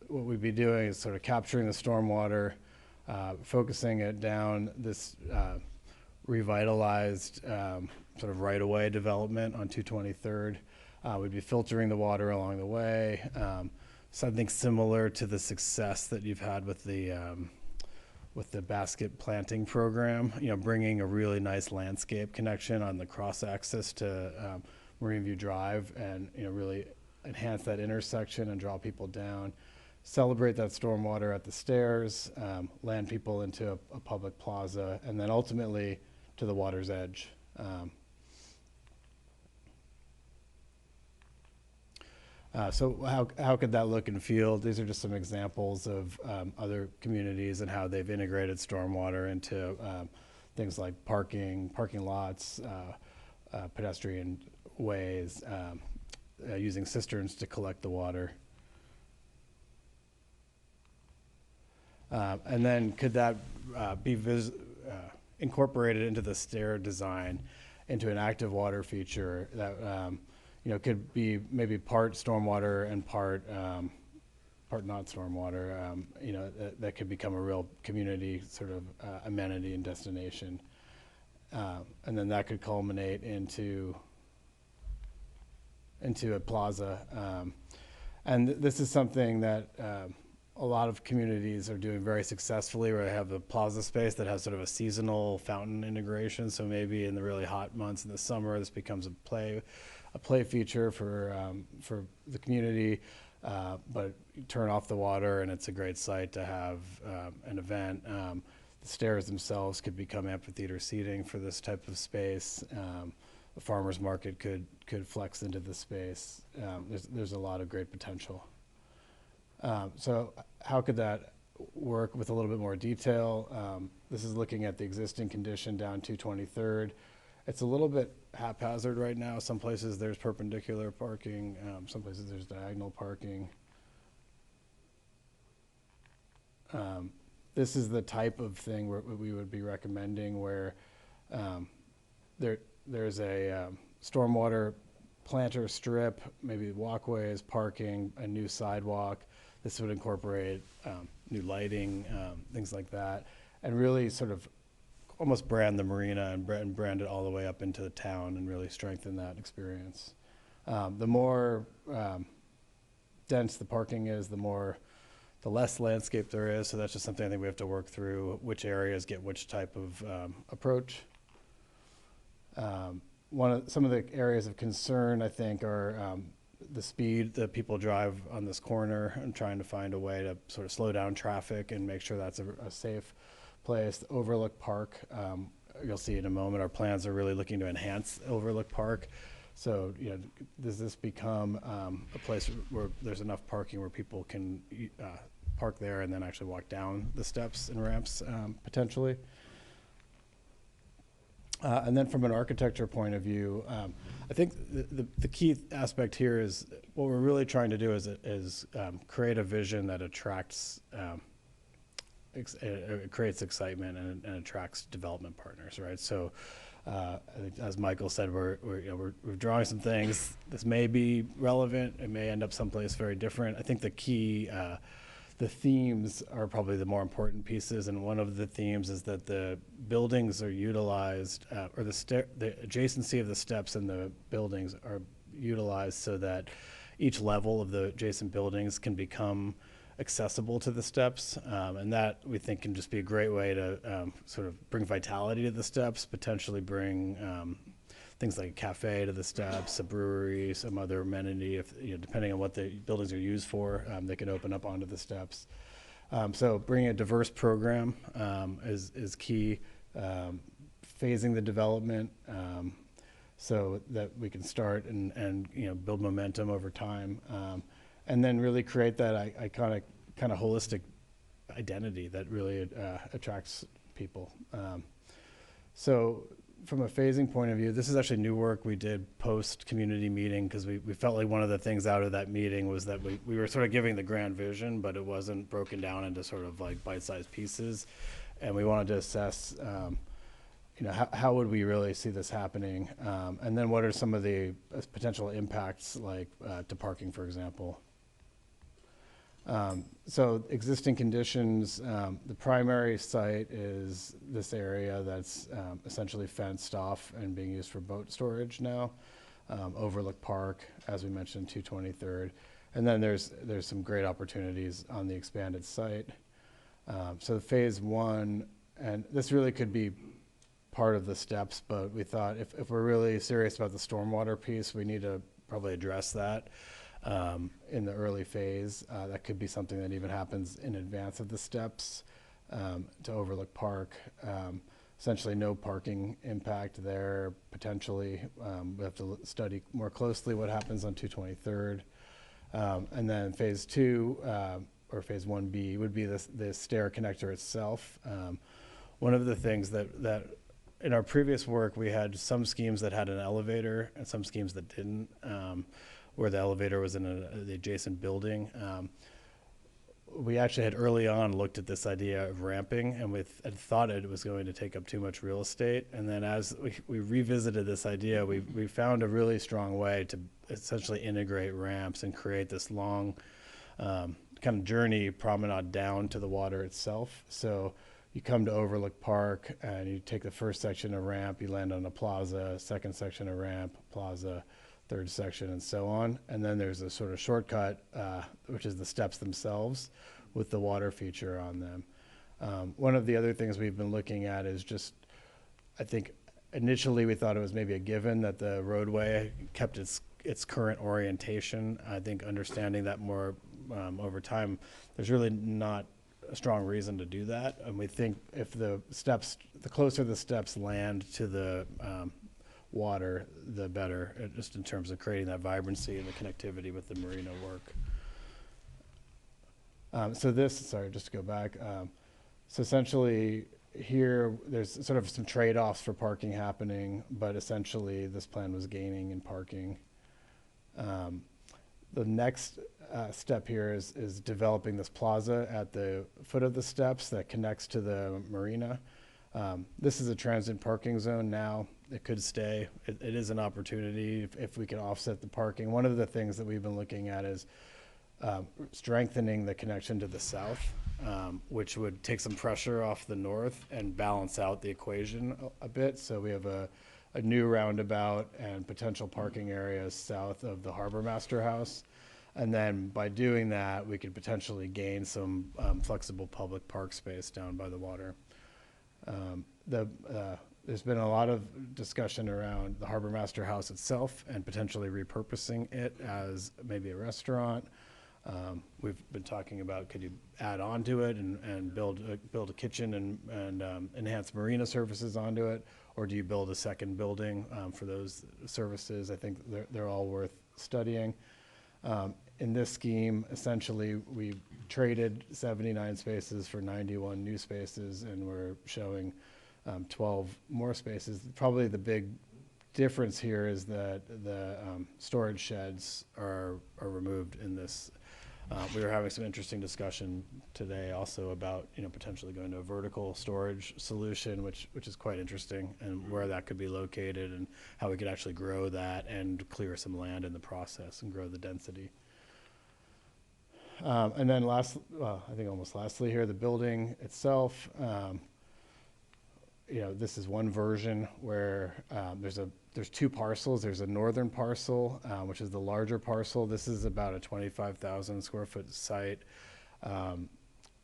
What we'd be doing is sort of capturing the stormwater, focusing it down this revitalized sort of right-of-way development on 223rd. We'd be filtering the water along the way, something similar to the success that you've had with the basket planting program. Bringing a really nice landscape connection on the cross-access to Marine View Drive, and really enhance that intersection and draw people down. Celebrate that stormwater at the stairs, land people into a public plaza, and then ultimately to the water's edge. So how could that look and feel? These are just some examples of other communities and how they've integrated stormwater into things like parking lots, pedestrian ways, using cisterns to collect the water. And then could that be incorporated into the stair design, into an active water feature that could be maybe part stormwater and part not stormwater. That could become a real community sort of amenity and destination, and then that could culminate into a plaza. And this is something that a lot of communities are doing very successfully, where they have the plaza space that has sort of a seasonal fountain integration. So maybe in the really hot months in the summer, this becomes a play feature for the community. But you turn off the water, and it's a great site to have an event. The stairs themselves could become amphitheater seating for this type of space. The farmer's market could flex into the space. There's a lot of great potential. So how could that work with a little bit more detail? This is looking at the existing condition down 223rd. It's a little bit haphazard right now. Some places there's perpendicular parking, some places there's diagonal parking. This is the type of thing where we would be recommending, where there's a stormwater planter strip, maybe walkways, parking, a new sidewalk. This would incorporate new lighting, things like that, and really sort of almost brand the marina and brand it all the way up into the town, and really strengthen that experience. The more dense the parking is, the less landscape there is. So that's just something I think we have to work through, which areas get which type of approach. Some of the areas of concern, I think, are the speed that people drive on this corner, and trying to find a way to sort of slow down traffic and make sure that's a safe place. The Overlook Park, you'll see in a moment, our plans are really looking to enhance Overlook Park. So, does this become a place where there's enough parking where people can park there and then actually walk down the steps and ramps, potentially? And then from an architecture point of view, I think the key aspect here is what we're really trying to do is create a vision that attracts it creates excitement and attracts development partners, right? So, I think as Michael said, we're drawing some things. This may be relevant. It may end up someplace very different. I think the key, the themes are probably the more important pieces, and one of the themes is that the buildings are utilized, or the adjacency of the steps in the buildings are utilized so that each level of the adjacent buildings can become accessible to the steps, and that we think can just be a great way to sort of bring vitality to the steps, potentially bring things like a cafe to the steps, a brewery, some other amenity, if depending on what the buildings are used for, they can open up onto the steps. So bringing a diverse program is key. Phasing the development so that we can start and build momentum over time. And then really create that iconic kind of holistic identity that really attracts people. So from a phasing point of view, this is actually new work we did post-community meeting, because we felt like one of the things out of that meeting was that we were sort of giving the grand vision, but it wasn't broken down into sort of like bite-sized pieces. And we wanted to assess, how would we really see this happening? And then what are some of the potential impacts, like to parking, for example? So existing conditions, the primary site is this area that's essentially fenced off and being used for boat storage now. Overlook Park, as we mentioned, 223rd. And then there's some great opportunities on the expanded site. So phase one, and this really could be part of the steps, but we thought if we're really serious about the stormwater piece, we need to probably address that in the early phase. That could be something that even happens in advance of the steps to Overlook Park. Essentially no parking impact there, potentially. We have to study more closely what happens on 223rd. And then phase two, or phase 1B, would be the stair connector itself. One of the things that in our previous work, we had some schemes that had an elevator and some schemes that didn't, where the elevator was in the adjacent building. We actually had early on looked at this idea of ramping, and we had thought it was going to take up too much real estate. And then as we revisited this idea, we found a really strong way to essentially integrate ramps and create this long kind of journey promenade down to the water itself. So you come to Overlook Park and you take the first section of ramp, you land on a plaza, second section of ramp, plaza, third section, and so on. And then there's a sort of shortcut, which is the steps themselves with the water feature on them. One of the other things we've been looking at is just, I think initially we thought it was maybe a given that the roadway kept its current orientation. I think understanding that more over time, there's really not a strong reason to do that. And we think if the closer the steps land to the water, the better, just in terms of creating that vibrancy and the connectivity with the marina work. Sorry, just to go back. So essentially here, there's sort of some trade-offs for parking happening, but essentially this plan was gaining in parking. The next step here is developing this plaza at the foot of the steps that connects to the marina. This is a transit parking zone now. It could stay. It is an opportunity if we can offset the parking. One of the things that we've been looking at is strengthening the connection to the south, which would take some pressure off the north and balance out the equation a bit. So we have a new roundabout and potential parking areas south of the Harbor Master House. And then by doing that, we could potentially gain some flexible public park space down by the water. There's been a lot of discussion around the Harbor Master House itself and potentially repurposing it as maybe a restaurant. We've been talking about, could you add on to it and build a kitchen and enhance marina services onto it, or do you build a second building for those services? I think they're all worth studying. In this scheme, essentially, we traded 79 spaces for 91 new spaces, and we're showing 12 more spaces. Probably the big difference here is that the storage sheds are removed in this We were having some interesting discussion today also about, potentially going to a vertical storage solution, which is quite interesting, and where that could be located and how we could actually grow that and clear some land in the process and grow the density. And then I think almost lastly here, the building itself, this is one version where there's two parcels. There's a northern parcel, which is the larger parcel. This is about a 25,000 square foot site.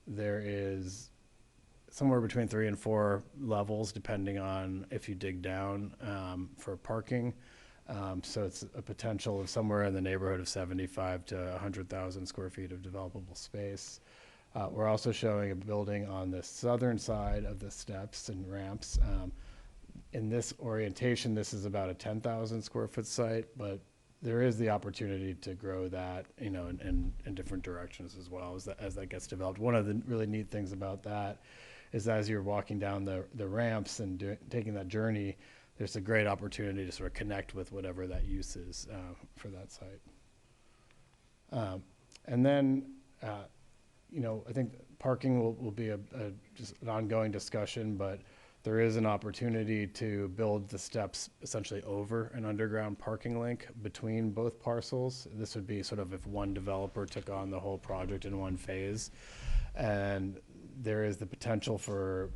There is somewhere between 3 and 4 levels, depending on if you dig down for parking. So it's a potential of somewhere in the neighborhood of 75 to 100,000 square feet of developable space. We're also showing a building on the southern side of the steps and ramps. In this orientation, this is about a 10,000 square foot site, but there is the opportunity to grow that, in different directions as well as that gets developed. One of the really neat things about that is as you're walking down the ramps and taking that journey, there's a great opportunity to sort of connect with whatever that use is for that site. And then, I think parking will be just an ongoing discussion, but there is an opportunity to build the steps essentially over an underground parking link between both parcels. This would be sort of if one developer took on the whole project in one phase. And there is the potential for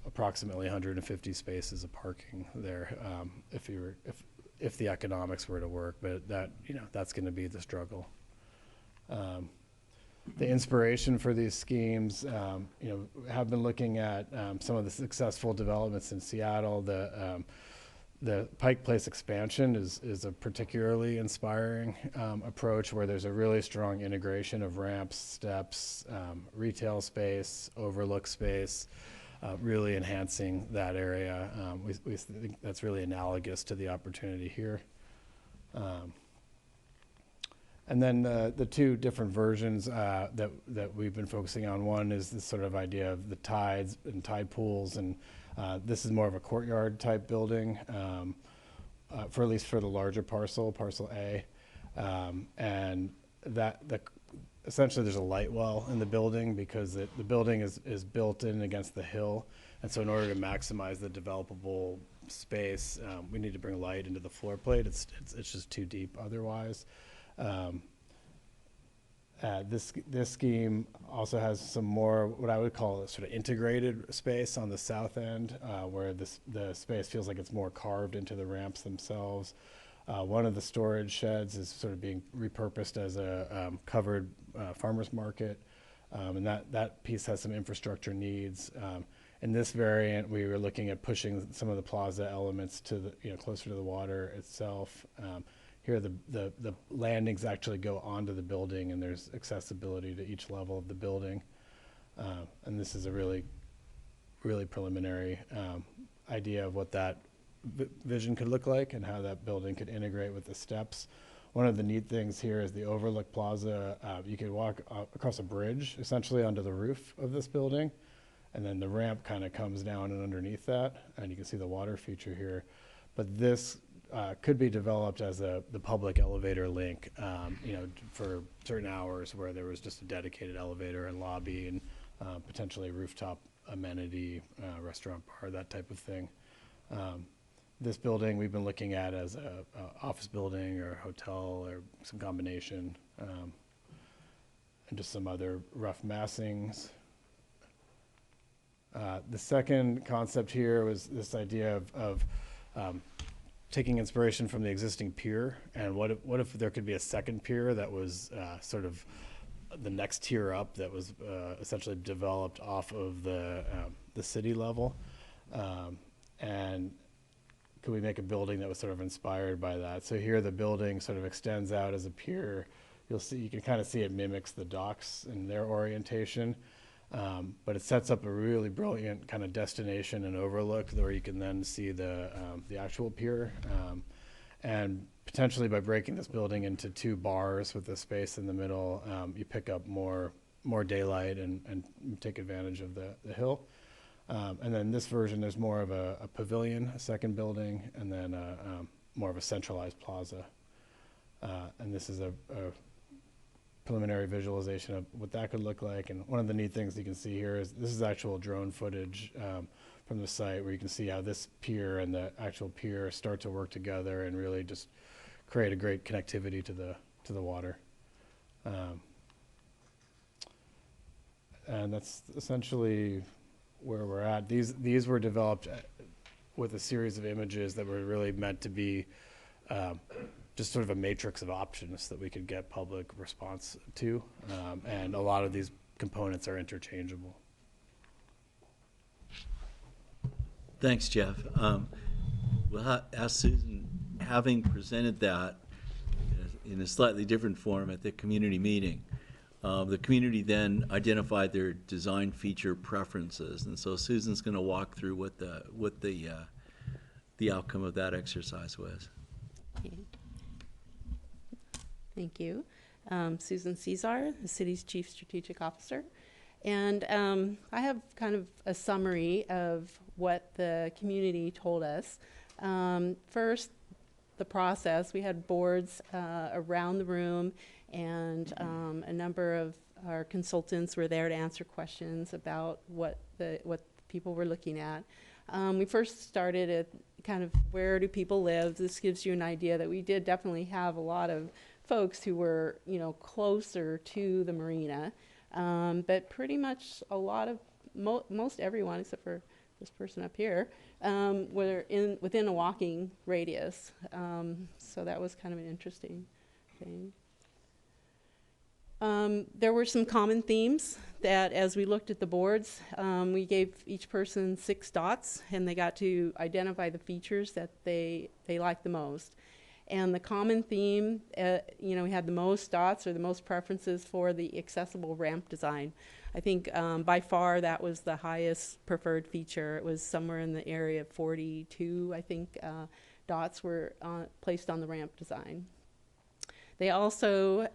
approximately 150 spaces of parking there if the economics were to work, but that's going to be the struggle. The inspiration for these schemes, have been looking at some of the successful developments in Seattle. The Pike Place expansion is a particularly inspiring approach where there's a really strong integration of ramps, steps, retail space, overlook space, really enhancing that area. We think that's really analogous to the opportunity here. And then the two different versions that we've been focusing on, one is this sort of idea of the tides and tide pools, and this is more of a courtyard type building, for at least for the larger parcel A, and that essentially there's a light well in the building because the building is built in against the hill, and so in order to maximize the developable space, we need to bring light into the floor plate. It's just too deep otherwise. This scheme also has some more what I would call a sort of integrated space on the south end, where the space feels like it's more carved into the ramps themselves. One of the storage sheds is sort of being repurposed as a covered farmer's market, and that piece has some infrastructure needs. In this variant, we were looking at pushing some of the plaza elements to closer to the water itself. Here, the landings actually go onto the building, and there's accessibility to each level of the building. And this is a really, really preliminary idea of what that vision could look like and how that building could integrate with the steps. One of the neat things here is the overlook plaza. You could walk across a bridge, essentially, onto the roof of this building, and then the ramp kind of comes down and underneath that, and you can see the water feature here. But this could be developed as the public elevator link, for certain hours where there was just a dedicated elevator and lobby and potentially rooftop amenity, restaurant, bar, that type of thing. This building we've been looking at as a office building or hotel or some combination, and just some other rough massings. The second concept here was this idea of taking inspiration from the existing pier, and what if there could be a second pier that was sort of the next tier up, that was essentially developed off of the city level, and could we make a building that was sort of inspired by that? So here the building sort of extends out as a pier. You can kind of see it mimics the docks in their orientation. But it sets up a really brilliant kind of destination and overlook where you can then see the actual pier. And potentially by breaking this building into two bars with the space in the middle, you pick up more daylight and take advantage of the hill. And then this version, there's more of a pavilion, a second building, and then more of a centralized plaza. And this is preliminary visualization of what that could look like. And one of the neat things you can see here is this is actual drone footage from the site, where you can see how this pier and the actual pier start to work together and really just create a great connectivity to the water. And that's essentially where we're at. These were developed with a series of images that were really meant to be just sort of a matrix of options that we could get public response to. And a lot of these components are interchangeable. Thanks, Jeff. We'll ask Susan, having presented that in a slightly different form at the community meeting, the community then identified their design feature preferences, and so Susan's going to walk through what the outcome of that exercise was. Okay. Thank you. Susan Cesar, the city's Chief Strategic Officer. And I have kind of a summary of what the community told us. First, the process. We had boards around the room, and a number of our consultants were there to answer questions about what people were looking at. We first started at kind of where do people live. This gives you an idea that we did definitely have a lot of folks who were, closer to the marina. But pretty much a lot of, most everyone, except for this person up here, were within a walking radius. So that was kind of an interesting thing. There were some common themes that as we looked at the boards, we gave each person 6 dots, and they got to identify the features that they liked the most. And the common theme, we had the most dots or the most preferences for the accessible ramp design. I think by far that was the highest preferred feature. It was somewhere in the area of 42, I think, dots were placed on the ramp design. They also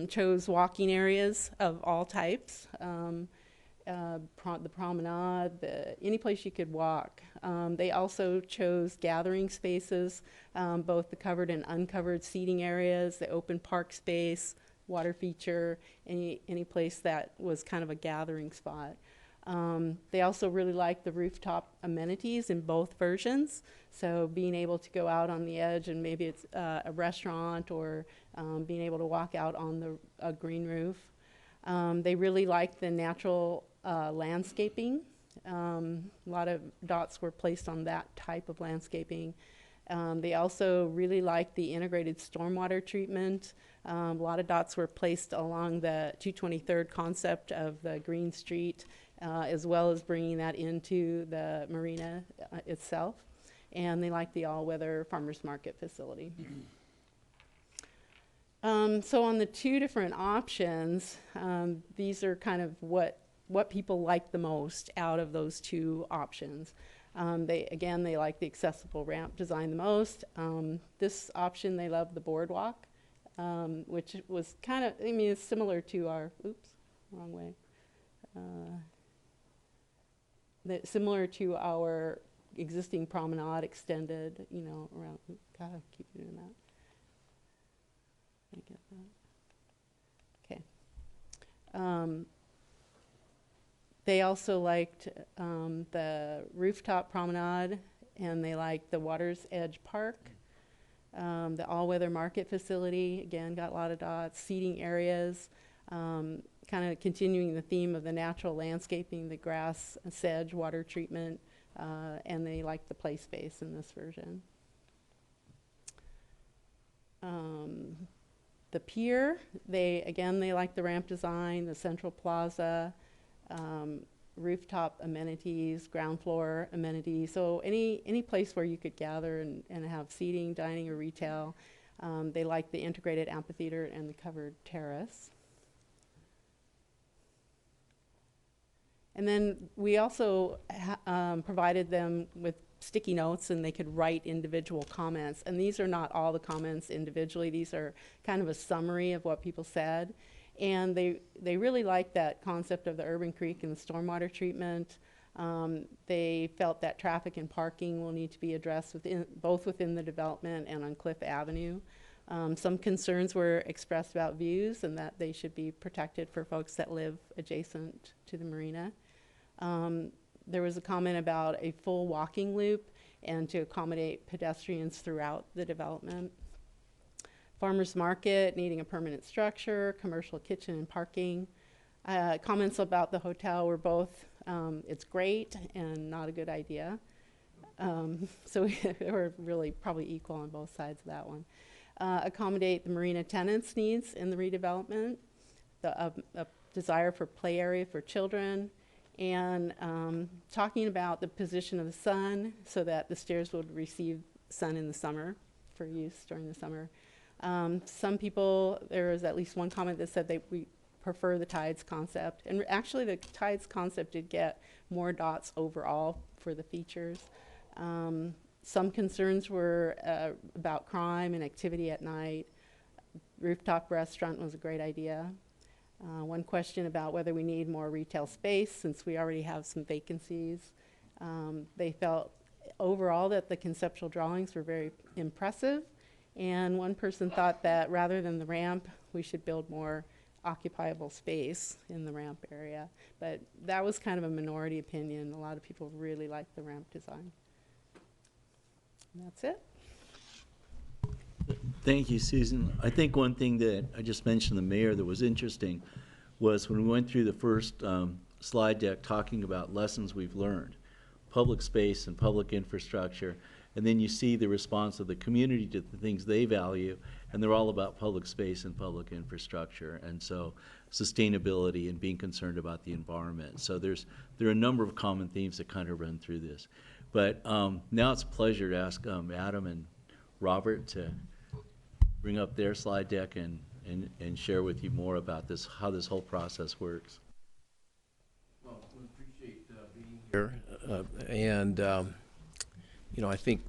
chose walking areas of all types, the promenade, any place you could walk. They also chose gathering spaces, both the covered and uncovered seating areas, the open park space, water feature, any place that was kind of a gathering spot. They also really liked the rooftop amenities in both versions. So being able to go out on the edge, and maybe it's a restaurant, or being able to walk out on a green roof. They really liked the natural landscaping. A lot of dots were placed on that type of landscaping. They also really liked the integrated stormwater treatment. A lot of dots were placed along the 223rd concept of the Green Street, as well as bringing that into the marina itself. And they liked the all-weather farmers market facility. So on the 2 different options, these are kind of what people like the most out of those 2 options. They like the accessible ramp design the most. This option, they love the boardwalk, which was kind of, it's similar to our, wrong way. Similar to our existing promenade extended, around, God, I keep doing that. I get that. Okay. They also liked the rooftop promenade, and they liked the Water's Edge Park, the all-weather market facility, again, got a lot of dots, seating areas, kind of continuing the theme of the natural landscaping, the grass, sedge, water treatment, and they liked the play space in this version. The pier, they like the ramp design, the central plaza, rooftop amenities, ground floor amenities. So any place where you could gather and have seating, dining, or retail. They like the integrated amphitheater and the covered terrace. And then we also provided them with sticky notes, and they could write individual comments. And these are not all the comments individually. These are kind of a summary of what people said. And they really liked that concept of the urban creek and the stormwater treatment. They felt that traffic and parking will need to be addressed both within the development and on Cliff Avenue. Some concerns were expressed about views and that they should be protected for folks that live adjacent to the marina. There was a comment about a full walking loop and to accommodate pedestrians throughout the development. Farmers market needing a permanent structure, commercial kitchen and parking. Comments about the hotel were both, it's great and not a good idea. So we're really probably equal on both sides of that one. Accommodate the marina tenants' needs in the redevelopment, a desire for play area for children, and talking about the position of the sun so that the stairs would receive sun in the summer for use during the summer. Some people, there was at least one comment that said we prefer the tides concept. And actually the tides concept did get more dots overall for the features. Some concerns were about crime and activity at night. Rooftop restaurant was a great idea. One question about whether we need more retail space since we already have some vacancies. They felt overall that the conceptual drawings were very impressive. And one person thought that rather than the ramp, we should build more occupiable space in the ramp area. But that was kind of a minority opinion. A lot of people really liked the ramp design. And that's it. Thank you, Susan. I think one thing that I just mentioned the mayor that was interesting was when we went through the first slide deck talking about lessons we've learned, public space and public infrastructure, and then you see the response of the community to the things they value, and they're all about public space and public infrastructure, and so sustainability and being concerned about the environment. So there are a number of common themes that kind of run through this. But now it's a pleasure to ask Adam and Robert to bring up their slide deck and share with you more about this, how this whole process works. Well, we appreciate being here. And you know, I think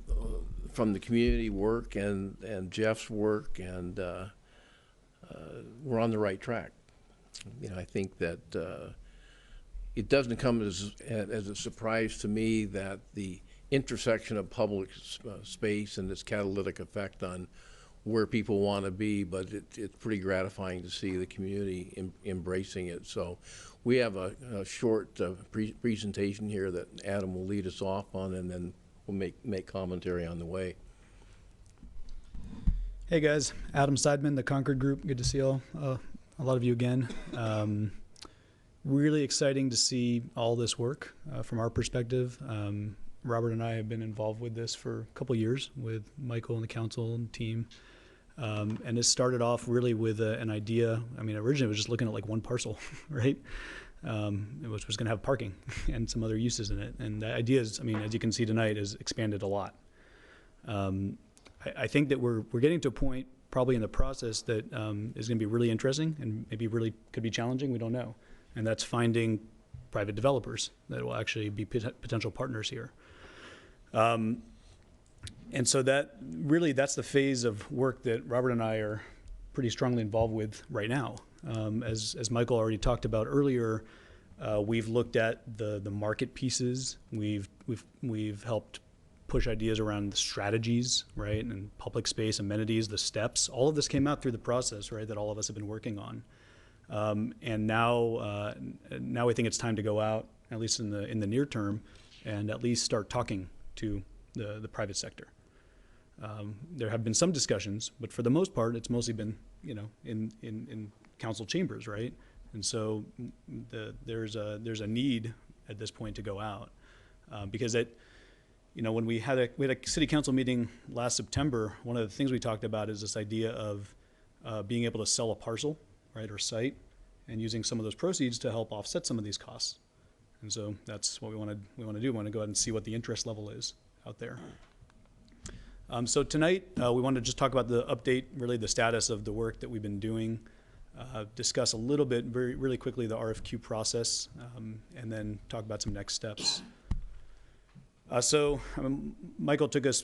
from the community work and Jeff's work, and we're on the right track. You know, I think that it doesn't come as a surprise to me that the intersection of public space and its catalytic effect on where people want to be, but it's pretty gratifying to see the community embracing it. So we have a short presentation here that Adam will lead us off on, and then we'll make commentary on the way. Hey guys, Adam Seidman, the Concord Group. Good to see a lot of you again. Really exciting to see all this work from our perspective. Robert and I have been involved with this for a couple years with Michael and the council and team. And it started off really with an idea. I mean, originally it was just looking at like one parcel, right? Which was going to have parking and some other uses in it. And the idea is, I mean, as you can see tonight, has expanded a lot. I think that we're getting to a point probably in the process that is going to be really interesting and maybe really could be challenging. We don't know. And that's finding private developers that will actually be potential partners here. And so that really, that's the phase of work that Robert and I are pretty strongly involved with right now. As Michael already talked about earlier, we've looked at the market pieces. We've helped push ideas around the strategies, right, and public space, amenities, the steps. All of this came out through the process, right, that all of us have been working on. And now we think it's time to go out, at least in the near term, and at least start talking to the private sector. There have been some discussions, but for the most part, it's mostly been, you know, in council chambers, right? And so there's a need at this point to go out because you know, when we had a city council meeting last September, one of the things we talked about is this idea of being able to sell a parcel, right, or site, and using some of those proceeds to help offset some of these costs. And so that's what we want to do. We want to go ahead and see what the interest level is out there. So tonight, we want to just talk about the update, really the status of the work that we've been doing, discuss a little bit, really quickly, the RFQ process, and then talk about some next steps. Michael took us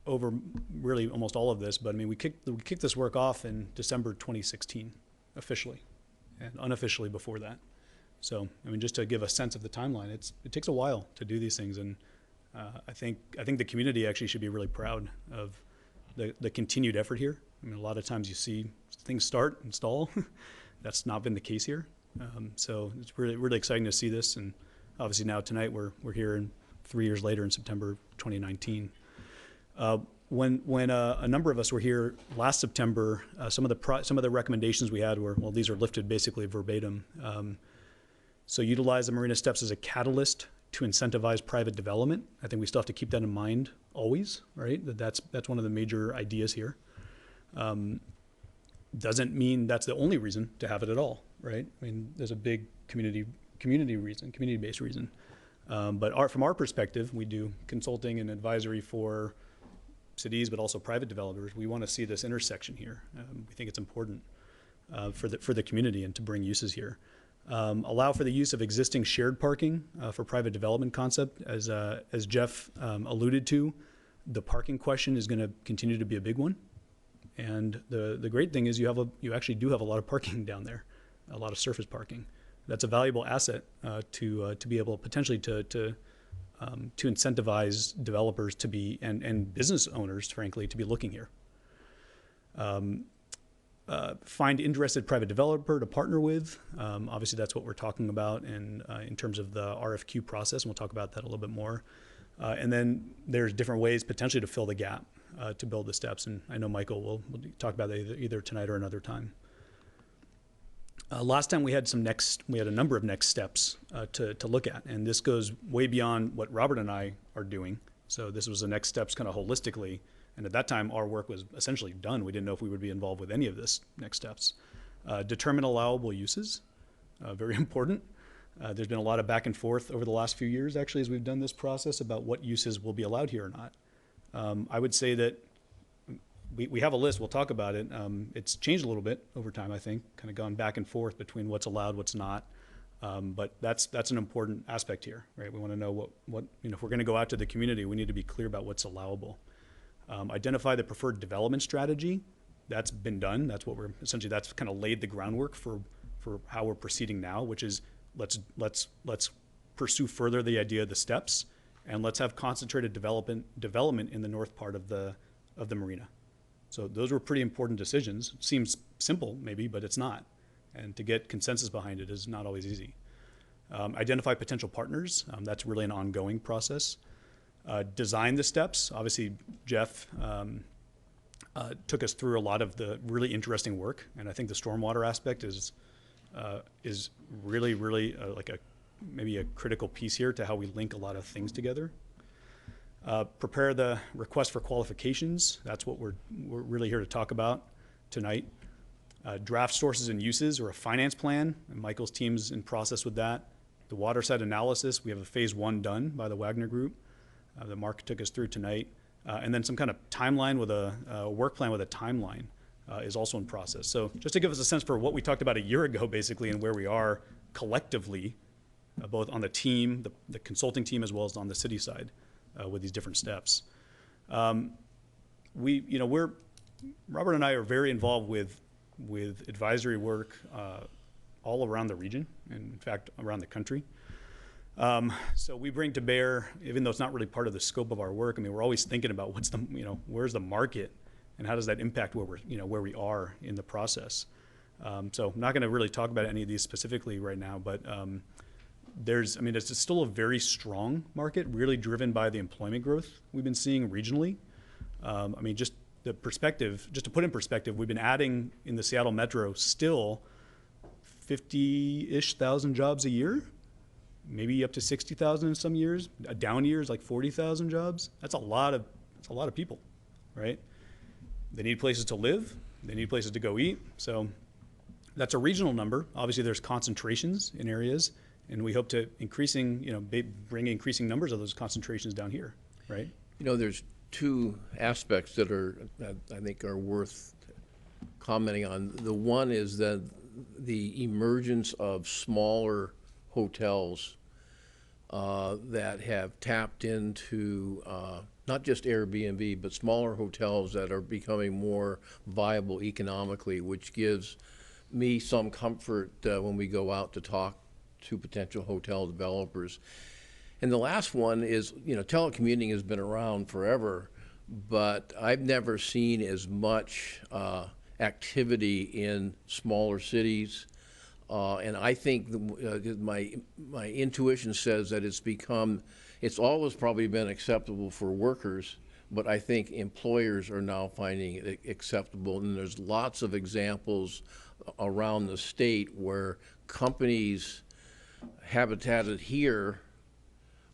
over really almost all of this, but I mean, we kicked this work off in December 2016, officially, and unofficially before that. So, I mean, just to give a sense of the timeline, it takes a while to do these things, and I think the community actually should be really proud of the continued effort here. I mean, a lot of times you see things start and stall. That's not been the case here. So it's really, really exciting to see this. And obviously now tonight we're here in 3 years later in September 2019. When a number of us were here last September, some of the recommendations we had were, well, these are lifted basically verbatim. So utilize the Marina steps as a catalyst to incentivize private development. I think we still have to keep that in mind always, right? That's one of the major ideas here. Doesn't mean that's the only reason to have it at all, right? I mean, there's a big community-based reason. But from our perspective, we do consulting and advisory for cities, but also private developers. We want to see this intersection here. We think it's important for the community and to bring uses here. Allow for the use of existing shared parking for private development concept. As Jeff alluded to, the parking question is going to continue to be a big one. And the great thing is you actually do have a lot of parking down there, a lot of surface parking. That's a valuable asset to be able potentially to incentivize developers to be and business owners, frankly, to be looking here. Find interested private developer to partner with. Obviously, that's what we're talking about in terms of the RFQ process, and we'll talk about that a little bit more. And then there's different ways potentially to fill the gap to build the steps, and I know Michael will talk about that either tonight or another time. Last time we had a number of next steps to look at, and this goes way beyond what Robert and I are doing. So this was the next steps kind of holistically, and at that time our work was essentially done. We didn't know if we would be involved with any of this next steps. Determine allowable uses, very important. There's been a lot of back and forth over the last few years, actually, as we've done this process about what uses will be allowed here or not. I would say that we have a list, we'll talk about it. It's changed a little bit over time, I think, kind of gone back and forth between what's allowed, what's not. But that's an important aspect here, right? We want to know what if we're going to go out to the community, we need to be clear about what's allowable. Identify the preferred development strategy. That's been done. That's kind of laid the groundwork for how we're proceeding now, which is let's pursue further the idea of the steps, and let's have concentrated development in the north part of the marina. So those were pretty important decisions. Seems simple maybe, but it's not. And to get consensus behind it is not always easy. Identify potential partners. That's really an ongoing process. Design the steps. Obviously, Jeff took us through a lot of the really interesting work, and I think the stormwater aspect is really, really maybe a critical piece here to how we link a lot of things together. Prepare the request for qualifications. That's what we're really here to talk about tonight. Draft sources and uses, or a finance plan, and Michael's team's in process with that. The waterside analysis, we have a phase 1 done by the Wagner Group that Mark took us through tonight. And then some kind of timeline with a work plan with a timeline is also in process. So just to give us a sense for what we talked about a year ago, basically, and where we are collectively, both on the team, the consulting team, as well as on the city side with these different steps. Robert and I are very involved with advisory work all around the region, and in fact, around the country. So we bring to bear, even though it's not really part of the scope of our work, I mean, we're always thinking about where's the market and how does that impact where we are in the process. So I'm not going to really talk about any of these specifically right now, but it's still a very strong market, really driven by the employment growth we've been seeing regionally. Just to put in perspective, we've been adding in the Seattle Metro still 50-ish thousand jobs a year, maybe up to 60,000 in some years. Down years, like 40,000 jobs. That's a lot of people, right? They need places to live. They need places to go eat. So that's a regional number. Obviously, there's concentrations in areas, and we hope to bring increasing numbers of those concentrations down here, right? There's two aspects that I think are worth commenting on. The one is that the emergence of smaller hotels that have tapped into not just Airbnb, but smaller hotels that are becoming more viable economically, which gives me some comfort when we go out to talk to potential hotel developers. And the last one is, telecommuting has been around forever, but I've never seen as much activity in smaller cities. And I think my intuition says that it's always probably been acceptable for workers, but I think employers are now finding it acceptable. And there's lots of examples around the state where companies habitated here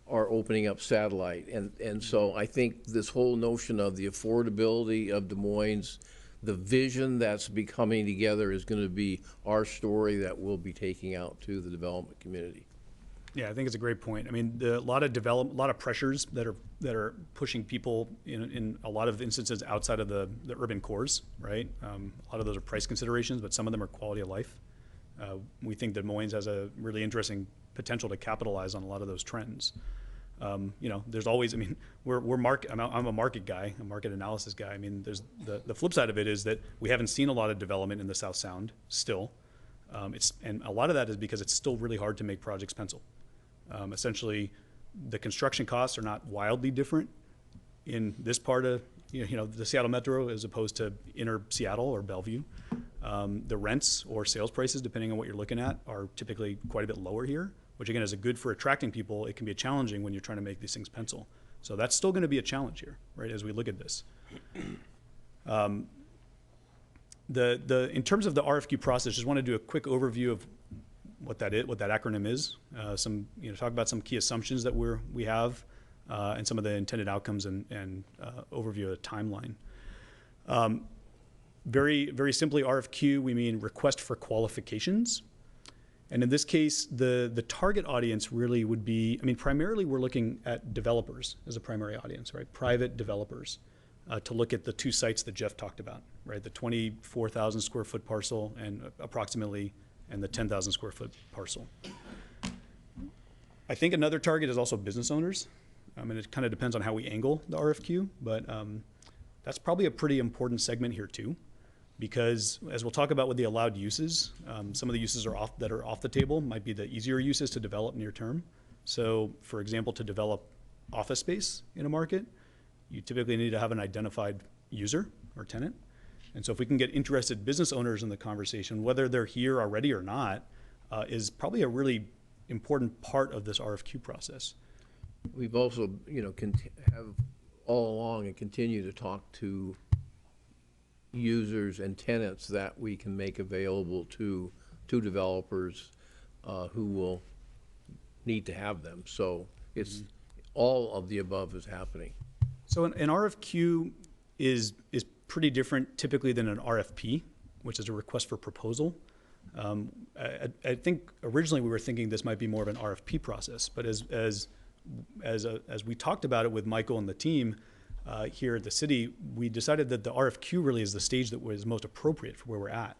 are opening up satellite. And so I think this whole notion of the affordability of Des Moines, the vision that's becoming together is going to be our story that we'll be taking out to the development community. Yeah, I think it's a great point. I mean, a lot of pressures that are pushing people in a lot of instances outside of the urban cores, right? A lot of those are price considerations, but some of them are quality of life. We think Des Moines has a really interesting potential to capitalize on a lot of those trends. There's always, I mean, I'm a market guy, a market analysis guy. I mean, there's the flip side of it is that we haven't seen a lot of development in the South Sound still. And a lot of that is because it's still really hard to make projects pencil. Essentially, the construction costs are not wildly different in this part of the Seattle Metro as opposed to inner Seattle or Bellevue. The rents or sales prices, depending on what you're looking at, are typically quite a bit lower here, which again is a good for attracting people. It can be challenging when you're trying to make these things pencil. So that's still going to be a challenge here, right, as we look at this. In terms of the RFQ process, just want to do a quick overview of what that acronym is. Talk about some key assumptions that we have, and some of the intended outcomes and overview of the timeline. Very, very simply, RFQ, we mean request for qualifications. And in this case, the target audience really would be, I mean, primarily we're looking at developers as a primary audience, right? Private developers, to look at the two sites that Jeff talked about, right? The 24,000 square foot parcel and the 10,000 square foot parcel. I think another target is also business owners. I mean, it kind of depends on how we angle the RFQ, but that's probably a pretty important segment here too, because as we'll talk about with the allowed uses, some of the uses that are off the table might be the easier uses to develop near term. So for example, to develop office space in a market, you typically need to have an identified user or tenant. And so if we can get interested business owners in the conversation, whether they're here already or not, is probably a really important part of this RFQ process. We've also, have all along and continue to talk to users and tenants that we can make available to developers who will need to have them. So it's all of the above is happening. So an RFQ is pretty different typically than an RFP, which is a request for proposal. I think originally we were thinking this might be more of an RFP process, but as we talked about it with Michael and the team here at the city, we decided that the RFQ really is the stage that was most appropriate for where we're at,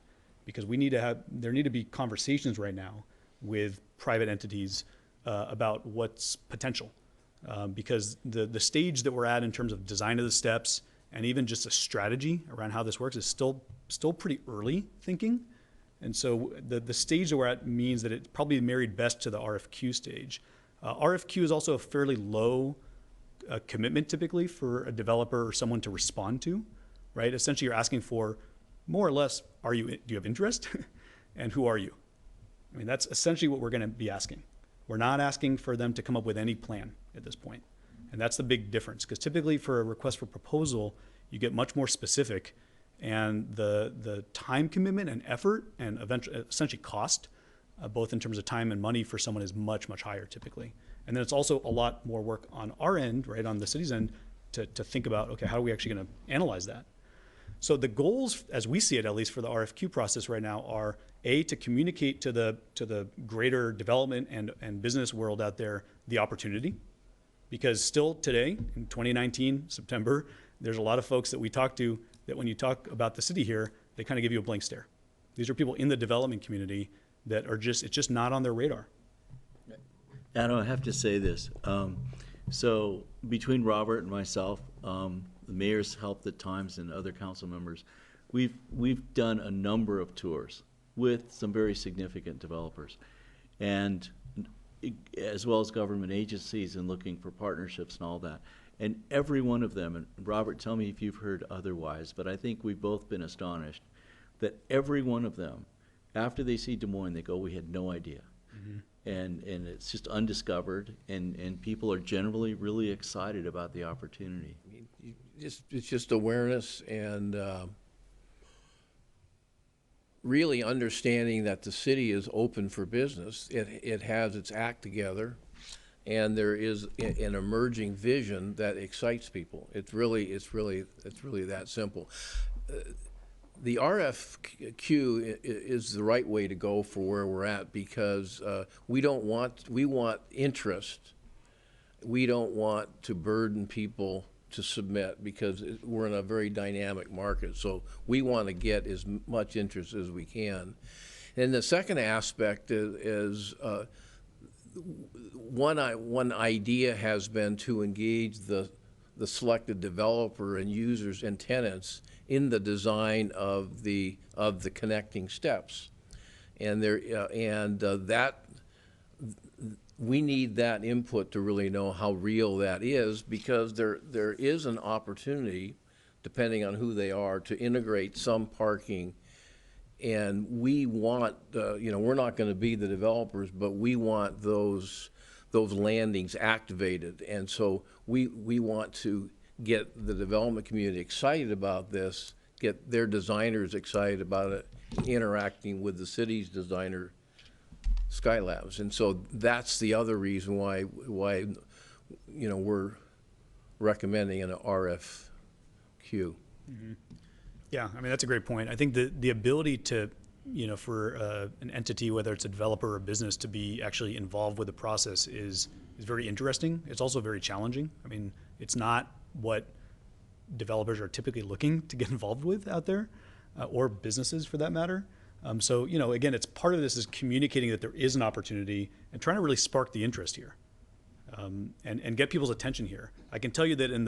because there need to be conversations right now with private entities about what's potential, because the stage that we're at in terms of design of the steps and even just a strategy around how this works is still pretty early thinking. And so the stage that we're at means that it probably married best to the RFQ stage. RFQ is also a fairly low commitment typically for a developer or someone to respond to, right? Essentially, you're asking for more or less, do you have interest? And who are you? I mean, that's essentially what we're going to be asking. We're not asking for them to come up with any plan at this point. And that's the big difference, because typically for a request for proposal, you get much more specific, and the time commitment and effort and essentially cost, both in terms of time and money for someone, is much, much higher typically. And then it's also a lot more work on our end, right, on the city's end, to think about, okay, how are we actually going to analyze that? So the goals, as we see it, at least for the RFQ process right now, are A, to communicate to the greater development and business world out there the opportunity. Because still today, in 2019, September, there's a lot of folks that we talk to that when you talk about the city here, they kind of give you a blank stare. These are people in the development community that are it's just not on their radar. Adam, I have to say this. So between Robert and myself, the mayor's helped at times and other council members, we've done a number of tours with some very significant developers. And as well as government agencies and looking for partnerships and all that. And every one of them, and Robert, tell me if you've heard otherwise, but I think we've both been astonished that every one of them, after they see Des Moines, they go, we had no idea. And it's just undiscovered, and people are generally really excited about the opportunity. It's just awareness and really understanding that the city is open for business. It has its act together, and there is an emerging vision that excites people. It's really that simple. The RFQ is the right way to go for where we're at, because we want interest. We don't want to burden people to submit, because we're in a very dynamic market. So we want to get as much interest as we can. And the second aspect is one idea has been to engage the selected developer and users and tenants in the design of the connecting steps, and that we need that input to really know how real that is, because there is an opportunity, depending on who they are, to integrate some parking. And we want, we're not going to be the developers, but we want those landings activated. And so we want to get the development community excited about this, get their designers excited about it, interacting with the city's designer Skylabs. And so that's the other reason why we're recommending an RFQ. Mm-hmm. Yeah, I mean, that's a great point. I think the ability to, for an entity, whether it's a developer or a business, to be actually involved with the process is very interesting. It's also very challenging. I mean, it's not what developers are typically looking to get involved with out there, or businesses for that matter. So, again, it's part of this is communicating that there is an opportunity and trying to really spark the interest here, and get people's attention here. I can tell you that in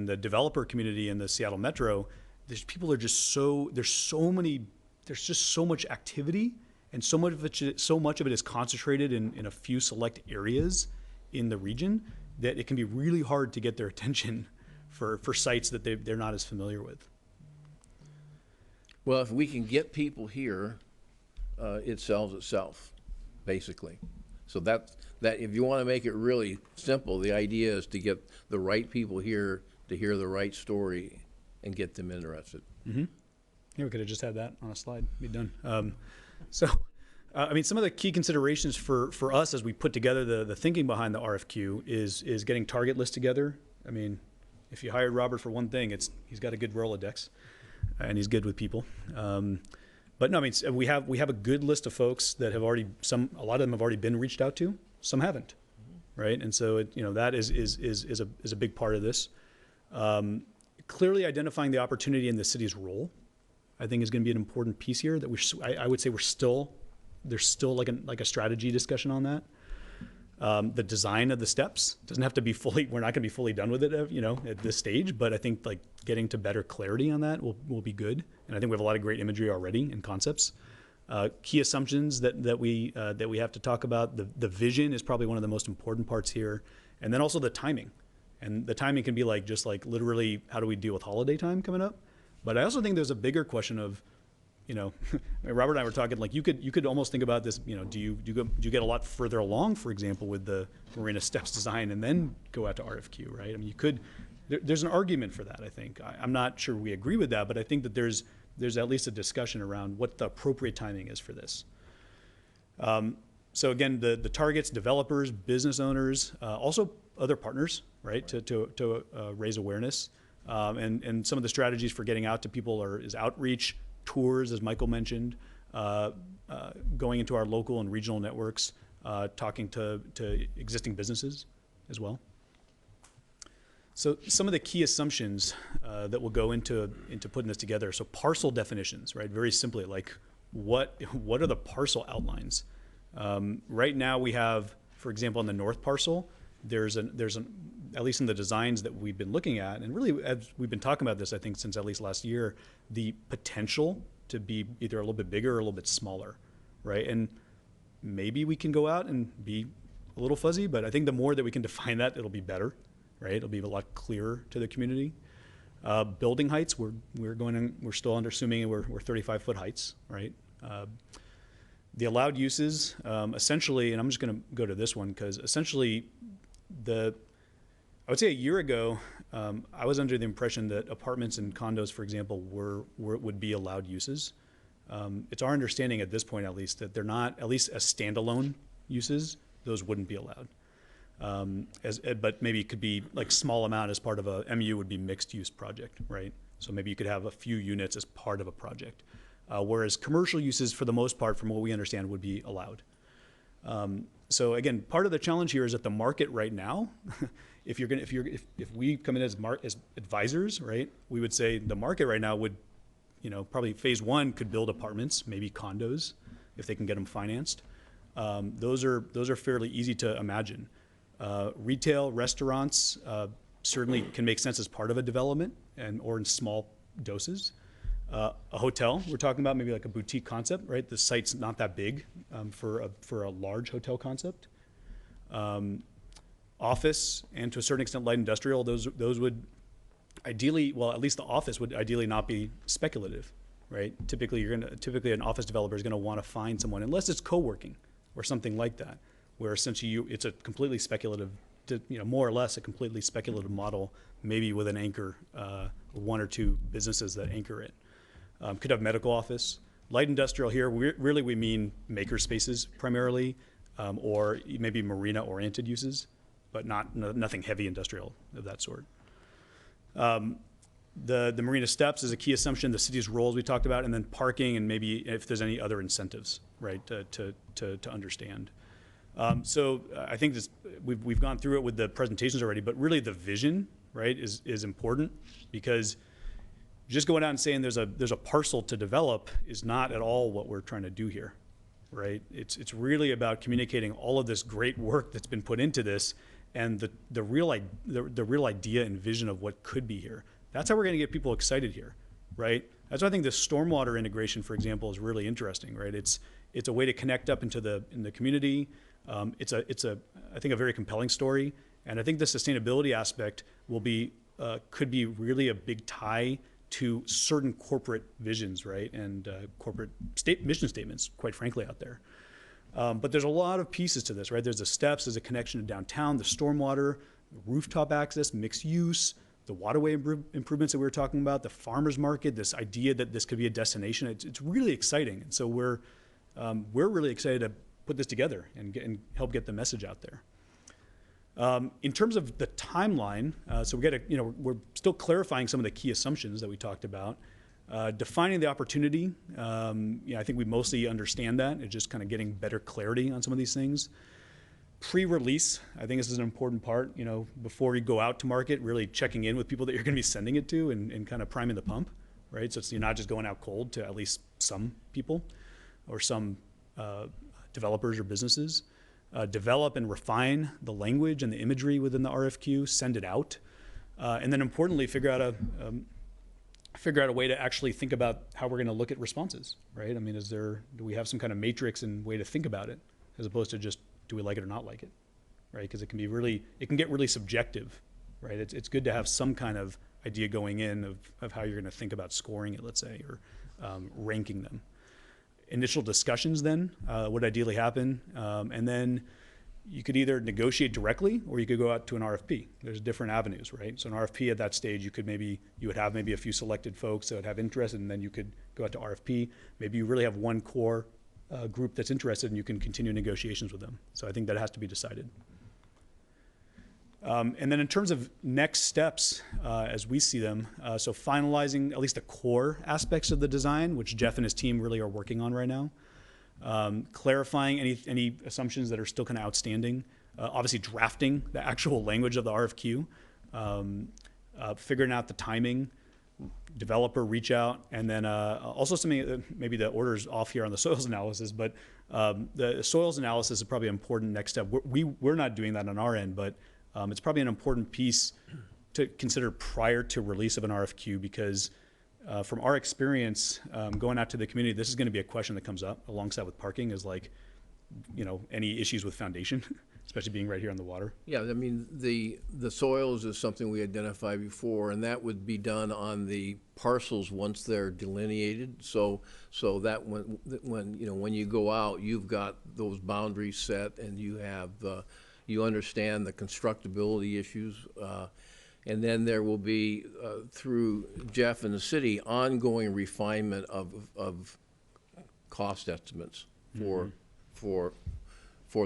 the developer community in the Seattle Metro, there's just so much activity, and so much of it is concentrated in a few select areas in the region, that it can be really hard to get their attention for sites that they're not as familiar with. Well, if we can get people here, it sells itself, basically. So that if you want to make it really simple, the idea is to get the right people here to hear the right story and get them interested. Mm-hmm. Yeah, we could have just had that on a slide. Be done. I mean, some of the key considerations for us as we put together the thinking behind the RFQ is getting target lists together. I mean, if you hired Robert for one thing, he's got a good Rolodex, and he's good with people. But no, I mean, we have a good list of folks that have already, a lot of them have already been reached out to, some haven't, right? And so that is a big part of this. Clearly identifying the opportunity in the city's role, I think, is going to be an important piece here. That I would say there's still like a strategy discussion on that. The design of the steps doesn't have to be we're not going to be fully done with it, at this stage, but I think like getting to better clarity on that will be good. And I think we have a lot of great imagery already and concepts. Key assumptions that we have to talk about. The vision is probably one of the most important parts here. And then also the timing. And the timing can be just literally, how do we deal with holiday time coming up? But I also think there's a bigger question of, Robert and I were talking, you could almost think about this, do you get a lot further along, for example, with the Marina Steps design and then go out to RFQ, right? I mean, there's an argument for that, I think. I'm not sure we agree with that, but I think that there's at least a discussion around what the appropriate timing is for this. So again, the targets, developers, business owners, also other partners, right, to raise awareness. And some of the strategies for getting out to people is outreach, tours, as Michael mentioned, going into our local and regional networks, talking to existing businesses as well. So some of the key assumptions that will go into putting this together. So parcel definitions, right? Very simply, what are the parcel outlines? Right now we have, for example, on the north parcel, there's at least in the designs that we've been looking at, and really as we've been talking about this, I think since at least last year, the potential to be either a little bit bigger or a little bit smaller, right? And maybe we can go out and be a little fuzzy, but I think the more that we can define that, it'll be better, right? It'll be a lot clearer to the community. Building heights, we're still assuming we're 35-foot heights, right? The allowed uses, essentially, and I'm just going to go to this one because essentially, I would say a year ago, I was under the impression that apartments and condos, for example, would be allowed uses. It's our understanding at this point, at least, that they're not, at least as standalone uses, those wouldn't be allowed. But maybe it could be like small amount as part of a MU would be mixed use project, right? So maybe you could have a few units as part of a project. Whereas commercial uses, for the most part, from what we understand, would be allowed. So again, part of the challenge here is that the market right now, if we come in as advisors, right, we would say the market right now would, probably phase one could build apartments, maybe condos, if they can get them financed. Those are fairly easy to imagine. Retail, restaurants certainly can make sense as part of a development or in small doses. A hotel, we're talking about maybe like a boutique concept, right? The site's not that big for a large hotel concept. Office and to a certain extent light industrial, those would ideally, well, at least the office would ideally not be speculative, right? Typically an office developer is going to want to find someone, unless it's co-working or something like that, where essentially it's a completely speculative, more or less a completely speculative model, maybe with an anchor, one or two businesses that anchor it. Could have medical office. Light industrial here, we mean maker spaces primarily, or maybe marina-oriented uses, but nothing heavy industrial of that sort. The marina steps is a key assumption, the city's roles we talked about, and then parking and maybe if there's any other incentives, right, to understand. So I think we've gone through it with the presentations already, but really the vision, right, is important, because just going out and saying there's a parcel to develop is not at all what we're trying to do here, right? It's really about communicating all of this great work that's been put into this and the real idea and vision of what could be here. That's how we're going to get people excited here, right? That's why I think the stormwater integration, for example, is really interesting, right? It's a way to connect up in the community. It's I think a very compelling story, and I think the sustainability aspect could be really a big tie to certain corporate visions, right, and corporate mission statements, quite frankly, out there. But there's a lot of pieces to this, right? There's the steps, there's a connection to downtown, the stormwater, rooftop access, mixed use, the waterway improvements that we were talking about, the farmers market, this idea that this could be a destination. It's really exciting, and so we're really excited to put this together and help get the message out there. In terms of the timeline, so we're still clarifying some of the key assumptions that we talked about. Defining the opportunity, I think we mostly understand that. It's just kind of getting better clarity on some of these things. Pre-release, I think this is an important part, before you go out to market, really checking in with people that you're going to be sending it to and kind of priming the pump, right? So you're not just going out cold to at least some people or some developers or businesses. Develop and refine the language and the imagery within the RFQ, send it out, and then importantly, figure out a way to actually think about how we're going to look at responses, right? I mean, do we have some kind of matrix and way to think about it, as opposed to just do we like it or not like it, right? Because it can get really subjective, right? It's good to have some kind of idea going in of how you're going to think about scoring it, let's say, or ranking them. Initial discussions then would ideally happen, and then you could either negotiate directly or you could go out to an RFP. There's different avenues, right? So an RFP at that stage, you would have maybe a few selected folks that would have interest, and then you could go out to RFP. Maybe you really have one core group that's interested, and you can continue negotiations with them. So I think that has to be decided. And then in terms of next steps, as we see them, so finalizing at least the core aspects of the design, which Jeff and his team really are working on right now. Clarifying any assumptions that are still kind of outstanding. Obviously drafting the actual language of the RFQ. Figuring out the timing, developer reach out, and then also something, maybe the order's off here on the soils analysis, but the soils analysis is probably an important next step. We're not doing that on our end, but it's probably an important piece to consider prior to release of an RFQ, because from our experience going out to the community, this is going to be a question that comes up alongside with parking, is like, any issues with foundation, especially being right here on the water. Yeah, I mean, the soils is something we identified before, and that would be done on the parcels once they're delineated. So that when you go out, you've got those boundaries set, and you have you understand the constructability issues, and then there will be through Jeff and the city ongoing refinement of cost estimates for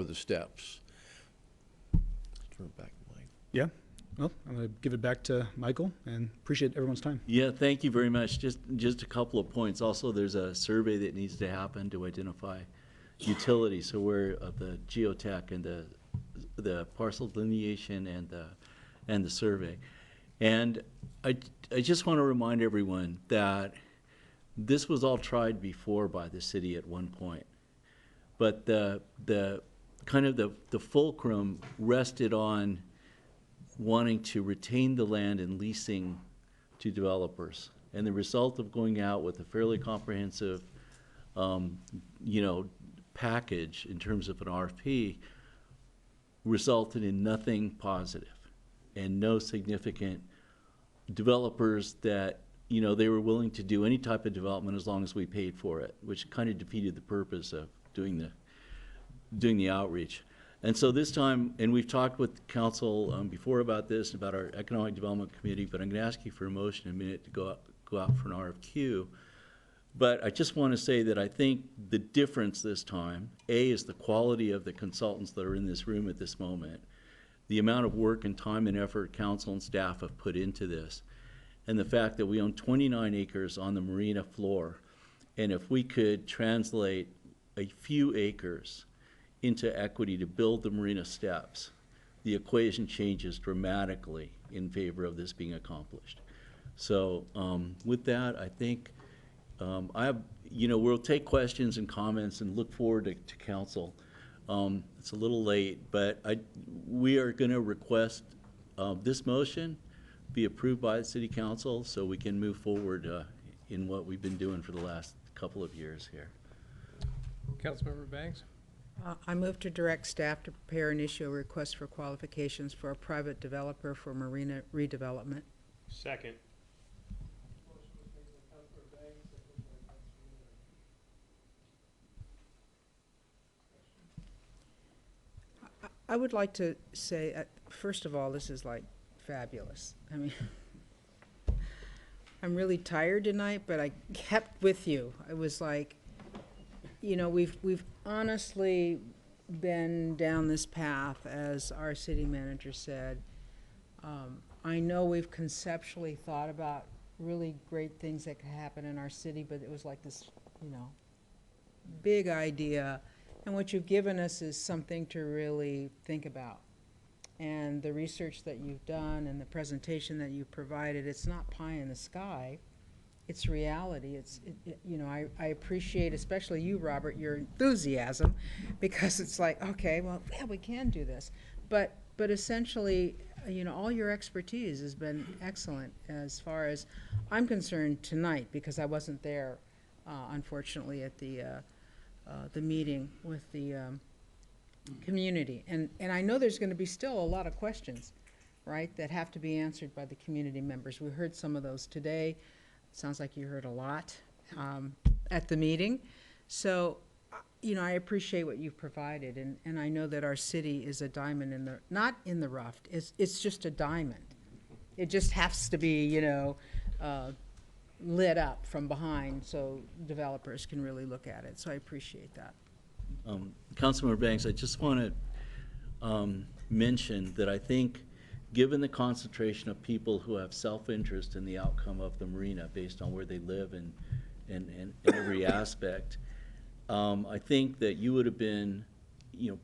the steps. Turn it back to Mike. Yeah. Well, I'm going to give it back to Michael and appreciate everyone's time. Yeah, thank you very much. Just a couple of points. Also, there's a survey that needs to happen to identify utilities. So where the geotech and the parcel delineation and the survey. And I just want to remind everyone that this was all tried before by the city at one point. But the fulcrum rested on wanting to retain the land and leasing to developers. And the result of going out with a fairly comprehensive, package in terms of an RFP resulted in nothing positive and no significant developers that, they were willing to do any type of development as long as we paid for it, which kind of defeated the purpose of doing the outreach. And so this time, and we've talked with council before about this, about our economic development committee, but I'm going to ask you for a motion in a minute to go out for an RFQ. But I just want to say that I think the difference this time, A, is the quality of the consultants that are in this room at this moment, the amount of work and time and effort council and staff have put into this, and the fact that we own 29 acres on the marina floor. And if we could translate a few acres into equity to build the marina steps, the equation changes dramatically in favor of this being accomplished. So with that, I think we'll take questions and comments and look forward to council. It's a little late, but we are going to request this motion be approved by the city council so we can move forward in what we've been doing for the last couple of years here. Councilmember Banks? I move to direct staff to prepare and issue a request for qualifications for a private developer for Marina Redevelopment. Second. I would like to say, first of all, this is like fabulous. I mean, I'm really tired tonight, but I kept with you. I was like, we've honestly been down this path, as our city manager said. I know we've conceptually thought about really great things that could happen in our city, but it was like this, big idea. And what you've given us is something to really think about. And the research that you've done and the presentation that you provided, it's not pie in the sky. It's reality. I appreciate, especially you, Robert, your enthusiasm, because it's like, okay, well, yeah, we can do this. But essentially, all your expertise has been excellent as far as I'm concerned tonight, because I wasn't there, unfortunately, at the meeting with the community. And I know there's going to be still a lot of questions, right, that have to be answered by the community members. We heard some of those today. Sounds like you heard a lot at the meeting. So, I appreciate what you've provided, and I know that our city is a diamond not in the rough. It's just a diamond. It just has to be, lit up from behind so developers can really look at it. So I appreciate that. Councilmember Banks, I just want to mention that I think, given the concentration of people who have self-interest in the outcome of the marina based on where they live and every aspect, I think that you would have been,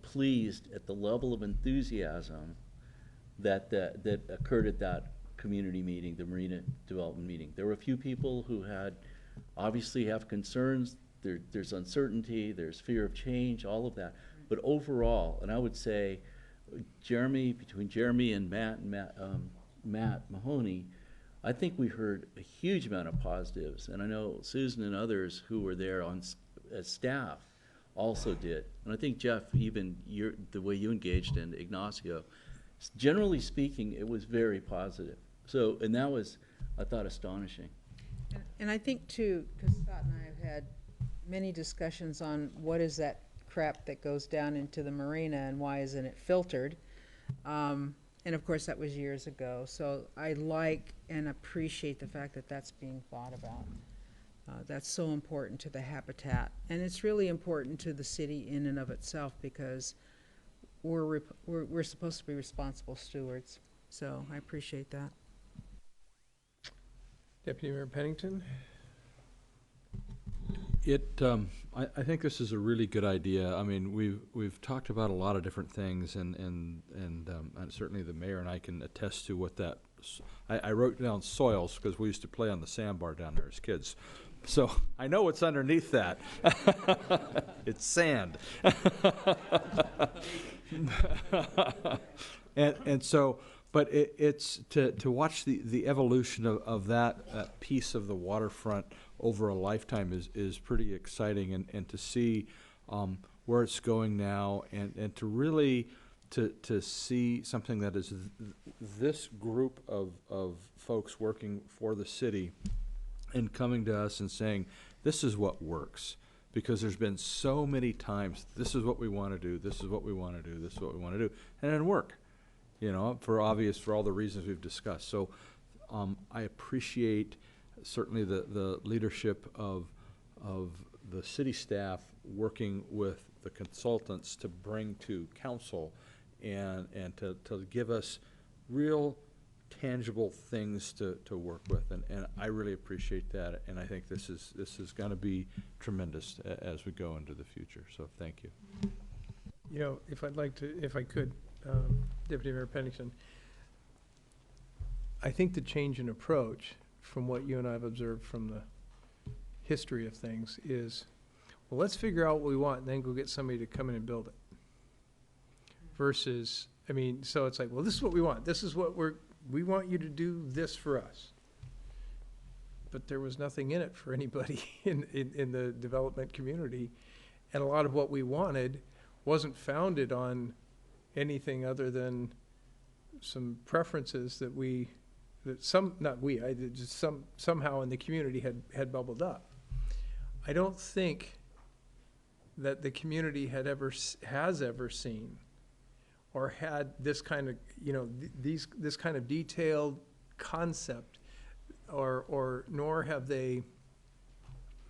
pleased at the level of enthusiasm that occurred at that community meeting, the Marina Development meeting. There were a few people who obviously have concerns. There's uncertainty, there's fear of change, all of that. But overall, and I would say, between Jeremy and Matt Mahoney, I think we heard a huge amount of positives. And I know Susan and others who were there as staff also did. And I think, Jeff, even the way you engaged in Ignacio, generally speaking, it was very positive. So, and that was, I thought, astonishing. And I think too, because Scott and I have had many discussions on what is that crap that goes down into the marina and why isn't it filtered? And of course, that was years ago. So I like and appreciate the fact that that's being thought about. That's so important to the habitat. And it's really important to the city in and of itself because we're supposed to be responsible stewards. So I appreciate that. Deputy Mayor Pennington? I think this is a really good idea. I mean, we've talked about a lot of different things, and certainly the mayor and I can attest to what that. I wrote down soils because we used to play on the sandbar down there as kids, so I know what's underneath that. It's sand. and so. But it's to watch the evolution of that piece of the waterfront over a lifetime is pretty exciting, and to see where it's going now, and to really to see something that is this group of folks working for the city and coming to us and saying, this is what works. Because there's been so many times, this is what we want to do, this is what we want to do, this is what we want to do, and it didn't work. You know, for all the reasons we've discussed. So I appreciate certainly the leadership of the city staff working with the consultants to bring to council and to give us real tangible things to work with. And I really appreciate that. And I think this is going to be tremendous as we go into the future. So thank you. You know, if I could, Deputy Mayor Pennington, I think the change in approach from what you and I have observed from the history of things is, well, let's figure out what we want and then go get somebody to come in and build it. Versus, I mean, so it's like, well, this is what we want. This is what we want you to do this for us. But there was nothing in it for anybody in the development community. And a lot of what we wanted wasn't founded on anything other than some preferences that somehow in the community had bubbled up. I don't think that the community has ever seen or had this kind of, you know, this kind of detailed concept, or nor have they.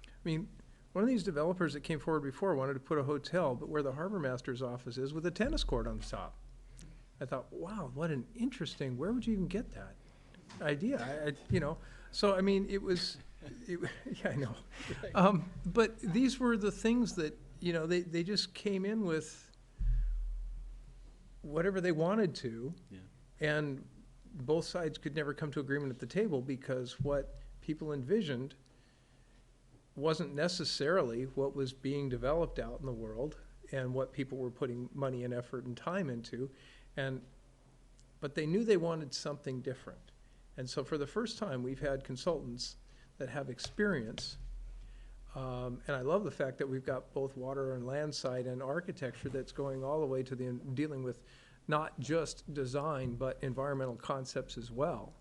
I mean, one of these developers that came forward before wanted to put a hotel, but where the harbor master's office is, with a tennis court on the top. I thought, wow, what an interesting, where would you even get that idea? You know, so I mean, yeah, I know. But these were the things that, you know, they just came in with whatever they wanted to. Yeah. And both sides could never come to agreement at the table because what people envisioned wasn't necessarily what was being developed out in the world and what people were putting money and effort and time into. But they knew they wanted something different. And so for the first time, we've had consultants that have experience. And I love the fact that we've got both water and land side and architecture that's going all the way to dealing with not just design, but environmental concepts as well.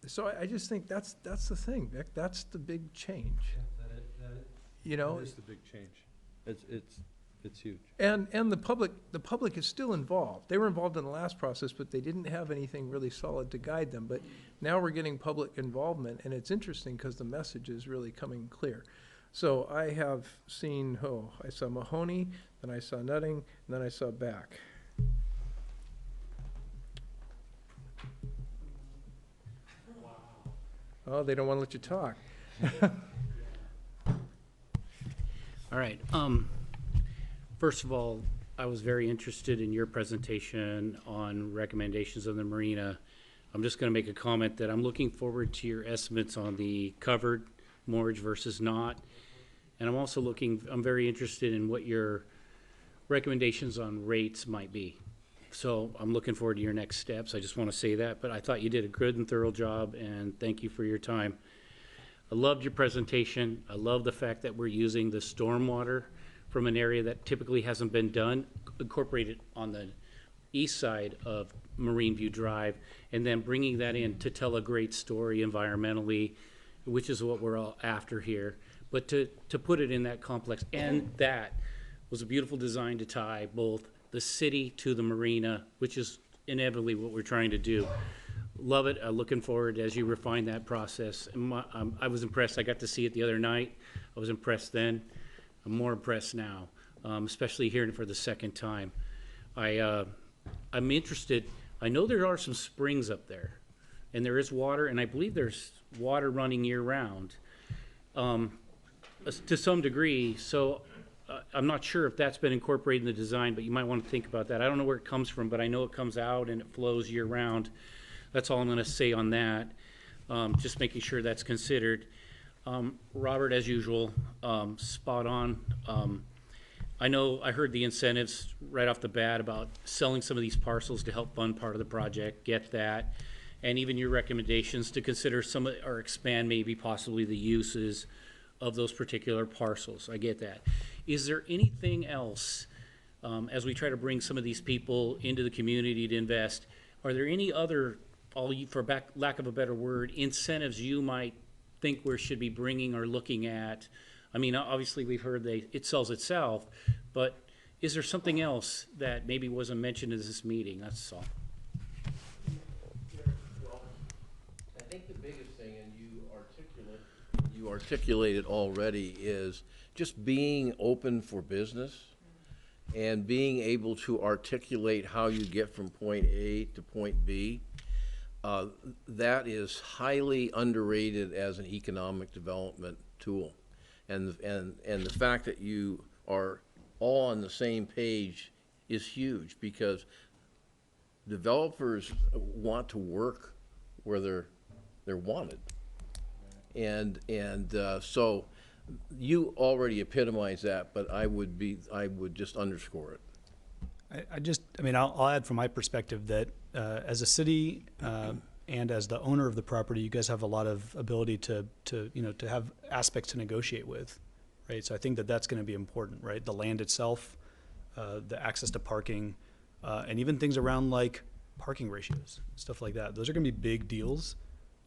So I just think that's the thing, Vic. That's the big change. You know, That is the big change. It's huge. And the public is still involved. They were involved in the last process, but they didn't have anything really solid to guide them. But now we're getting public involvement, and it's interesting because the message is really coming clear. So I have seen, I saw Mahoney, then I saw Nutting, and then I saw Back. Oh, they don't want to let you talk. All right. First of all, I was very interested in your presentation on recommendations on the marina. I'm just going to make a comment that I'm looking forward to your estimates on the covered moorage versus not. And I'm very interested in what your recommendations on rates might be. So I'm looking forward to your next steps. I just want to say that, but I thought you did a good and thorough job, and thank you for your time. I loved your presentation. I love the fact that we're using the stormwater from an area that typically hasn't been done, incorporated on the east side of Marine View Drive, and then bringing that in to tell a great story environmentally, which is what we're all after here. But to put it in that complex, and that was a beautiful design to tie both the city to the marina, which is inevitably what we're trying to do. Love it. Looking forward as you refine that process. I was impressed. I got to see it the other night. I was impressed then. I'm more impressed now, especially hearing it for the second time. I'm interested. I know there are some springs up there, and there is water, and I believe there's water running year-round to some degree. So I'm not sure if that's been incorporated in the design, but you might want to think about that. I don't know where it comes from, but I know it comes out and it flows year-round. That's all I'm going to say on that. Just making sure that's considered. Robert, as usual, spot on. I know I heard the incentives right off the bat about selling some of these parcels to help fund part of the project. Get that. And even your recommendations to consider some of, or expand maybe possibly the uses of those particular parcels. I get that. Is there anything else, as we try to bring some of these people into the community to invest, are there any other, for lack of a better word, incentives you might think we should be bringing or looking at? I mean, obviously we've heard it sells itself, but is there something else that maybe wasn't mentioned in this meeting? That's all. Well, I think the biggest thing, and you articulate it already, is just being open for business and being able to articulate how you get from point A to point B. That is highly underrated as an economic development tool. And the fact that you are all on the same page is huge, because developers want to work where they're wanted. And so you already epitomize that, but I would just underscore it. I'll add from my perspective that as a city and as the owner of the property, you guys have a lot of ability to have aspects to negotiate with, right? So I think that that's going to be important, right? The land itself, the access to parking, and even things around like parking ratios, stuff like that. Those are going to be big deals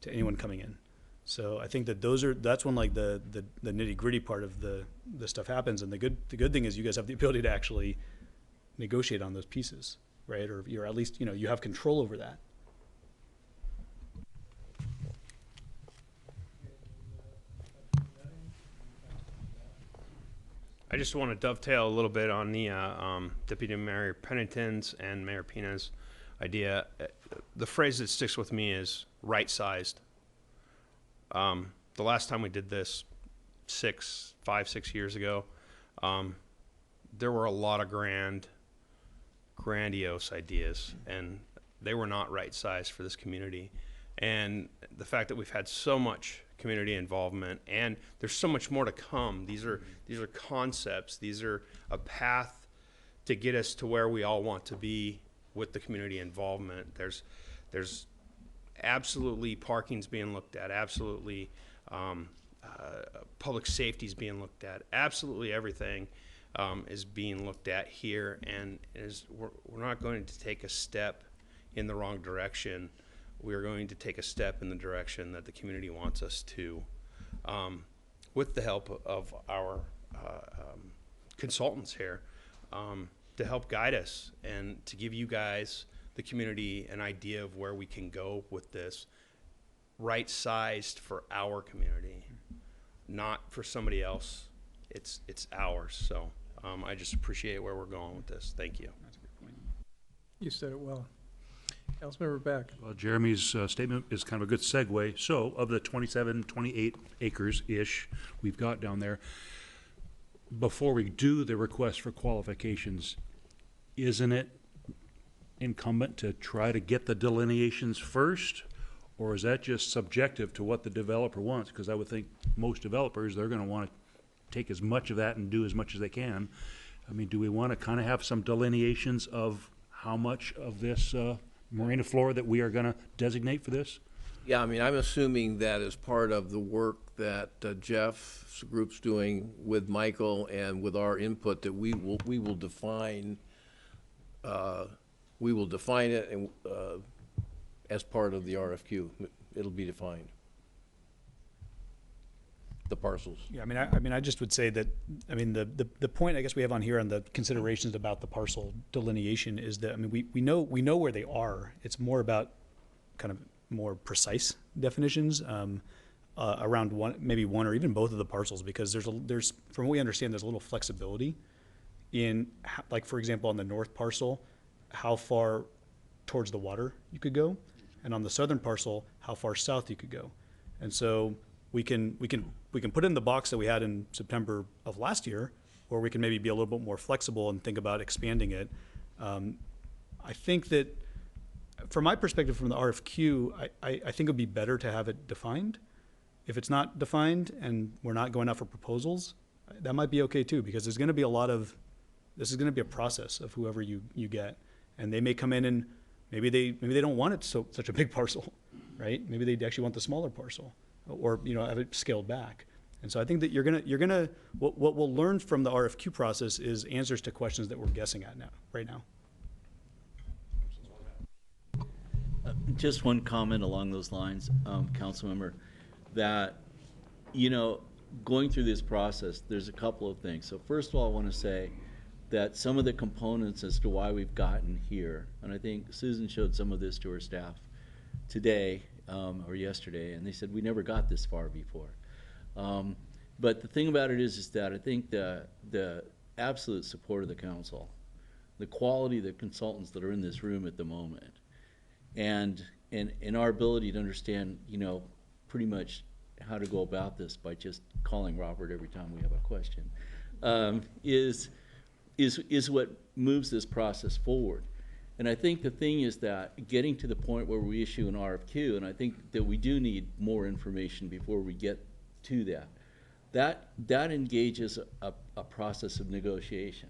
to anyone coming in. So I think that that's when like the nitty gritty part of the stuff happens. And the good thing is you guys have the ability to actually negotiate on those pieces, right? Or you're at least, you have control over that. I just want to dovetail a little bit on the Deputy Mayor Pennington's and Mayor Pina's idea. The phrase that sticks with me is right-sized. The last time we did this, 6 years ago, there were a lot of grandiose ideas, and they were not right-sized for this community. And the fact that we've had so much community involvement, and there's so much more to come. These are concepts. These are a path to get us to where we all want to be with the community involvement. There's absolutely parking's being looked at. Absolutely, public safety's being looked at. Absolutely everything is being looked at here, and we're not going to take a step in the wrong direction. We are going to take a step in the direction that the community wants us to, with the help of our consultants here, to help guide us and to give you guys, the community, an idea of where we can go with this, right-sized for our community, not for somebody else. It's ours. So I just appreciate where we're going with this. Thank you. That's a good point. You said it well. Councilmember Beck. Well, Jeremy's statement is kind of a good segue. So of the 27, 28 acres-ish we've got down there, before we do the request for qualifications, isn't it incumbent to try to get the delineations first? Or is that just subjective to what the developer wants? Because I would think most developers, they're going to want to take as much of that and do as much as they can. I mean, do we want to kind of have some delineations of how much of this marina flora that we are going to designate for this? Yeah, I mean, I'm assuming that as part of the work that Jeff's group's doing with Michael and with our input, that we will define it and as part of the RFQ. It'll be defined. The parcels. Yeah, I mean, I just would say that, I mean, the point I guess we have on here on the considerations about the parcel delineation is that, I mean, we know where they are. It's more about kind of more precise definitions around maybe one or even both of the parcels, because there's from what we understand, there's a little flexibility in, like, for example, on the north parcel, how far towards the water you could go, and on the southern parcel, how far south you could go. And so we can put it in the box that we had in September of last year, or we can maybe be a little bit more flexible and think about expanding it. I think that from my perspective, from the RFQ, I think it would be better to have it defined. If it's not defined and we're not going out for proposals, that might be okay too, because there's going to be this is going to be a process of whoever you get, and they may come in and maybe they don't want it such a big parcel, right? Maybe they actually want the smaller parcel, or have it scaled back. And so I think that what we'll learn from the RFQ process is answers to questions that we're guessing at right now. Just one comment along those lines, council member, that, going through this process, there's a couple of things. So first of all, I want to say that some of the components as to why we've gotten here, and I think Susan showed some of this to her staff today or yesterday, and they said we never got this far before. But the thing about it is that I think the absolute support of the council, the quality of the consultants that are in this room at the moment, and our ability to understand, pretty much how to go about this by just calling Robert every time we have a question, is what moves this process forward. And I think the thing is that getting to the point where we issue an RFQ, and I think that we do need more information before we get to that engages a process of negotiation.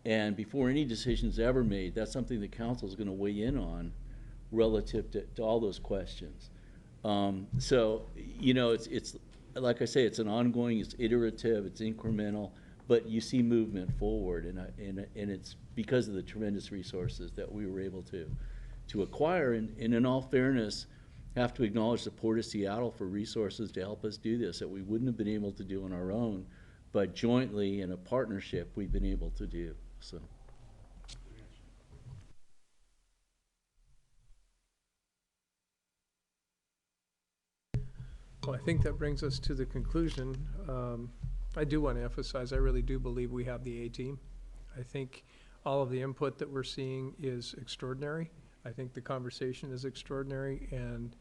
And before any decision's ever made, that's something the council is going to weigh in on relative to all those questions. So, it's like I say, it's an ongoing, it's iterative, it's incremental, but you see movement forward, and it's because of the tremendous resources that we were able to acquire, and in all fairness, have to acknowledge the Port of Seattle for resources to help us do this that we wouldn't have been able to do on our own, but jointly in a partnership we've been able to do. So. Well, I think that brings us to the conclusion. I do want to emphasize, I really do believe we have the A-team. I think all of the input that we're seeing is extraordinary. I think the conversation is extraordinary, and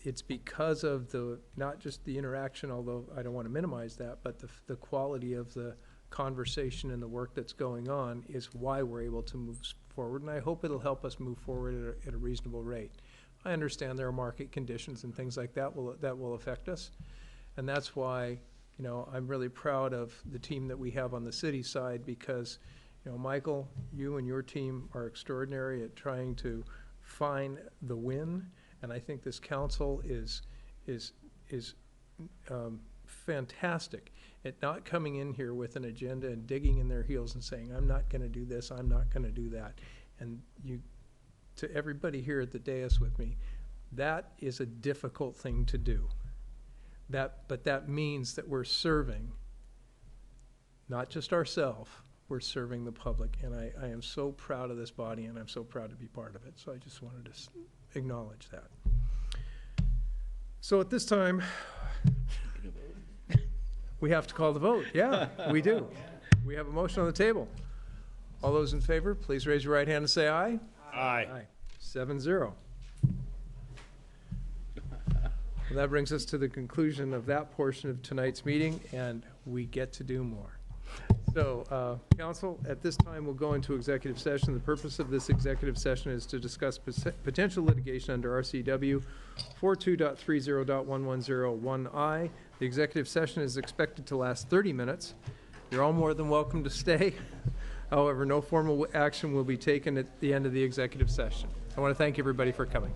it's because of not just the interaction, although I don't want to minimize that, but the quality of the conversation and the work that's going on is why we're able to move forward, and I hope it'll help us move forward at a reasonable rate. I understand there are market conditions and things like that will affect us, and that's why I'm really proud of the team that we have on the city side, because Michael, you and your team are extraordinary at trying to find the win, and I think this council is fantastic at not coming in here with an agenda and digging in their heels and saying, I'm not going to do this, I'm not going to do that. And to everybody here at the dais with me, that is a difficult thing to do. But that means that we're serving not just ourselves, we're serving the public. And I am so proud of this body, and I'm so proud to be part of it. So I just wanted to acknowledge that. So at this time, we have to call the vote. Yeah, we do. We have a motion on the table. All those in favor, please raise your right hand and say aye. Aye. Aye. 7-0. Well, that brings us to the conclusion of that portion of tonight's meeting, and we get to do more. So, council, at this time, we'll go into executive session. The purpose of this executive session is to discuss potential litigation under RCW 42.30.1101I. The executive session is expected to last 30 minutes. You're all more than welcome to stay. However, no formal action will be taken at the end of the executive session. I want to thank everybody for coming.